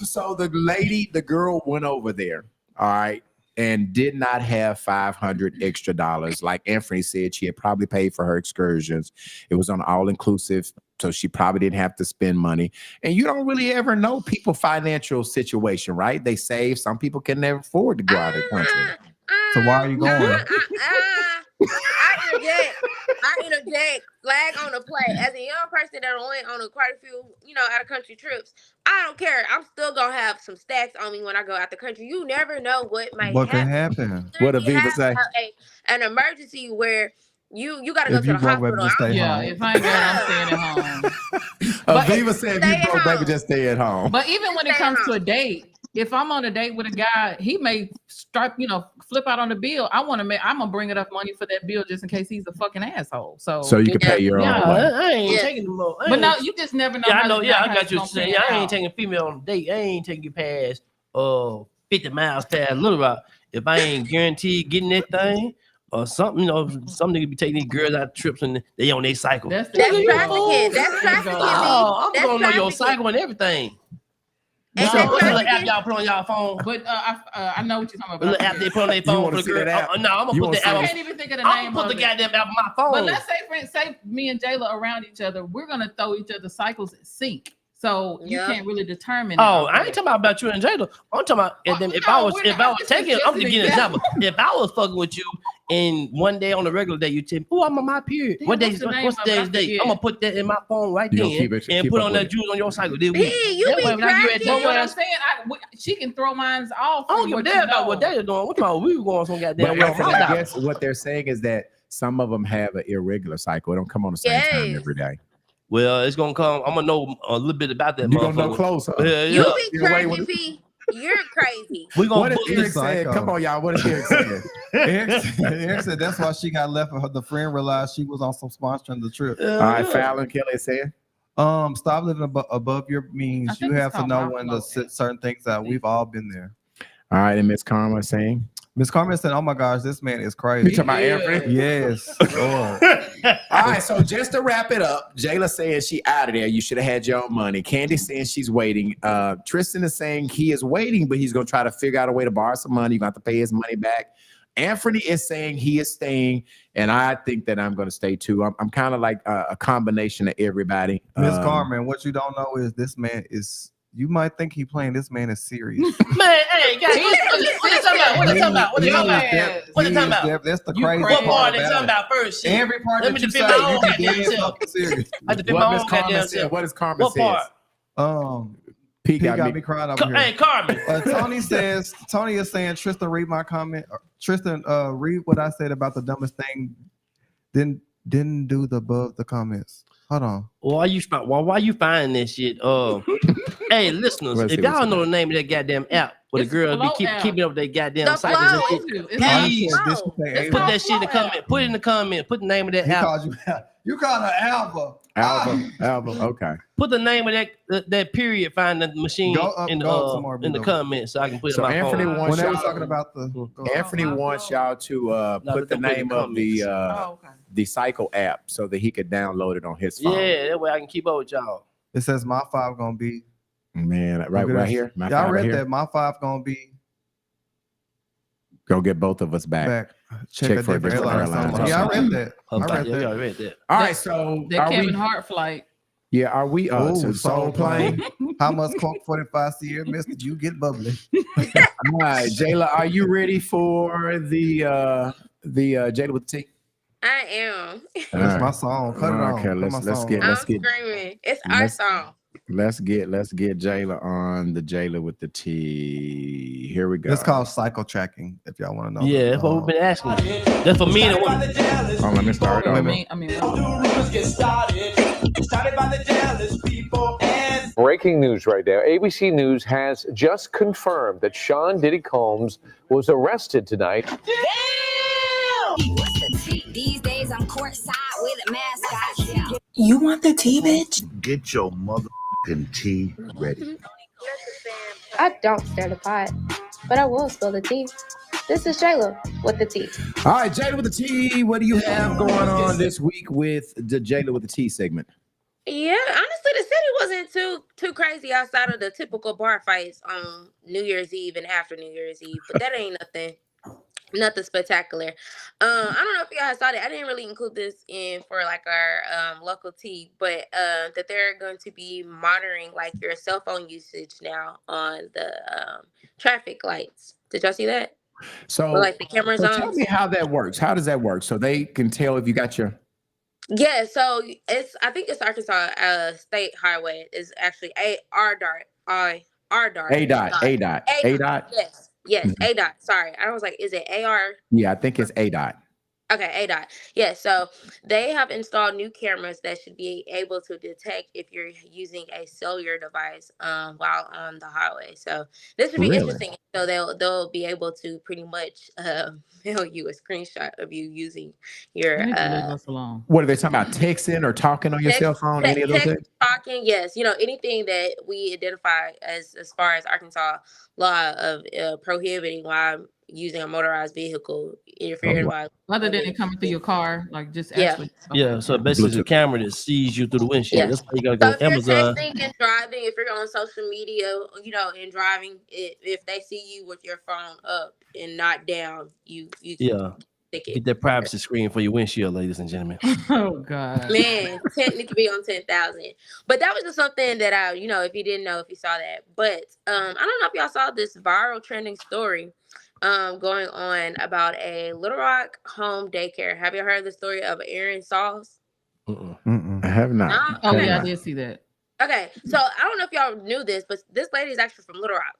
the girl went over there, all right, and did not have $500 extra dollars. Like Anthony said, she had probably paid for her excursions. It was on all inclusive, so she probably didn't have to spend money. And you don't really ever know people's financial situation, right? They save. Some people can never afford to go out of the country. So why are you going? I interject, flag on the play. As a young person that went on quite a few, out of country trips, I don't care. I'm still gonna have some stacks on me when I go out the country. You never know what might What can happen. happen? What You Aviva have say? an emergency where you gotta go If to you the broke, baby, hospital. just stay Yeah, home. if I ain't going, I'm staying at home. Aviva said, stay "If you at broke, baby, home. just stay at home." But even when it comes to a date, if I'm on a date with a guy, he may start, flip out on the bill. I'm gonna bring enough money for that bill just in case he's a fucking asshole. So you can pay your own Yeah, way. I ain't Yeah. taking them up. but no, you just never know. Yeah, I how know. this Yeah, I guy got is you gonna saying. pan I ain't out. taking a female on a date. I ain't taking you past 50 miles past Little Rock if I ain't guaranteed getting that thing or something. Some nigga be taking these girls out trips and they on their cycle. That's That's the trafficking. That's trafficking. Oh, I'm That's gonna know your trafficking. cycle and everything. Ain't So that what's the little app trafficking? y'all put on y'all phone? But I know what you're talking The about. little app they put on their phone wanna for the see girl. that app? No, I'm gonna You put wanna the see app. I can't even think of the I'm name gonna put of the it. goddamn app on my phone. But let's say me and Jayla around each other, we're gonna throw each other's cycles in sync. So you Yeah. can't really determine. Oh, it. I ain't talking about you and Jada. I'm talking about Well, if no, I was we're not. This is taking, just I'm an just giving an example. example. If I was fucking with you and one day on a regular day you tell me, "Oh, I'm on my period." Damn, What day? what's the name What's of it? I today's date? forget. I'm gonna put that in my phone right You then gonna keep it- and keep put up on with that it. juice on your cycle. Then P, you that be way when I get ready to tracking. go But what I'm ass, saying, she can throw mine off. I don't from give a what damn you about know. what they're doing. What about we were going some goddamn But way on Anthony, my I dollar. guess what they're saying is that some of them have an irregular cycle. It don't come on the same time Yes. every day. Well, it's gonna come. I'm gonna know a little bit about that. You gonna know motherfucker. closer. Yeah, You yeah. be You're way tracking, P. You're crazy. We What gonna is book Eric this. saying? psycho. Come on, y'all. What is Eric saying? Eric said that's why she got left. The friend realized she was on some sponsoring the trip. All right, Fallon Kelly is saying. Stop living above your I means. think You it's have to called know my when flow. to sit certain things out. We've all been there. All right, and Miss Karma is saying. Miss Carmen said, "Oh my gosh, this man is You crazy." talking about Anthony? Yes, Lord. All right, so just to wrap it up, Jayla says she out of there. You should have had your own money. Candy saying she's waiting. Tristan is saying he is waiting, but he's gonna try to figure out a way to borrow some money. You're gonna have to pay his money back. Anthony is saying he is staying, and I think that I'm gonna stay too. I'm kind of like a combination of everybody. Miss Carmen, what you don't know is this man is. You might think he playing. This man is serious. Man, hey, guys, what they talking about? What they talking about? What they talking about? What they talking about? That's the crazy What part part they about talking it. about first? Shit. Every part Let that me you say, defend my own you be goddamn dead self. fucking serious. I defend What my Miss own Carmen goddamn said? self. What does Carmen What says? part? P Got me crying over here. Hey, Carmen. Tony is saying, Tristan, read my comment. Tristan, read what I said about the dumbest thing. Didn't do the above the comments. Hold on. Why you finding this shit? Hey, listeners, Let's if see y'all what's know the name of that goddamn app where the It's girl be Flow app. keeping up their goddamn The cycles and Flow. shit, It's please This Flow. is It's put Ava. that shit in the comment. Put it in the comment. Put the name of that He app. called you. You called her Alva. Alva. Okay. Put the name of that period find the machine Go up in some more, the Beto. comments so I can put it So on my Anthony phone. wants When they y'all. were talking about the Anthony wants y'all to No, put the they put in name the of the okay. the Cycle app so that he could download it on his phone. Yeah, that way I can keep up with y'all. it says my 5 gonna be Man, right here. My Y'all five read right here. that. My 5 gonna be Go get both of us back. back. Check for a different airline. Yeah, I read that. I Yeah, read you that. already read that. All right, so That are Kevin we? Hart flight. Yeah, are we? Ooh, So Soul Plane. How much Clunk 45 Sierra, Mister? You get bubbly. All right, Jayla, are you ready for the Jayla with the T? I am. That's my song. Cut it on. Okay, Cut my let's song get on. I'm screaming. It's our let's- song. Let's get Jayla on the Jayla with the T. Here we go. It's called cycle tracking. If y'all want to know. Yeah, that's what we've been asking. That's for men and women. Oh, let me start over. Breaking news right now. ABC News has just confirmed that Sean Diddy Combs was arrested tonight. These days I'm courtside with a mascot. You want the tea, bitch? Get your motherfucking tea ready. I don't stir the pot, but I will spill the tea. This is Shayla with the tea. All right, Jayla with the T. What do you have going on this week with the Jayla with the T segment? Yeah, honestly, the city wasn't too crazy outside of the typical bar fights on New Year's Eve and after New Year's Eve, but that ain't nothing spectacular. I don't know if you guys saw that. I didn't really include this in for like our local tea, but that they're going to be monitoring like your cell phone usage now on the traffic lights. Did y'all see that? So, Or, like the camera so tell zones? me how that works. How does that work? So they can tell if you got your. Yeah, so I think it's Arkansas State Highway is actually A dot. Yes, Mhm. A dot. Sorry, I was like, is it AR? Yeah, I think it's A dot. Okay, A dot. Yeah, so they have installed new cameras that should be able to detect if you're using a cellular device while on the highway. So this would be Really? interesting. So they'll be able to pretty much mail you a screenshot of you using your They need to leave us alone. What are they talking about? Texting or talking on your cell phone? Any of those things? talking, yes. Anything that we identify as far as Arkansas law of prohibiting while using a motorized vehicle interfering by Other than it coming through your car, like just Yeah. actually. Yeah, so basically it's a camera that sees you through the windshield. Yeah. That's why you gotta So go if you're Amazon. texting and driving, if you're on social media, and driving, if they see you with your phone up and not down, you Yeah. stick it. Get that privacy screen for your windshield, ladies and gentlemen. Oh God. Man, it could be on 10,000. But that was just something that if you didn't know, if you saw that. But I don't know if y'all saw this viral trending story going on about a Little Rock home daycare. Have you heard the story of Aaron Sauce? I have not. Nah? Oh Okay. yeah, I did see that. Okay, so I don't know if y'all knew this, but this lady is actually from Little Rock.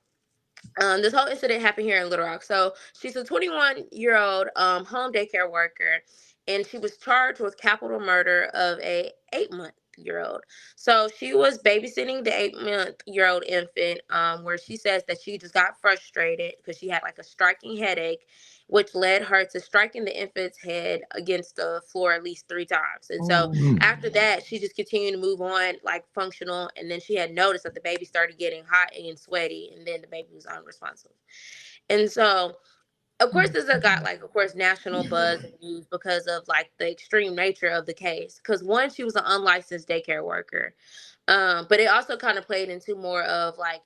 This whole incident happened here in Little Rock. So she's a 21-year-old home daycare worker, and she was charged with capital murder of a 8-month-year-old. So she was babysitting the 8-month-year-old infant, where she says that she just got frustrated because she had like a striking headache, which led her to striking the infant's head against the floor at least 3 times. And so after that, she just continued to move on like functional. And then she had noticed that the baby started getting hot and sweaty, and then the baby was unresponsive. And so of course, this has got like, of course, national buzz and news because of like the extreme nature of the case. Because one, she was an unlicensed daycare worker, but it also kind of played into more of like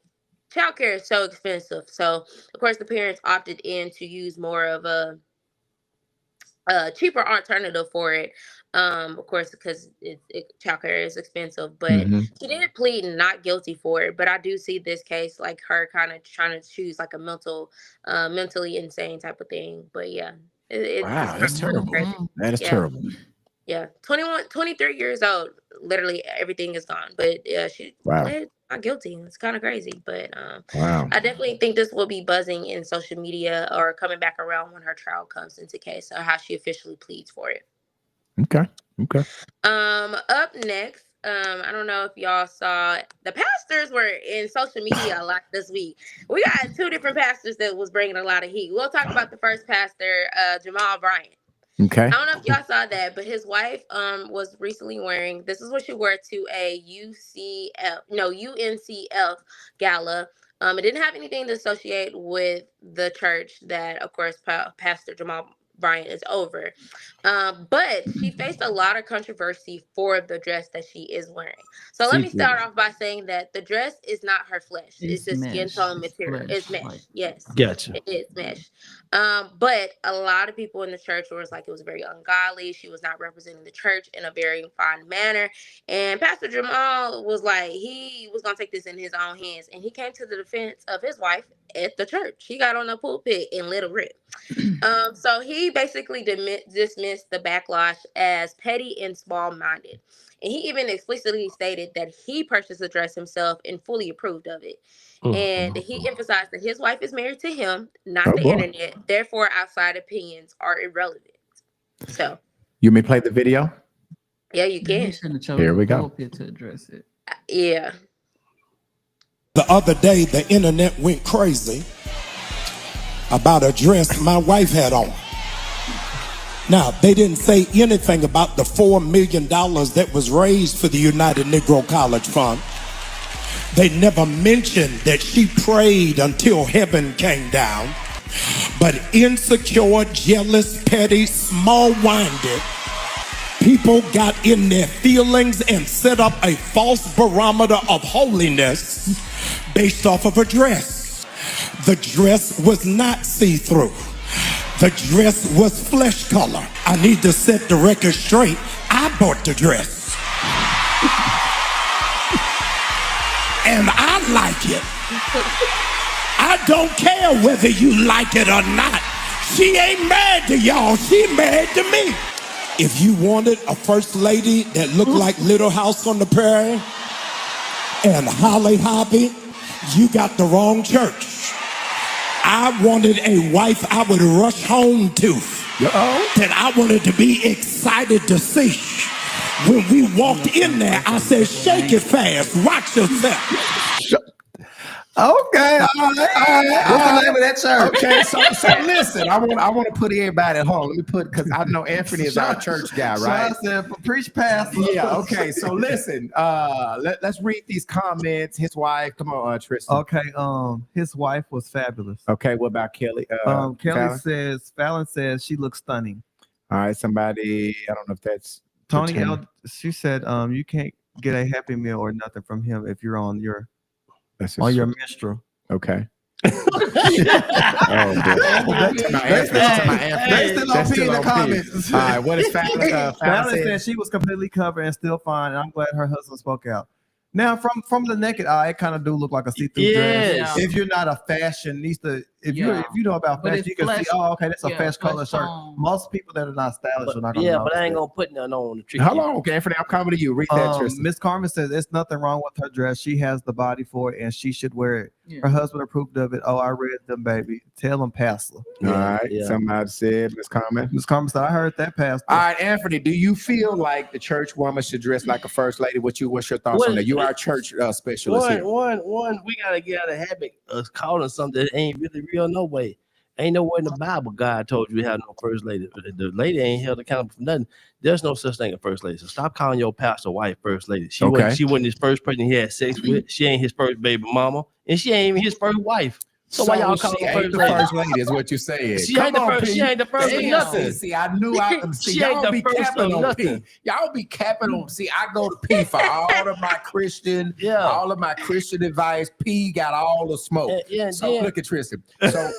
childcare is so expensive. So of course, the parents opted in to use more of a cheaper alternative for it. Of course, because childcare is expensive, but Mm-hmm. she did plead not guilty for it. But I do see this case like her kind of trying to choose like a mentally insane type of thing. But yeah, it's Wow, that's terrible. crazy. That is Yeah. terrible. Yeah, 23 years old. Literally everything is gone. But yeah, she pled not guilty. It's kind of crazy. But Wow. I definitely think this will be buzzing in social media or coming back around when her trial comes into case or how she officially pleads for it. Okay. Okay. Up next, I don't know if y'all saw the pastors were in social media a lot this week. We got two different pastors that was bringing a lot of heat. We'll talk about the first pastor, Jamal Bryant. Okay. I don't know if y'all saw that, but his wife was recently wearing, this is what she wore to a UNCF gala. It didn't have anything to associate with the church that, of course, Pastor Jamal Bryant is over. But she faced a lot of controversy for the dress that she is wearing. So let me start off by saying that the dress is not her flesh. It's just skin tone material. It's mesh. Yes. Gotcha. It is mesh. But a lot of people in the church was like it was very ungodly. She was not representing the church in a very fine manner. And Pastor Jamal was like, he was gonna take this in his own hands. And he came to the defense of his wife at the church. He got on the pulpit and let it rip. So he basically dismissed the backlash as petty and small-minded. And he even explicitly stated that he purchased the dress himself and fully approved of it. And he emphasized that his wife is married to him, not the internet. Therefore, outside opinions are irrelevant. So, You may play the video. yeah, you can. Here we go. To address it. Yeah. The other day, the internet went crazy about a dress my wife had on. Now, they didn't say anything about the $4 million that was raised for the United Negro College Fund. They never mentioned that she prayed until heaven came down. But insecure, jealous, petty, small-minded people got in their feelings and set up a false barometer of holiness based off of a dress. The dress was not see-through. The dress was flesh color. I need to set the record straight. I bought the dress. And I like it. I don't care whether you like it or not. She ain't mad to y'all. She mad to me. If you wanted a first lady that looked like Little House on the Prairie and Holly Hobbie, you got the wrong church. I wanted a wife I would rush home to, that I wanted to be excited to see. When we walked in there, I said, shake it fast, watch yourself. Okay, all right. What's the name of that church? Okay, so listen, I want to put everybody at home. Let me put, because I know Anthony is our church guy, right? Sean said, preach pastor. Yeah, okay. So listen, let's read these comments. His wife, come on, Tristan. Okay, his wife was fabulous. Okay, what about Kelly? Fallon says she looks stunning. All right, somebody, I don't know if that's Tony she said you can't get a Happy Meal or nothing from him if you're on your menstrual. Okay. They still on P in the comments. All right, what is Fallon? Fallon said she was completely covered and still fine, and I'm glad her husband spoke out. Now, from the naked eye, it kind of do look like a see-through dress. If you're not a fashionista, if you know about fashion, you can see, oh, okay, that's a flesh color shirt. Most people that are not stylish are not going to know. But I ain't going to put nothing on the tree. How long? Okay, Anthony, I'm coming to you. Read that, Tristan. Miss Carmen says, there's nothing wrong with her dress. She has the body for it, and she should wear it. Yeah. Her husband approved of it. Oh, I read them, baby. Tell them, Pastor. All right. Yeah. Somebody said, Miss Carmen. Miss Carmen said, I heard that, Pastor. All right, Anthony, do you feel like the church woman should dress like a first lady? What's your thoughts on that? You are our church specialist here. One, we got to get out of the habit of calling something that ain't really real no way. Ain't nowhere in the Bible God told you to have no first lady. The lady ain't held accountable for nothing. There's no such thing as first lady. So stop calling your pastor wife first lady. She wasn't his first person he had sex with. She ain't his first baby mama, and she ain't even his first wife. So why y'all call she her ain't first the lady? first lady is what you saying. She Come ain't the on, first. P. She ain't the first of Damn. nothing. See, I knew I see She ain't y'all the be first capping of on P. nothing. Y'all be capping on. See, I go to P for all of my Christian, all of my Christian advice. P got all the smoke. So look at Tristan. So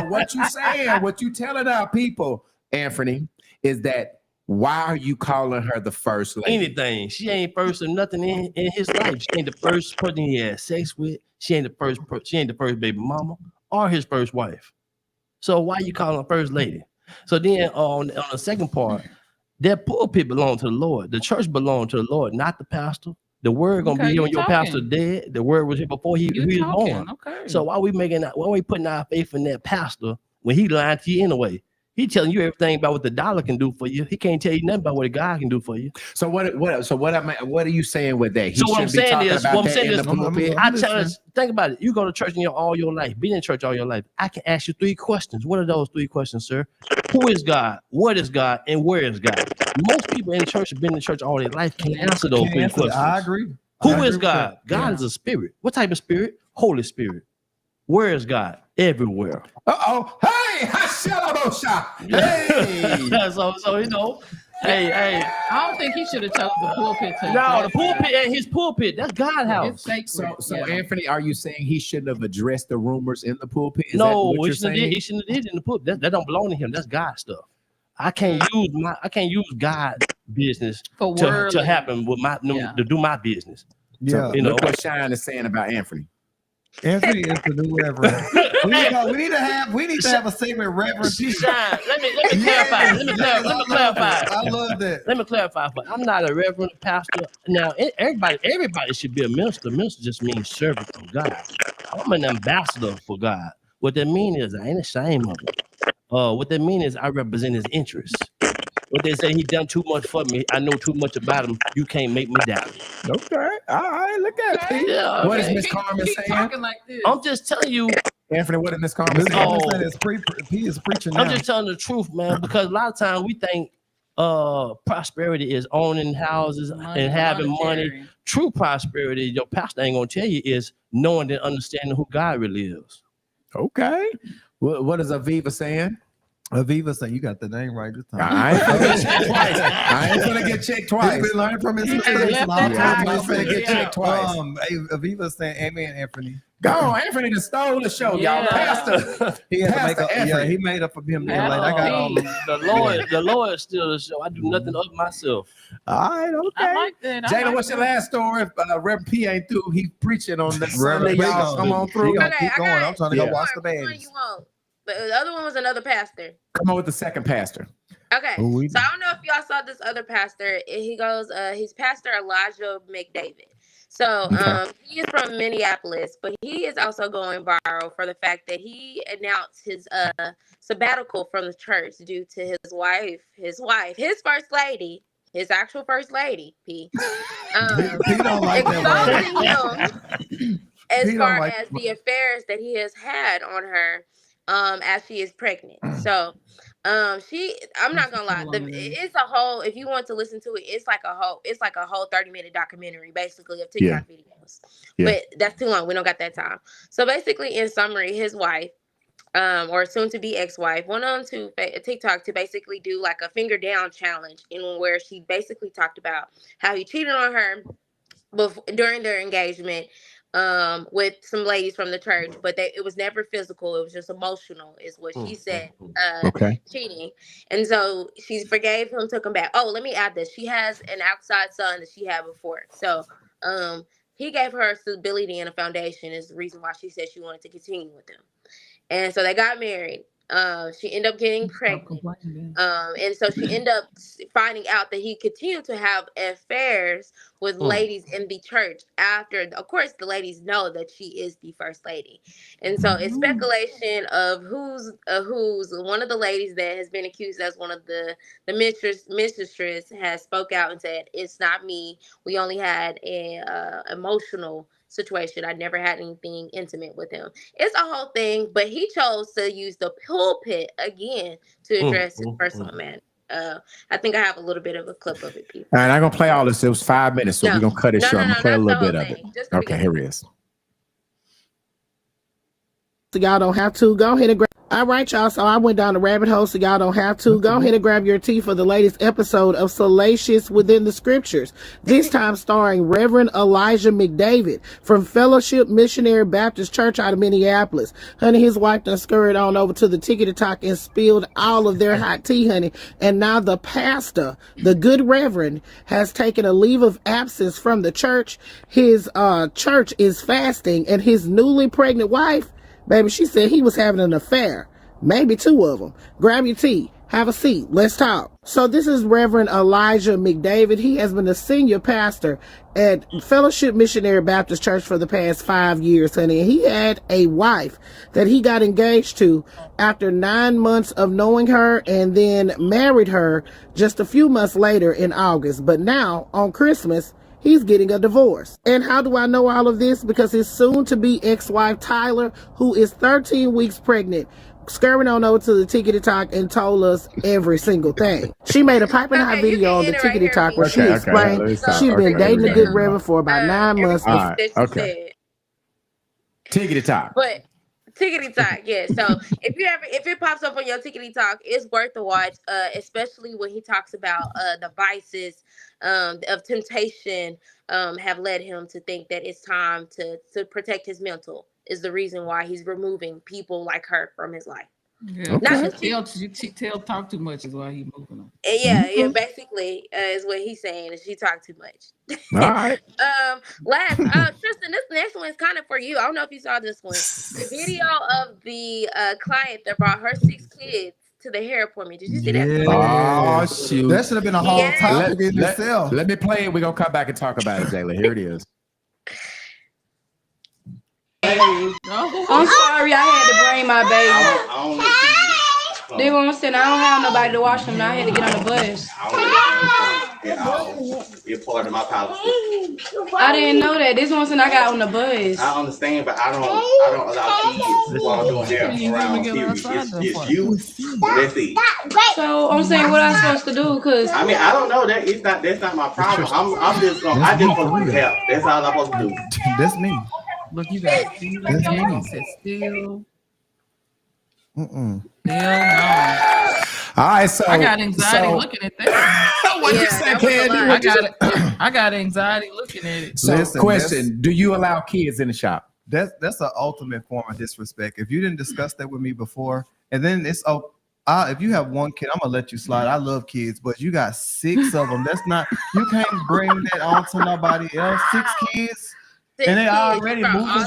what you saying? What you telling our people, Anthony, is that why are you calling her the first lady? Anything. She ain't first of nothing in his life. She ain't the first person he had sex with. She ain't the first. She ain't the first baby mama or his first wife. So why you calling her first lady? So then on the second part, that pulpit belonged to the Lord. The church belonged to the Lord, not the pastor. The word gonna be here when your pastor dead. The word was here before he was born. Okay. So why we putting our faith in that pastor when he lying to you anyway? He telling you everything about what the dollar can do for you. He can't tell you nothing about what God can do for you. So what are you saying with that? He So what I'm saying is, pulpit. I challenge. Think about it. You go to church all your life, been in church all your life. I can ask you 3 questions. What are those 3 questions, sir? Who is God? What is God? And where is God? Most people in church have been in church all their life can't answer those 3 questions. I agree. Who is God? God is a spirit. What type of spirit? Holy Spirit. Where is God? Everywhere. Hey, hey. so you know, hey. I don't think he should have chosen the pulpit. No, the pulpit and his pulpit. That's God's house. It's sacred. So Anthony, are you saying he shouldn't have addressed the rumors in the pulpit? Is that No, what he you're shouldn't saying? have did in the pulpit. That don't belong to him. That's God stuff. I can't use God's business to happen with to do my business. Yeah, so, look what Shine is saying about Anthony. Anthony is the new reverend. we need to have a segment, Reverend P. Shine. Let me clarify. Let me clarify. I love that. Let me clarify. But I'm not a reverend pastor. Now, everybody should be a minister. Minister just means servant of God. I'm an ambassador for God. What that means is I ain't ashamed of it. What that means is I represent his interests. What they say, he done too much for me. I know too much about him. You can't make me doubt it. Okay. All right. Look at it. Yeah, What is Miss Carmen saying? Like this. I'm just telling you. Anthony, what is Miss Carmen saying? He is preaching now. I'm just telling the truth, man, because a lot of times we think prosperity is owning houses and having money. True prosperity, your pastor ain't gonna tell you, is knowing and understanding who God really is. Okay. What is Aviva saying? Aviva said, "You got the name right this time." I ain't gonna get checked twice. He's been learning from his mistakes. I'm gonna get checked twice. Aviva saying, "Amen, Anthony." Go on, Anthony stole the show, y'all. Pastor, he had to make up. Yeah, he made up for him being late. I got all the Lord still the show. I do nothing of myself. All right, okay. I like that. Jada, what's your last story? If Reverend P ain't through, he preaching on the Sunday. Y'all come on through. Keep going. I'm trying to go watch the baddies. But the other one was another pastor. Come on with the second pastor. Okay. So I don't know if y'all saw this other pastor. He goes, he's Pastor Elijah McDavid. So he is from Minneapolis, but he is also going viral for the fact that he announced his sabbatical from the church due to his first lady, his actual first lady, P. He don't like that him as far as the affairs that he has had on her as she is pregnant. So I'm not gonna lie, it's a whole, if you want to listen to it, it's like a whole 30-minute documentary basically of TikTok videos. But that's too long. We don't got that time. So basically, in summary, his wife or soon to be ex-wife went on to TikTok to basically do like a finger down challenge, in where she basically talked about how he cheated on her during their engagement with some ladies from the church, but it was never physical. It was just emotional, is what she said. Cheating. And so she forgave him, took him back. Oh, let me add this. She has an outside son that she had before. So he gave her stability and a foundation, is the reason why she said she wanted to continue with him. And so they got married. She ended up getting pregnant. And so she ended up finding out that he continued to have affairs with ladies in the church after, of course, the ladies know that she is the first lady. And so it's speculation of who's one of the ladies that has been accused as one of the mistress has spoke out and said, "It's not me. We only had a emotional situation. I never had anything intimate with him." It's a whole thing, but he chose to use the pulpit again to address his personal man. I think I have a little bit of a clip of it, people. All right, I'm gonna play all this. It was 5 minutes, so we're gonna cut it short. I'm gonna play a little bit of it. Okay, here it is. So y'all don't have to. Go ahead and grab. All right, y'all. So I went down the rabbit hole, so y'all don't have to. Go ahead and grab your tea for the latest episode of Salacious Within the Scriptures. This time starring Reverend Elijah McDavid from Fellowship Missionary Baptist Church out of Minneapolis. Honey, his wife done scurried on over to the Tickety Talk and spilled all of their hot tea, honey. And now the pastor, the good Reverend, has taken a leave of absence from the church. His church is fasting, and his newly pregnant wife, baby, she said he was having an affair. Maybe 2 of them. Grab your tea. Have a seat. Let's talk. So this is Reverend Elijah McDavid. He has been a senior pastor at Fellowship Missionary Baptist Church for the past 5 years, honey. And he had a wife that he got engaged to after 9 months of knowing her, and then married her just a few months later in August. But now, on Christmas, he's getting a divorce. And how do I know all of this? Because his soon-to-be ex-wife, Tyler, who is 13 weeks pregnant, scurrying on over to the Tickety Talk and told us every single thing. She made a piping hot video on the Tickety Talk where she explained she's been dating the good Reverend for about 9 months. All right, okay. Tickety Talk. But Tickety Talk, yeah. So if it pops up on your Tickety Talk, it's worth a watch, especially when he talks about the vices of temptation have led him to think that it's time to protect his mental, is the reason why he's removing people like her from his life. Yeah, not just tell talk too much is why he's moving on. Yeah, basically is what he's saying, is she talked too much. All right. Tristan, this next one is kind of for you. I don't know if you saw this one. The video of the client that brought her 6 kids to the hair appointment. Did you see that? Oh, shoot. That should have been a whole topic in itself. Let me play it. We're going to come back and talk about it, Jayla. Here it is. I'm sorry, I had to bring my baby. They won't say I don't have nobody to watch them. Now I had to get on the bus. You're part of my policy. I didn't know that. This one I got on the bus. I understand, but I don't allow kids while I'm doing hair around. It's you. That's it. So I'm saying, what I'm supposed to do? Cause I mean, I don't know. That's not my problem. I just supposed to help. That's all I'm supposed to do. That's me. Look, you got still. That's me. Said still. Mm-mm. Hell no. All right, so I got anxiety looking at that. What you say, Candy? I got anxiety looking at it. So, question: do you allow kids in the shop? That's an ultimate form of disrespect. If you didn't discuss that with me before, and then it's if you have 1 kid, I'm gonna let you slide. I love kids, but you got 6 of them. That's not. You can't bring that on to nobody else. 6 kids. And they already moving.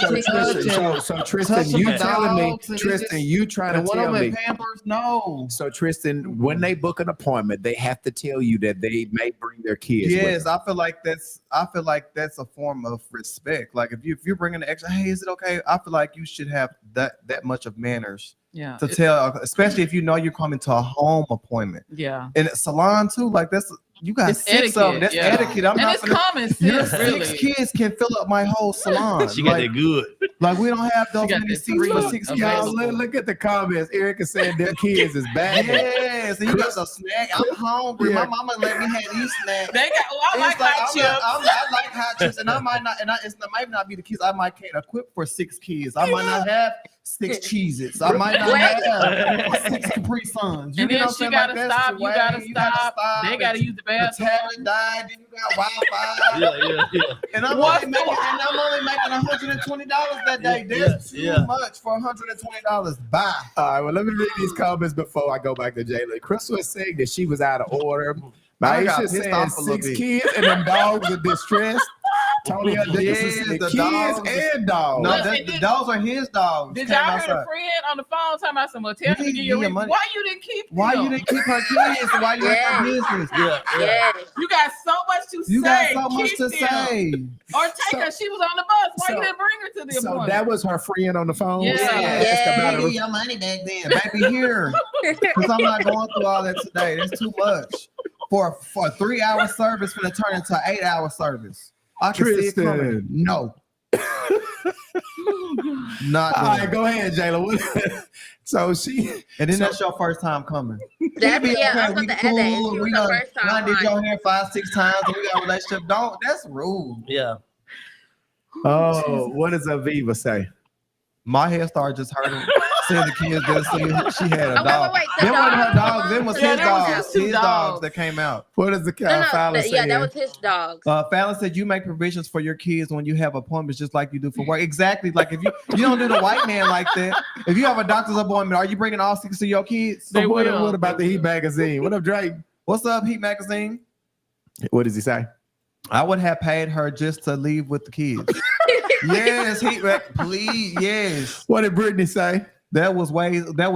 So Tristan, you telling me, Tristan, you trying to tell me? Pampers, no. So Tristan, when they book an appointment, they have to tell you that they may bring their kids. Yes, I feel like that's a form of respect. Like if you're bringing the extra, hey, is it okay? I feel like you should have that much of manners. Yeah. To tell, especially if you know you're coming to a home appointment. Yeah. And a salon too, like that's. You got it's 6 etiquette, of them. That's etiquette. I'm not it's common sense. Your 6 really. kids can fill up my whole salon. She got that good. Like we don't have those many seats for 6 kids. Look at the comments. Erica said their kids is bad. Yes, and you got a snack. I'm hungry. My mama let me have these snacks. They got. I like hot chips. I like hot chips, and I might not. And it might not be the kids. I might can't equip for 6 kids. I might not have 6 Cheez-Its. I might not have 6 Capri Suns. And then she gotta stop. You gotta stop. They gotta use the bathroom. Died, then you got Wi-Fi. Yeah. And I'm only making $120 that day. That's too much for $120. Bye. All right, well, let me read these comments before I go back to Jayla. Crystal is saying that she was out of order. Maisha saying 6 kids and them dogs are distressed. Tony the kids and dogs. No, the dogs are his dogs. Did y'all hear the friend on the phone talking about some tell me to give you money? Why you didn't keep them? Why you didn't keep her kids? Why you had her business? Yeah. You got so much to say. You got so much to say. Or take her. She was on the bus. Why you didn't bring her to the appointment? So that was her friend on the phone? Yeah. Give your money back then. Baby, here. Because I'm not going through all that today. That's too much. For a 3-hour service, for to turn into an 8-hour service. I can see it coming. No. Not all right, go ahead, Jayla. So she, and then that's your first time coming. I was about to add that. She was her first time. I did your hair 5-6 times, and we got a relationship. That's rude. Yeah. Oh, what does Aviva say? My hair started just hurting. Seeing the kids just seeing she had a Oh, dog. wait. Them wasn't her dogs. Them was his dogs. just two His dogs that came out. What is the Fallon Yeah, saying? that was his dogs. Fallon said you make provisions for your kids when you have appointments, just like you do for work. Exactly. Like if you don't do the white man like that. If you have a doctor's appointment, are you bringing all 6 of your kids? So what about the Heat magazine? What up, Drake? What's up, Heat magazine? What does he say? I would have paid her just to leave with the kids. Yes, Heat please, yes. What did Brittany say? That was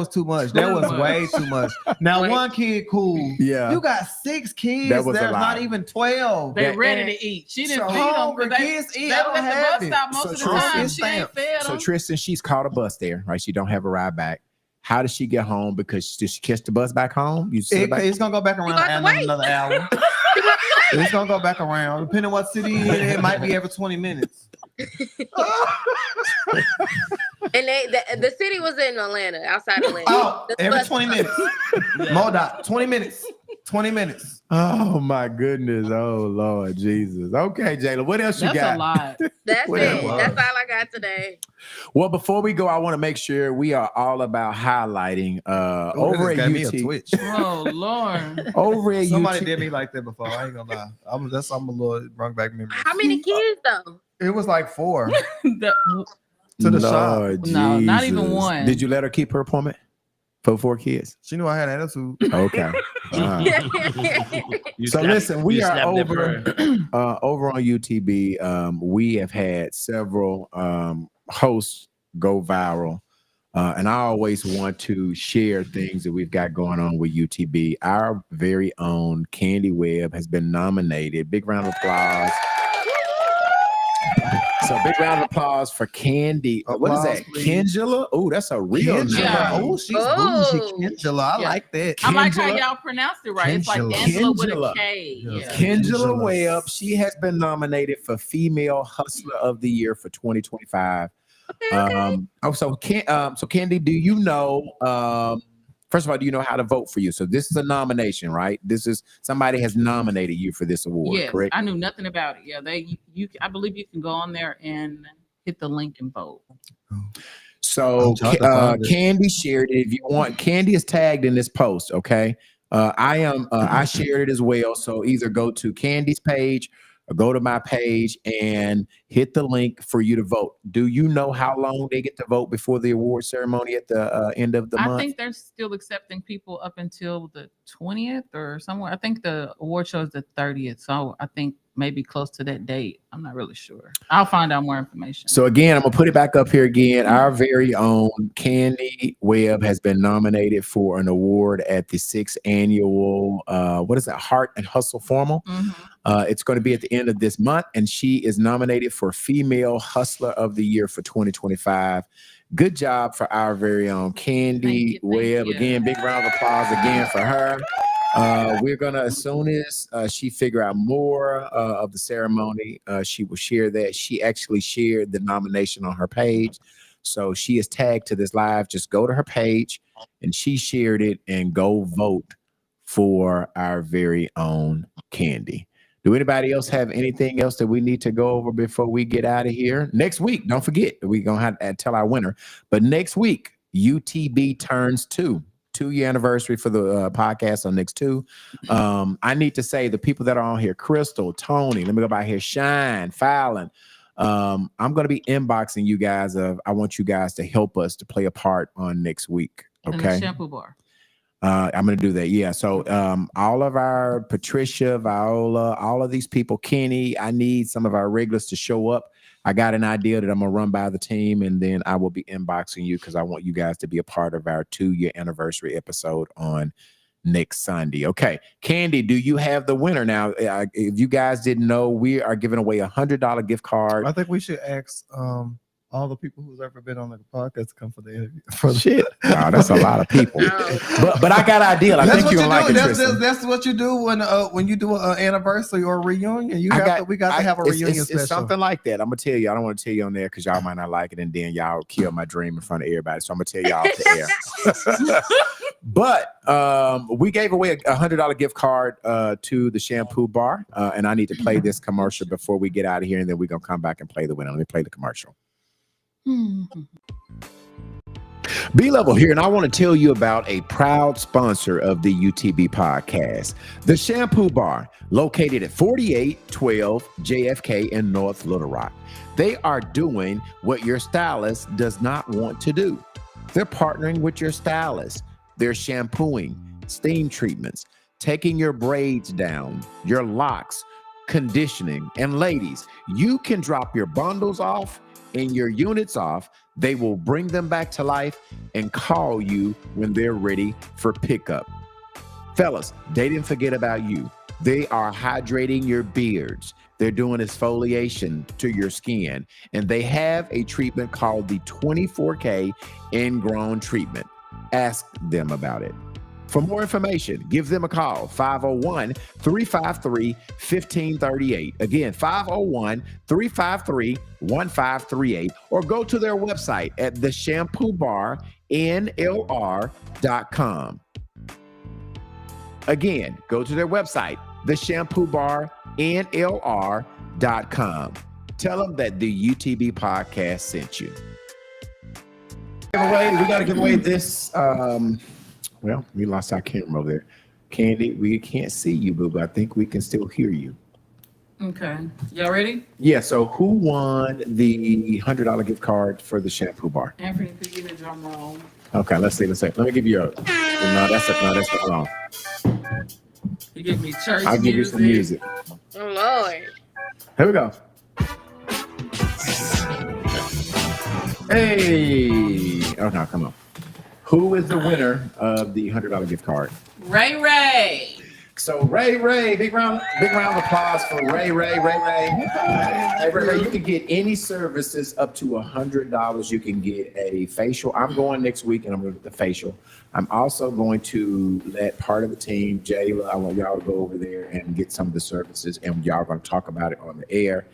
too much. That was way too much. Now, one kid, cool. Yeah. You got 6 kids. That was a There's lot. not even 12. They ready to eat. She didn't So feed them. hungry kids eat. I don't They have was it. at the bus stop most of the time. She ain't fed So them. Tristan, she's caught a bus there, right? She don't have a ride back. How does she get home? Because did she catch the bus back home? It's gonna go back around another hour. It's gonna go back around. Depending on what city it might be every 20 minutes. And the city was in Atlanta, outside Atlanta. Oh, The every bus 20 stop. minutes. MoDOT, 20 minutes. 20 minutes. Oh my goodness. Oh Lord Jesus. Okay, Jayla. What else you got? That's a lot. That's What it. else? That's all I got today. Well, before we go, I want to make sure we are all about highlighting over at gave me a UT. twitch. Oh Lord. Over at Somebody UT. did me like that before. I ain't gonna lie. I'm a little brought back memories. How many kids though? It was like 4 That- to the Lord shop. No, not even Jesus. one. Did you let her keep her appointment for 4 kids? She knew I had an attitude. Okay. So listen, we are over over on UTB. We have had several hosts go viral. And I always want to share things that we've got going on with UTB. Our very own Candy Webb has been nominated. Big round of applause. So big round of applause for Candy. What is that? Kendula? Oh, that's a real name. Kendula. Oh, she's bougie. Kendula. I Yeah. like that. I like how Kendula. y'all pronounced it right. It's like Kendula. Angela with a Kendula. K. Yeah. Kendula Webb. She has been nominated for Female Hustler of the Year for 2025. So Candy, do you know? First of all, do you know how to vote for you? So this is a nomination, right? This is somebody has nominated you for this award, Yes, correct? I knew nothing about it. Yeah, I believe you can go on there and hit the link and vote. So Candy shared it. If you want, Candy is tagged in this post. Okay, I shared it as well. So either go to Candy's page or go to my page and hit the link for you to vote. Do you know how long they get to vote before the award ceremony at the end of the month? I think they're still accepting people up until the 20th or somewhere. I think the award show is the 30th. So I think maybe close to that date. I'm not really sure. I'll find out more information. So again, I'm gonna put it back up here again. Our very own Candy Webb has been nominated for an award at the 6th annual Heart and Hustle Formal. It's going to be at the end of this month, and she is nominated for Female Hustler of the Year for 2025. Good job for our very own Candy Webb. Again, big round of applause again for her. We're gonna, as soon as she figure out more of the ceremony, she will share that. She actually shared the nomination on her page, so she is tagged to this live. Just go to her page, and she shared it, and go vote for our very own Candy. Do anybody else have anything else that we need to go over before we get out of here? Next week, don't forget, we're gonna have to tell our winner. But next week, UTB turns 2-year anniversary for the podcast on next 2. I need to say the people that are on here: Crystal, Tony. Let me go by here: Shine, Fallon. I'm going to be inboxing you guys. I want you guys to help us to play a part on next week. Okay. And the shampoo bar. I'm going to do that. Yeah. So all of our Patricia, Viola, all of these people, Kenny, I need some of our regulars to show up. I got an idea that I'm going to run by the team, and then I will be inboxing you because I want you guys to be a part of our 2-year anniversary episode on next Sunday. Okay. Candy, do you have the winner now? If you guys didn't know, we are giving away $100 gift card. I think we should ask all the people who's ever been on the podcast to come for the interview. Shit. Wow, that's a lot of people. But I got an idea. I think you're like it, Tristan. That's what you do when you do an anniversary or a reunion. We got to have a reunion special. It's something like that. I'm gonna tell you. I don't want to tell you on there because y'all might not like it, and then y'all kill my dream in front of everybody. So I'm gonna tell y'all off the air. But we gave away a $100 gift card to the shampoo bar, and I need to play this commercial before we get out of here, and then we're gonna come back and play the winner. Let me play the commercial. B-Level here, and I want to tell you about a proud sponsor of the UTB podcast, the Shampoo Bar, located at 4812 JFK in North Little Rock. They are doing what your stylist does not want to do. They're partnering with your stylist. They're shampooing, steam treatments, taking your braids down, your locks, conditioning. And ladies, you can drop your bundles off and your units off. They will bring them back to life and call you when they're ready for pickup. Fellas, they didn't forget about you. They are hydrating your beards. They're doing exfoliation to your skin. And they have a treatment called the 24K Ingrown Treatment. Ask them about it. For more information, give them a call, 501-353-1538. Again, 501-353-1538, or go to their website at theshampoobarnlr.com. Again, go to their website, theshampoobarnlr.com. Tell them that the UTB podcast sent you. We got to give away this. Well, we lost our camera over there. Candy, we can't see you, but I think we can still hear you. Okay. Y'all ready? Yeah, so who won the $100 gift card for the Shampoo Bar? Anthony, could you give me a drum roll? Okay, let's see. Let me give you a. No, that's not wrong. You give me church I'll give you some music. Oh, Lord. Here we go. Hey. Oh, no, come on. Who is the winner of the $100 gift card? Ray. So Ray, big round of applause for Ray. Hey, Ray, you can get any services up to $100. You can get a facial. I'm going next week and I'm going to get the facial. I'm also going to let part of the team, Jayla, I want y'all to go over there and get some of the services, and y'all are going to talk about it on the air.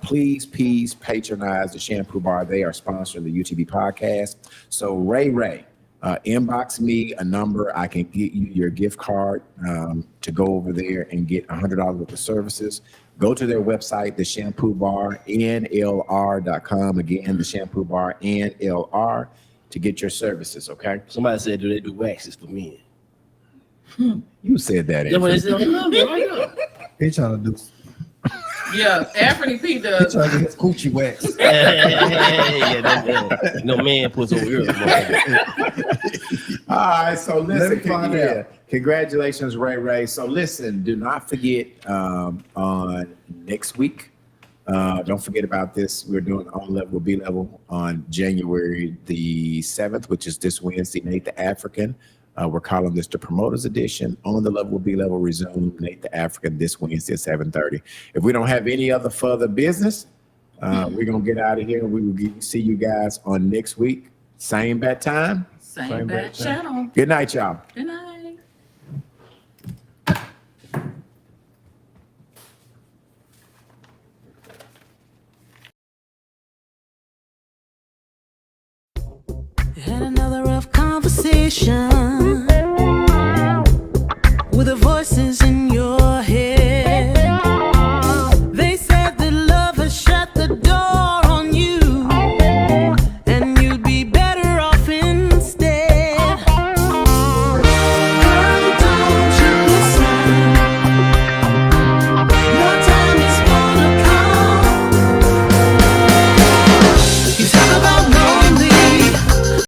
Please patronize the Shampoo Bar. They are sponsoring the UTB podcast. So Ray, inbox me a number. I can get you your gift card to go over there and get $100 worth of services. Go to their website, the Shampoo Bar, NLR.com. Again, the Shampoo Bar, NLR, to get your services, okay? Somebody said, do they do waxes for men? You said that. Yeah, but it's They trying to do. Yeah, Anthony P does. He trying to get his coochie wax. No man puts over here. All right, so listen. Let me find out. Congratulations, Ray. So listen, do not forget on next week. Don't forget about this. We're doing On Level B Level on January the 7th, which is this Wednesday. Nate the African. We're calling this the Promoters Edition. On the Level B Level resume Nate the African this Wednesday at 7:30. If we don't have any other further business, we're gonna get out of here. We will see you guys on next week. Same bat time. Same bat channel. Good night, y'all. Good night. Had another rough conversation.